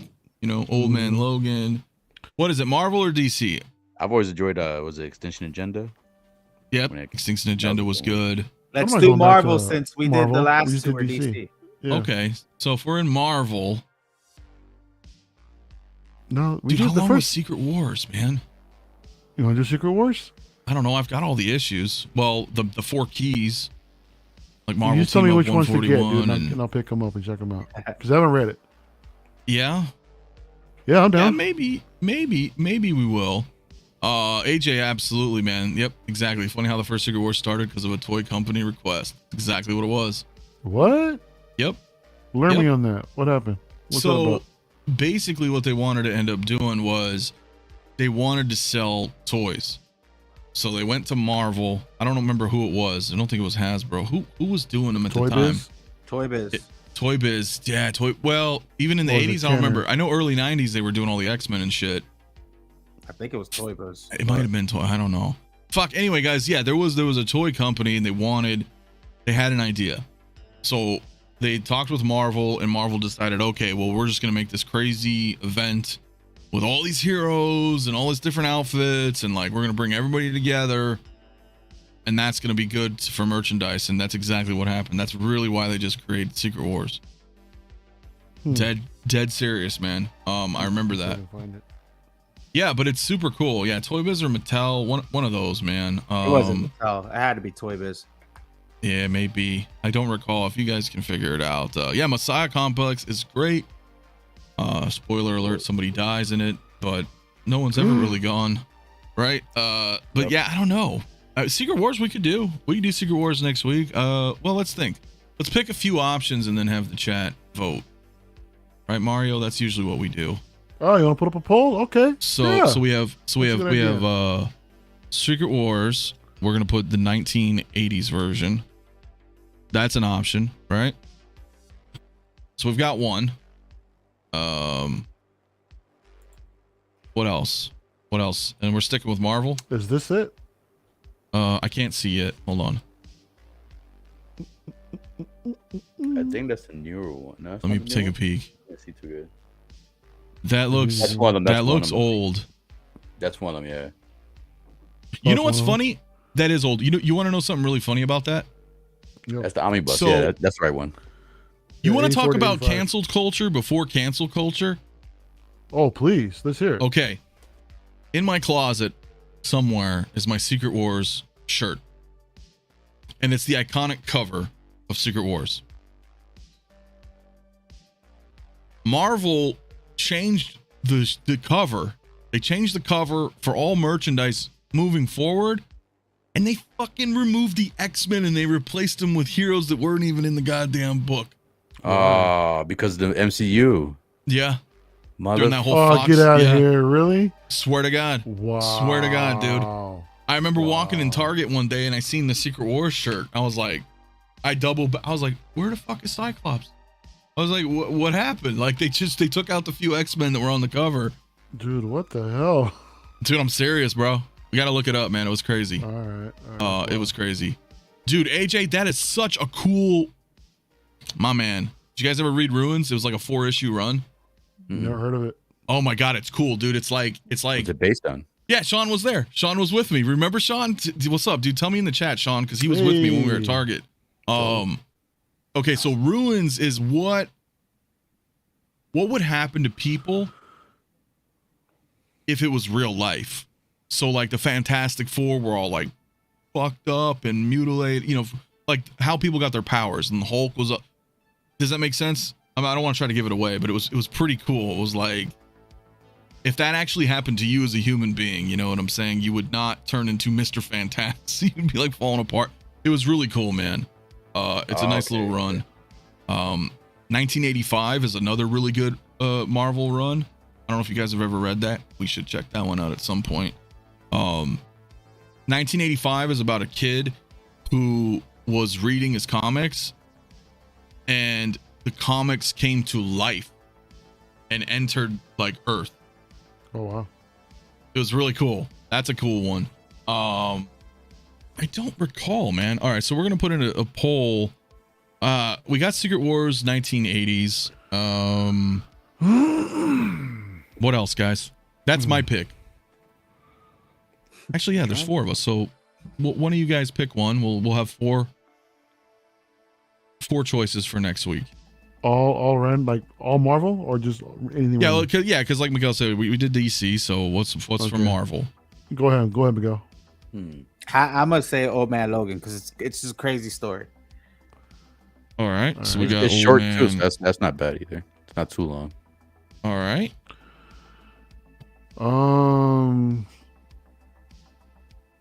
Old Man Logan. What is it, Marvel or DC? I've always enjoyed, was it Extinction Agenda? Yep. When it- Extinction Agenda was good. Let's I'm not do going back Marvel to since we did Marvel. the We last just two did were DC. DC. Yeah. Okay. So if we're in Marvel, No, we dude, how did the long was first. Secret Wars, man? You want to do Secret Wars? I don't know. I've got all the issues. Well, the 4 keys, like You Marvel just tell me Team Up which ones to get, dude, 141, and I'll pick them up and check them out. Because I haven't read it. yeah, Yeah, I'm yeah, down. maybe we will. AJ, absolutely, man. Yep, exactly. Funny how the first Secret Wars started because of a toy company request. Exactly what it was. What? Yep. Learn Yep. me on that. What happened? What's that So about? basically what they wanted to end up doing was they wanted to sell toys. So they went to Marvel. I don't remember who it was. I don't think it was Hasbro. Who was doing them at Toy the time? Biz? Toy Biz. Toy Biz. Yeah, well, even in the Or was it 80s, I don't Kenner? remember. I know early 90s they were doing all the X-Men and shit. I think it was Toy Biz. It might have been toy. I don't know. Fuck. Anyway, guys, yeah, there was a toy company and they had an idea. So they talked with Marvel and Marvel decided, okay, well, we're just going to make this crazy event with all these heroes and all these different outfits. And like, we're going to bring everybody together and that's going to be good for merchandise. And that's exactly what happened. That's really why they just created Secret Wars. Dead serious, man. I remember that. Find it. Yeah, but it's super cool. Yeah, Toy Biz or Mattel, one of those, man. It wasn't Mattel. It had to be Toy Biz. Yeah, maybe. I don't recall. If you guys can figure it out. Yeah, Messiah Complex is great. Spoiler alert, somebody dies in it, but no one's ever really gone. Right? But yeah, I don't know. Secret Wars we could do. We could do Secret Wars next week. Well, let's think. Let's pick a few options and then have the chat vote. Right, Mario? That's usually what we do. Oh, you want to put up a poll? Okay. So Yeah. we have That's a good idea. Secret Wars. We're gonna put the 1980s version. That's an option, right? So we've got one. What else? What else? And we're sticking with Marvel. Is this it? I can't see it. Hold on. I think that's the newer one. No, Let me take a peek. I see too good. That looks. That's one of them. That's That one looks of them. old. That's one of them, yeah. You know what's Buffalo. funny? That is old. You want to know something really funny about that? Yep. That's the omnibus. So- Yeah, that's the right one. You Yeah, want to talk 84 to about 85. canceled culture before cancel culture? Oh, please. Let's hear it. Okay. In my closet somewhere is my Secret Wars shirt. And it's the iconic cover of Secret Wars. Marvel changed the cover. They changed the cover for all merchandise moving forward, and they fucking removed the X-Men and they replaced them with heroes that weren't even in the goddamn book. Because of the MCU. Yeah. Mother. That whole Fox, get out of here! Really? Swear to God. Wow. Swear to God, dude. I remember walking in Target one day and I seen the Secret Wars shirt. I was like, I was like, where the fuck is Cyclops? I was like, what happened? Like they took out the few X-Men that were on the cover. Dude, what the hell? Dude, I'm serious, bro. We gotta look it up, man. It was crazy. All right. It was crazy. Dude, AJ, that is such a cool. My man. Did you guys ever read Ruins? It was like a 4-issue run. Never heard of it. Oh my God, it's cool, dude. It's like. What's it based on? Yeah, Sean was there. Sean was with me. Remember, Sean? What's up, dude? Tell me in the chat, Sean, because he was with me when we were at Target. Okay, so Ruins is what would happen to people if it was real life. So like the Fantastic Four were all like fucked up and mutilated, you know, like how people got their powers, and the Hulk was up. Does that make sense? I mean, I don't want to try to give it away, but it was pretty cool. It was like, if that actually happened to you as a human being, you know what I'm saying? You would not turn into Mr. Fantastic. You'd be like falling apart. It was really cool, man. It's a nice little run. 1985 is another really good Marvel run. I don't know if you guys have ever read that. We should check that one out at some point. 1985 is about a kid who was reading his comics, and the comics came to life and entered like Earth. Oh wow. It was really cool. That's a cool one. I don't recall, man. All right, so we're gonna put in a poll. We got Secret Wars 1980s. What else, guys? That's my pick. Actually, yeah, there's 4 of us. So one of you guys pick one. We'll have four choices for next week. All random, like all Marvel, or just anything? Yeah, because like Miguel said, we did DC. So what's for Marvel? Go ahead, Miguel. I'm gonna say Old Man Logan because it's just a crazy story. All right, so we got it's short too. So that's not bad either. It's not too long. All right.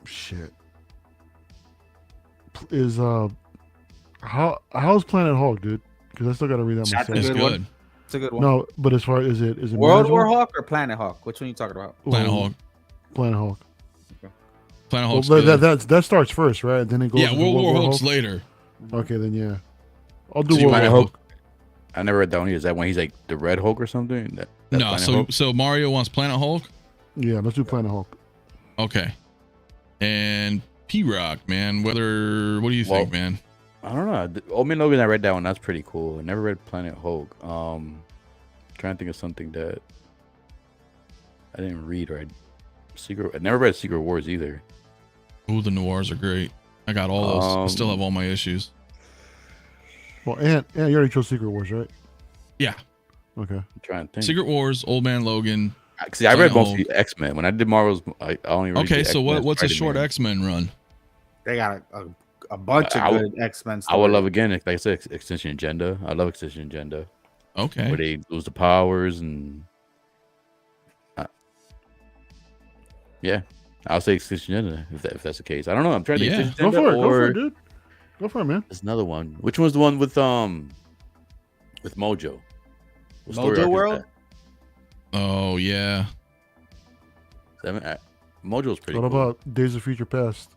Shit. Is how's Planet Hulk, dude? Because I still got to read that myself. It's good. It's a good one. No, but as far as is it World War Hulk or Planet Hulk? Which one are you talking about? Planet Hulk. Planet Hulk. Okay. Planet Hulk's well, good. that starts first, right? Then it goes. Yeah, World War Hulk's later. Okay, then yeah, I'll do World War Hulk. I never read that one. Is that when he's like the Red Hulk or something? No, so Mario wants Planet Hulk. Yeah, let's do Planet Hulk. Okay. And P-Rock, man, what do you think, man? I don't know. Old Man Logan, I read that one. That's pretty cool. I never read Planet Hulk. Trying to think of something that I didn't read. Right? I never read Secret Wars either. Ooh, the noirs are great. I got all those. I still have all my issues. Well, and you already chose Secret Wars, right? Yeah. Okay. I'm trying to think. Secret Wars, Old Man Logan. See, I read mostly X-Men. When I did Marvel's, I only read Okay, so what's a short X-Men run? They got a bunch of good X-Men stories. I would love, again, like I said, Extinction Agenda. I love Extinction Agenda. Okay. Where they lose the powers and... yeah. I'll say Extinction Agenda if that's the case. I don't know. I'm trying to think. Go for it, dude. Go for it, man. There's another one. Which one's the one with Mojo? Mojo World? Oh, yeah. Mojo's pretty What cool. about Days of Future Past?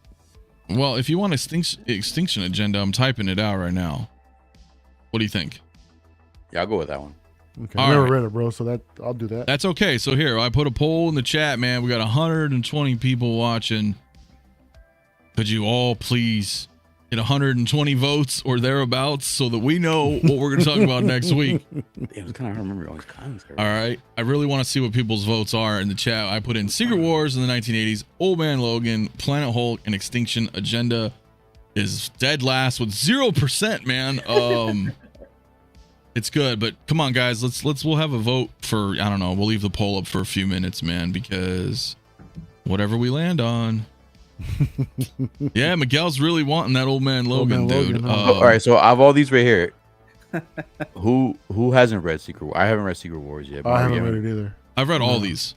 Well, if you want Extinction Agenda, I'm typing it out right now. What do you think? Yeah, I'll go with that one. Okay, I never read it, bro, so I'll do that. That's okay. So here, I put a poll in the chat, man. We got 120 people watching. Could you all please get 120 votes or thereabouts so that we know what we're going to talk about next week? It was kind of remember all these comments. All right. I really want to see what people's votes are in the chat. I put in Secret Wars in the 1980s, Old Man Logan, Planet Hulk, and Extinction Agenda is dead last with 0%, man. It's good, but come on, guys. We'll have a vote for, I don't know. We'll leave the poll up for a few minutes, man, because whatever we land on. Yeah, Miguel's really wanting that Old Man Logan, dude. All right, so I have all these right here. Who hasn't read Secret Wars? I haven't read Secret Wars yet. I haven't read it either. I've read all these.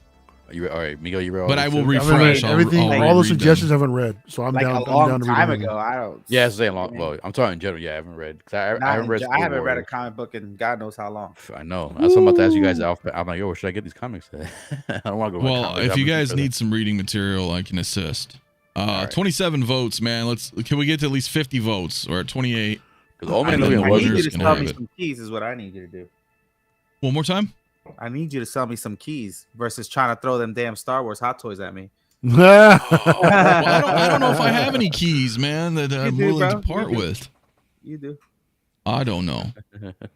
All right, Miguel, you read all But I will I haven't refresh. read everything. I'll All the reread them. suggestions I haven't read, so I'm like down. a I'm long down to read time them. ago. I don't. Yeah, it's saying long. Well, I'm talking in general. Yeah, I haven't read. I haven't read. I haven't Secret read a Warriors. comic book in God knows how long. I know. I'm about to ask you guys. I'm like, yo, where should I get these comics? I don't want to go. Well, if you guys need some reading material, I can assist. Right. 27 votes, man. Can we get to at least 50 votes? Or at 28? Because Old Man I Logan need was you Rogers to can sell have me it. some keys. Is what I need you to do. One more time. I need you to sell me some keys versus trying to throw them damn Star Wars hot toys at me. Well, I don't know if I have any keys, man, that I'm do, willing bro. to part You do. with. You do. I don't know.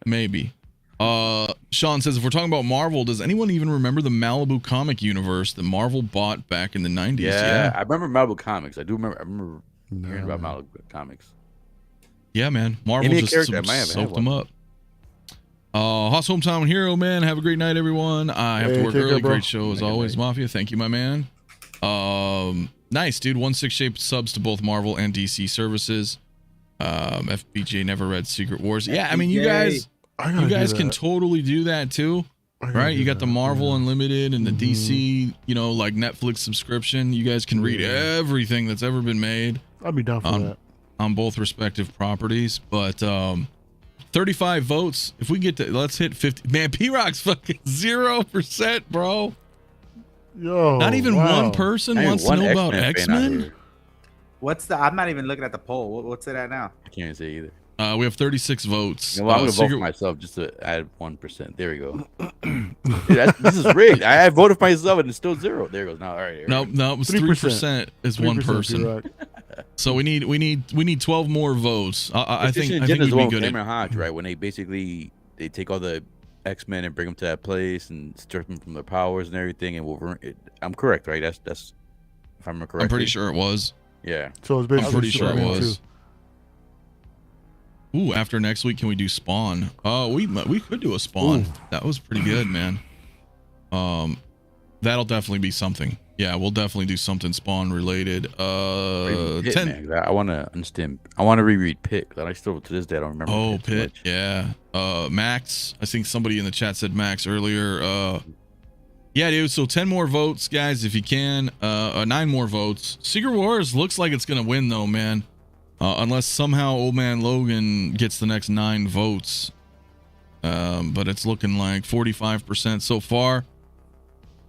Maybe. Sean says, if we're talking about Marvel, does anyone even remember the Malibu comic universe that Marvel bought back in the 90s? Yeah, I remember Malibu Comics. I remember hearing about Malibu Comics. Yeah, man. Marvel Any just character, I might have had soaked them one. up. Haas Hometown Hero, man. Have a great night, everyone. I have to work take care, early. bro. Great show as always, Mafia. Thank you, my man. Nice, dude. 1/6 shaped subs to both Marvel and DC services. FBJ never read Secret Wars. Yeah, I mean, you guys can totally do that too, right? You got the Marvel Unlimited and the DC, like Netflix subscription. You guys can read everything that's ever been made. I'd be down for that on both respective properties. But 35 votes. If we get to, let's hit 50. Man, P-Rock's fucking 0%, bro. Yo, not even one person wants to know about X-Men. I'm not even looking at the poll. What's it at now? I can't say either. We have 36 votes. I'm gonna vote for myself just to add 1%. There we go. This is rigged. I voted for myself and it's still 0. There it goes. Now, all right. No, it's 3% is 1 person. So we need 12 more votes. I think we'd be good at Hodge, right? When they take all the X-Men and bring them to that place and strip them from their powers and everything. And I'm correct, right? That's if I'm correct. I'm pretty sure it was. Yeah. So it's basically I'm pretty sure it was. Ooh, after next week, can we do Spawn? We could do a Spawn. Ooh. That was pretty good, man. That'll definitely be something. Yeah, we'll definitely do something Spawn related. 10. I want to understand. I want to reread Pitt. I still to this day I don't remember. Oh, Pitt. Yeah. Max. I think somebody in the chat said Max earlier. Yeah, dude. So 10 more votes, guys, if you can. 9 more votes. Secret Wars looks like it's gonna win though, man. Unless somehow Old Man Logan gets the next 9 votes. But it's looking like 45% so far.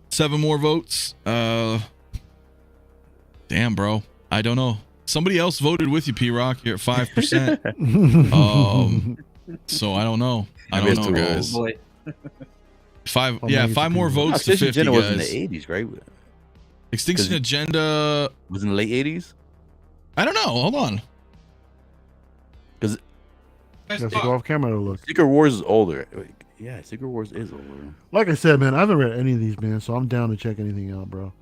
7 more votes. Damn, bro. I don't know. Somebody else voted with you, P-Rock. You're at 5%. So I don't know. I don't know, guys. Boy. 5 more votes to 50, Agenda guys. was in the 80s, right? Extinction Agenda was in the late 80s. I don't know. Hold on. Because let's go off camera to look. Secret Wars is older. Yeah, Secret Wars is older. Like I said, man, I haven't read any of these, man, so I'm down to check anything out, bro.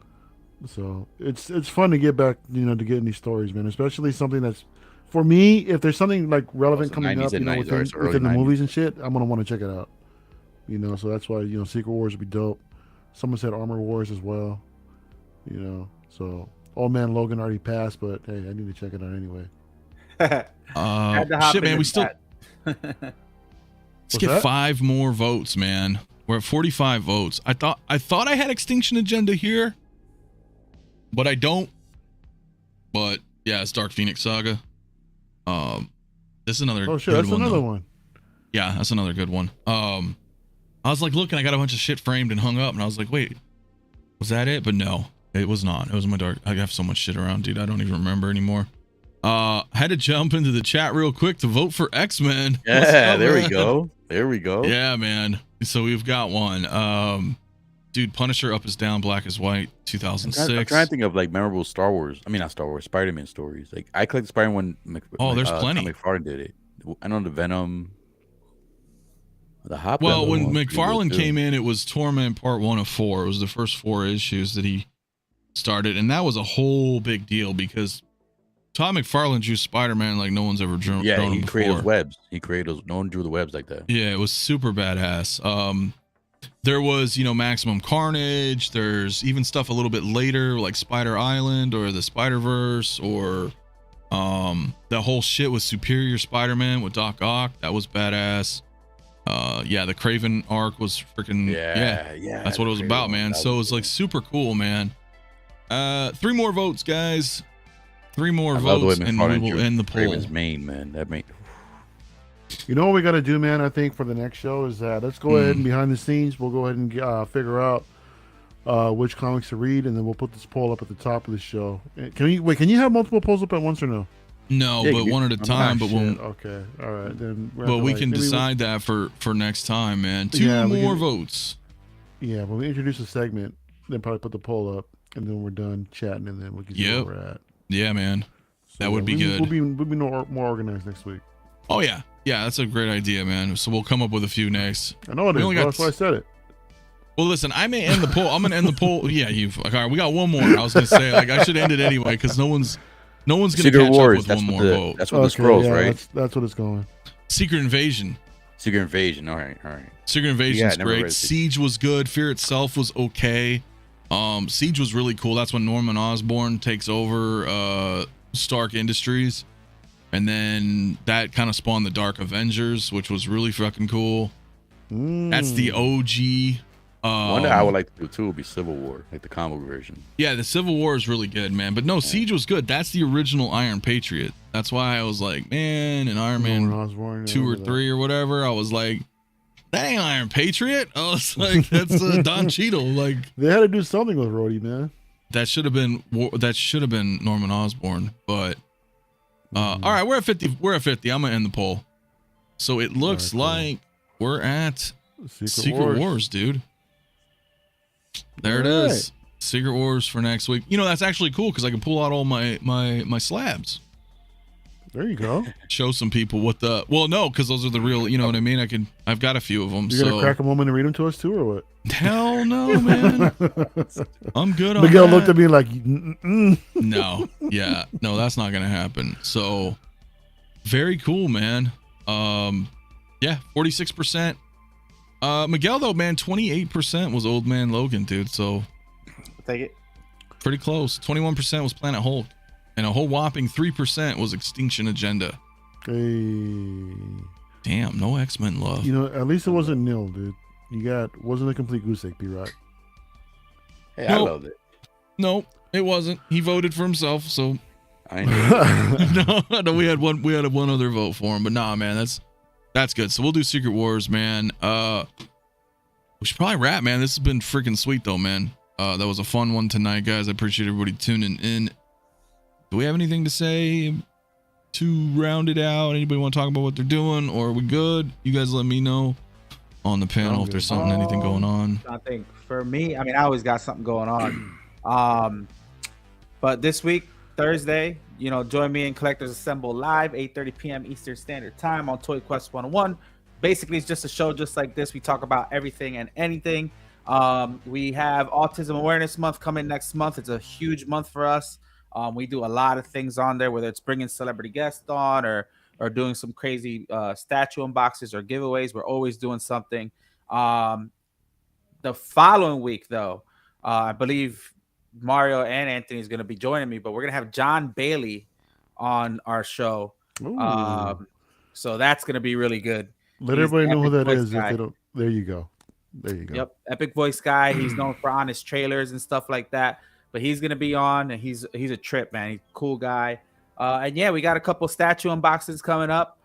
So it's fun to get back, to get in these stories, man. Especially something that's, for me, if there's something like relevant coming up, within the movies and shit, I'm gonna want to check it out. So that's why Secret Wars would be dope. Someone said Armor Wars as well. So Old Man Logan already passed, but hey, I need to check it out anyway. Shit, man, we still. Let's get 5 more votes, man. We're at 45 votes. I thought I had Extinction Agenda here, but I don't. But yeah, it's Dark Phoenix Saga. This is another. Oh shit, that's another one. Yeah, that's another good one. I was like, looking, I got a bunch of shit framed and hung up, and I was like, wait, was that it? But no, it was not. It was my dark. I have so much shit around, dude. I don't even remember anymore. Had to jump into the chat real quick to vote for X-Men. Yeah, there we go. There we go. Yeah, man. So we've got one. Dude, Punisher Up is Down, Black is White, 2006. I'm trying to think of like memorable Star Wars. I mean, not Star Wars, Spider-Man stories. Like I collected Spider-Man when there's plenty. McFarlane did it. I know the Venom. The Hop. Well, when McFarlane came in, it was Torment Part 1 of 4. It was the first 4 issues that he started, and that was a whole big deal because Todd McFarlane drew Spider-Man like no one's ever drawn him before. Yeah, he created those webs. He created those. No one drew the webs like that. Yeah, it was super badass. There was, Maximum Carnage. There's even stuff a little bit later like Spider Island or the Spider-Verse or the whole shit with Superior Spider-Man with Doc Ock. That was badass. Yeah, the Craven arc was freaking yeah. That's what it was about, man. So it's like super cool, man. 3 more votes, guys. 3 more votes, and we will end the poll. Craven's main, man. That main. You know what we got to do, man? I think for the next show is that let's go ahead and behind the scenes, we'll go ahead and figure out which comics to read, and then we'll put this poll up at the top of the show. Can you have multiple polls up at once or no? No, but one at a time. But we'll okay, all right then. But we can decide that for next time, man. 2 more votes. Yeah, when we introduce a segment, then probably put the poll up, and then we're done chatting, and then we can see where we're at. Yeah, man, that would be good. We'll be more organized next week. Oh yeah, that's a great idea, man. So we'll come up with a few next. I know it is. That's why I said it. Well, listen, I may end the poll. I'm gonna end the poll. Yeah, all right, we got one more. I was gonna say, like, I should end it anyway because no one's gonna Secret catch Wars, up with one more vote. That's what the scrolls, right? That's what it's going. Secret Invasion. All right. Secret Invasion's great. Siege was good. Fear Itself was okay. Siege was really cool. That's when Norman Osborn takes over Stark Industries, and then that kind of spawned the Dark Avengers, which was really fucking cool. That's the OG. One I would like to do too would be Civil War, like the comic version. Yeah, the Civil War is really good, man. But no, Siege was good. That's the original Iron Patriot. That's why I was like, man, in Iron Man 2 or 3 or whatever, I was like, that ain't Iron Patriot. I was like, that's Don Cheadle. Like, they had to do something with Rhodey, man. That should have been Norman Osborn. But all right, we're at 50. We're at 50. I'm gonna end the poll. So it looks like we're at Secret Wars, dude. There it is. Secret Wars for next week. You know, that's actually cool because I can pull out all my slabs. There you go. Show some people what the no, because those are the real. You know what I mean? I've got a few of them. You gonna crack them open and read them to us too, or what? Hell no, man. I'm good on Miguel that. looked at me like, no, that's not gonna happen. So very cool, man. 46%. Miguel though, man, 28% was Old Man Logan, dude. So I'll take it. Pretty close. 21% was Planet Hulk, and a whole whopping 3% was Extinction Agenda. Hey, damn, no X-Men love. You know, at least it wasn't nil, dude. Wasn't a complete goose egg, P-Rock. Hey, I loved it. No, it wasn't. He voted for himself, so I know. no, we had one other vote for him, but nah, man, that's good. So we'll do Secret Wars, man. We should probably wrap, man. This has been freaking sweet though, man. That was a fun one tonight, guys. I appreciate everybody tuning in. Do we have anything to say to round it out? Anybody want to talk about what they're doing, or are we good? You guys let me know on the panel if there's anything going on. I think for me, I mean, I always got something going on. But this week, Thursday, you know, join me in Collectors Assemble live, 8:30 p.m. Eastern Standard Time on Toy Quest 101. Basically, it's just a show just like this. We talk about everything and anything. We have Autism Awareness Month coming next month. It's a huge month for us. We do a lot of things on there, whether it's bringing celebrity guests on or doing some crazy statue unboxes or giveaways. We're always doing something. The following week, though, I believe Mario and Anthony is going to be joining me, but we're going to have John Bailey on our show. So that's going to be really good. Let everybody know who that is. There you go. Yep, epic voice guy. He's known for honest trailers and stuff like that. But he's gonna be on, and he's a trip, man. He's a cool guy. And yeah, we got a couple statue unboxings coming up.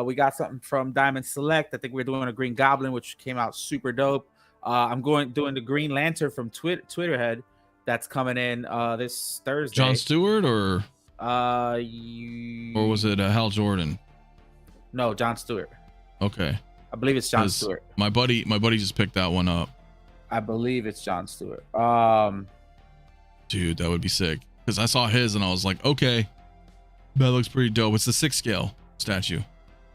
We got something from Diamond Select. I think we're doing a Green Goblin, which came out super dope. I'm doing the Green Lantern from Twitterhead. That's coming in this Thursday. John Stewart or was it Hal Jordan? No, John Stewart. Okay. I believe it's John Stewart. My buddy just picked that one up. I believe it's John Stewart. Dude, that would be sick. Because I saw his and I was like, okay, that looks pretty dope. It's the 6 scale statue.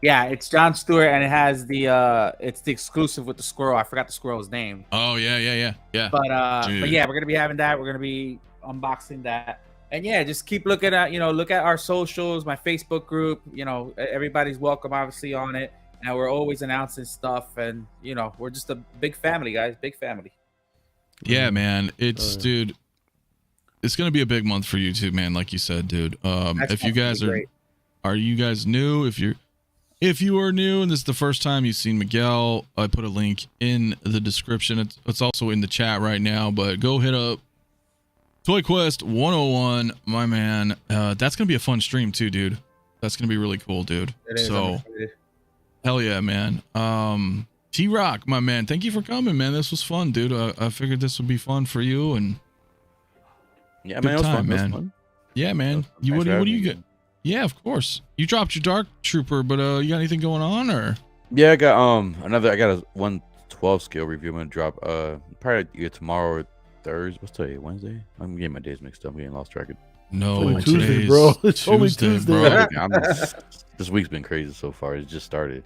Yeah, it's John Stewart, and it has it's the exclusive with the squirrel. I forgot the squirrel's name. Oh yeah. But yeah, we're gonna be having that. We're gonna be unboxing that. And yeah, just keep looking at look at our socials, my Facebook group. You know, everybody's welcome, obviously, on it. And we're always announcing stuff, and we're just a big family, guys. Big family. Yeah, man. Dude, it's gonna be a big month for you too, man. Like you said, dude. If you guys are you guys new? If you're If you are new and this is the first time you've seen Miguel, I put a link in the description. It's also in the chat right now, but go hit up Toy Quest 101, my man. That's going to be a fun stream too, dude. That's going to be really cool, dude. It is, so, hell yeah, man. T-Rock, my man. Thank you for coming, man. This was fun, dude. I figured this would be fun for you. And yeah, man, it was fun, man. Yeah, man. What do you get? Yeah, of course. You dropped your Dark Trooper, but you got anything going on or? Yeah, I got I got a 112 scale review. I'm gonna drop probably either tomorrow or Thursday. What's today? Wednesday? I'm getting my days mixed up. I'm getting lost track of. No, it's Tuesday, bro. It's only Tuesday, bro. This week's been crazy so far. It just started.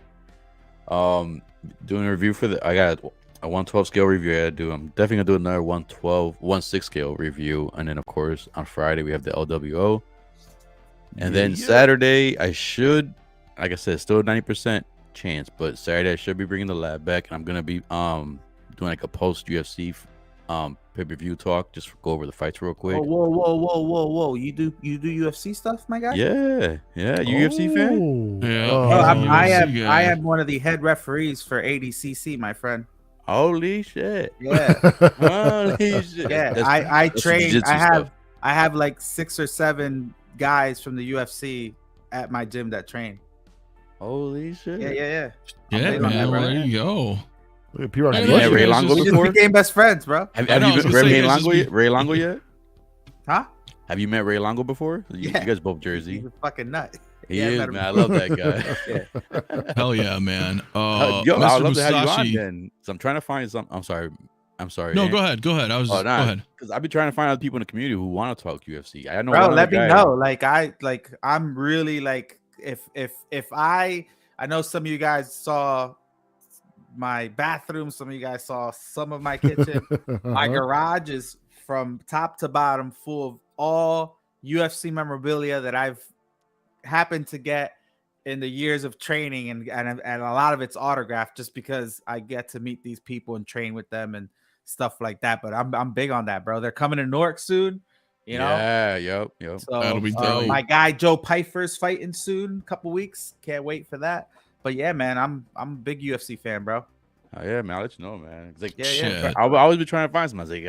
Doing a review for I got a 112 scale review I gotta do. I'm definitely gonna do another 116 scale review, and then of course on Friday we have the LWO. And then Saturday, I should, like I said, still a 90% chance, but Saturday I should be bringing the lab back, and I'm gonna be doing like a post UFC pay-per-view talk, just go over the fights real quick. Whoa! You do UFC stuff, my guy? Yeah. You UFC fan? Yeah. I am one of the head referees for ADCC, my friend. Holy shit! Yeah. Holy shit! Yeah, I train. I have like 6 or 7 guys from the UFC at my gym that train. Holy shit! Yeah, man. Well, there you go. Look at P-Rock. Have you met Ray Longo before? We became best friends, bro. Have you met Ray Longo yet? Huh? Have you met Ray Longo before? You guys both Jersey. He's a fucking nut. He is, man. I love that guy. Hell yeah, man. Yo, I'd love to have you on then. So I'm trying to find some. I'm sorry. No, go ahead. Go ahead. Go ahead. Because I've been trying to find other people in the community who want to talk UFC. I know. Bro, let me know. I'm really like, if I know some of you guys saw my bathroom, some of you guys saw some of my kitchen. My garage is from top to bottom full of all UFC memorabilia that I've happened to get in the years of training, and a lot of it's autographed just because I get to meet these people and train with them and stuff like that. But I'm big on that, bro. They're coming to Newark soon, you know. Yeah, yep. So that'll be dope. My guy Joe Pyfer's fighting soon, couple weeks. Can't wait for that. But yeah, man, I'm a big UFC fan, bro. Oh yeah, man. I'll let you know, man. It's like, yeah. I've always been trying to find some. I was like,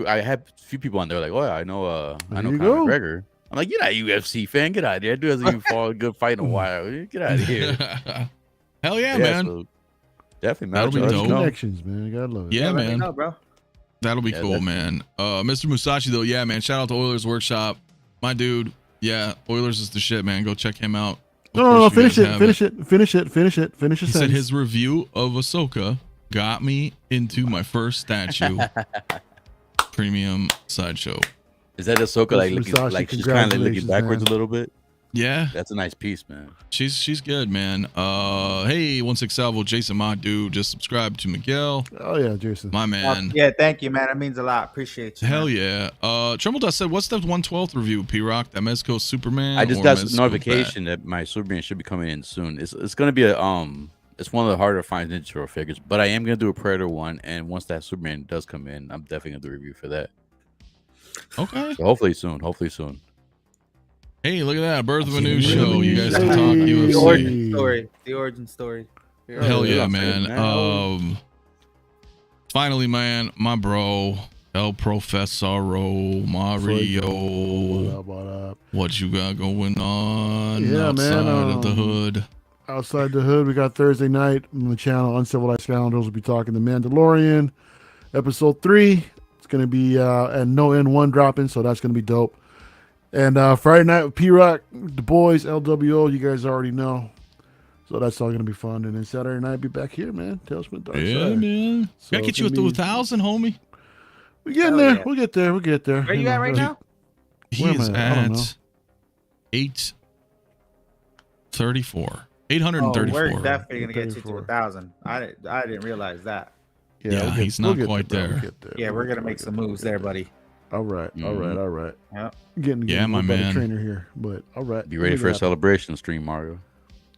I had a few people on there like, oh yeah, I know Conor McGregor. I'm like, you're not a UFC fan. Get out of there. Dude hasn't even fought a good fight in a while. Get out of here. Hell yeah, man. So definitely, man. That'll be dope. Connections, man. You gotta love it. Yeah, man. Let me know, bro. That'll be cool, man. Mr. Musashi, though, yeah, man. Shout out to Oilers Workshop. My dude. Yeah, Oilers is the shit, man. Go check him out. No. Finish it. Finish your He sentence. said his review of Ahsoka got me into my first statue premium sideshow. Is that Ahsoka like she's kind of looking backwards a little bit? Yeah, that's a nice piece, man. She's good, man. Hey, 16 Salvo, Jason, my dude, just subscribe to Miguel. Oh yeah, Jason, my man. Yeah, thank you, man. That means a lot. Appreciate you. Hell man. Yeah. Tremble Dust said, "What's the 112th review, P-Rock? That Mezco Superman." I just got a notification that my Superman should be coming in soon. It's gonna be it's one of the harder to find Ninja Turtle figures, but I am gonna do a Predator one, and once that Superman does come in, I'm definitely gonna do a review for that. Okay. So hopefully soon. Hey, look at that! Birth of a new show. You guys can talk UFC. The origin story. Hell yeah, man. Finally, man, my bro, El Professoro, Mario. What up? What you got going on outside of the hood? Outside the hood, we got Thursday night on the channel. Uncivilized Scoundrels will be talking The Mandalorian, episode 3. It's going to be at No N1 dropping, so that's going to be dope. And Friday night with P-Rock, the boys, LWO, you guys already know. So that's all going to be fun. And then Saturday night, be back here, man. Tales from the Dark Side. Man. So gotta get you up to 1,000, homie. We're getting there. Yeah. We'll get there. Where you at right now? He is at 834. 834. We're definitely going to get you to 1,000. I didn't realize that. Yeah, he's not quite there. Yeah, we're going to make some moves there, buddy. All right. Yeah. Getting my man. Trainer here, but all right. Be ready for a celebration stream, Mario.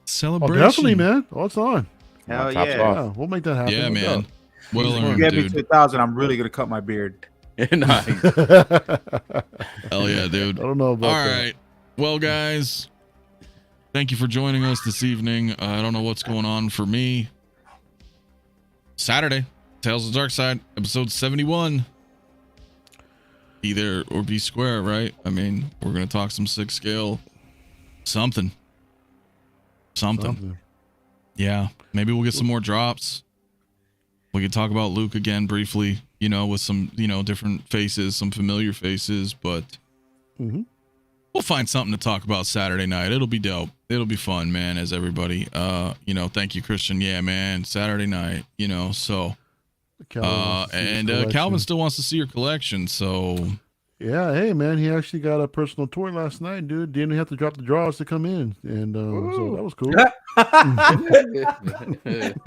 Celebration. Oh, definitely, man. Oh, it's on. Hell yeah. We'll make that happen. Yeah, man. Well earned, dude. Get me to 1,000. I'm really going to cut my beard. Nice. Hell yeah, dude. I don't know about that. All right. Well, guys, Thank you for joining us this evening. I don't know what's going on for me. Saturday, Tales of the Dark Side, episode 71. Be there or be square, right? I mean, we're going to talk some 6 scale. Something. Yeah. Maybe we'll get some more drops. We could talk about Luke again briefly, you know, with some, you know, different faces, some familiar faces, but we'll find something to talk about Saturday night. It'll be dope. It'll be fun, man, as everybody. You know, thank you, Christian. Yeah, man, Saturday night, you know, so Calvin still wants to see your collection, so yeah, hey man, he actually got a personal tour last night, dude. Didn't have to drop the drawers to come in, and so that was cool.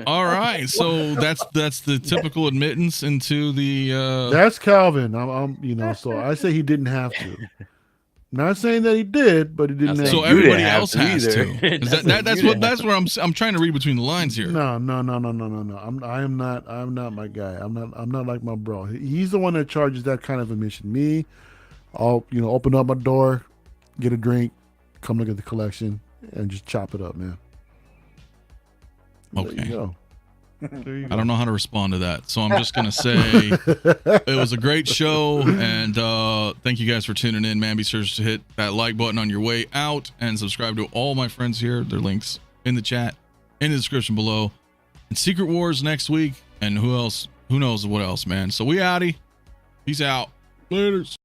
All right, so that's the typical admittance into the that's Calvin. I'm you know, so I say he didn't have to. Not saying that he did, but he didn't have so to. everybody else has to. That's where I'm trying to read between the lines here. No. I'm not my guy. I'm not like my bro. He's the one that charges that kind of admission. Me, I'll, you know, open up my door, get a drink, come look at the collection, and just chop it up, man. Okay. There you go. I don't know how to respond to that, so I'm just gonna say it was a great show, and thank you guys for tuning in, man. Be sure to hit that like button on your way out and subscribe to all my friends here. Their links in the chat, in the description below. And Secret Wars next week, and who knows what else, man. So we outie. Peace out. Laters.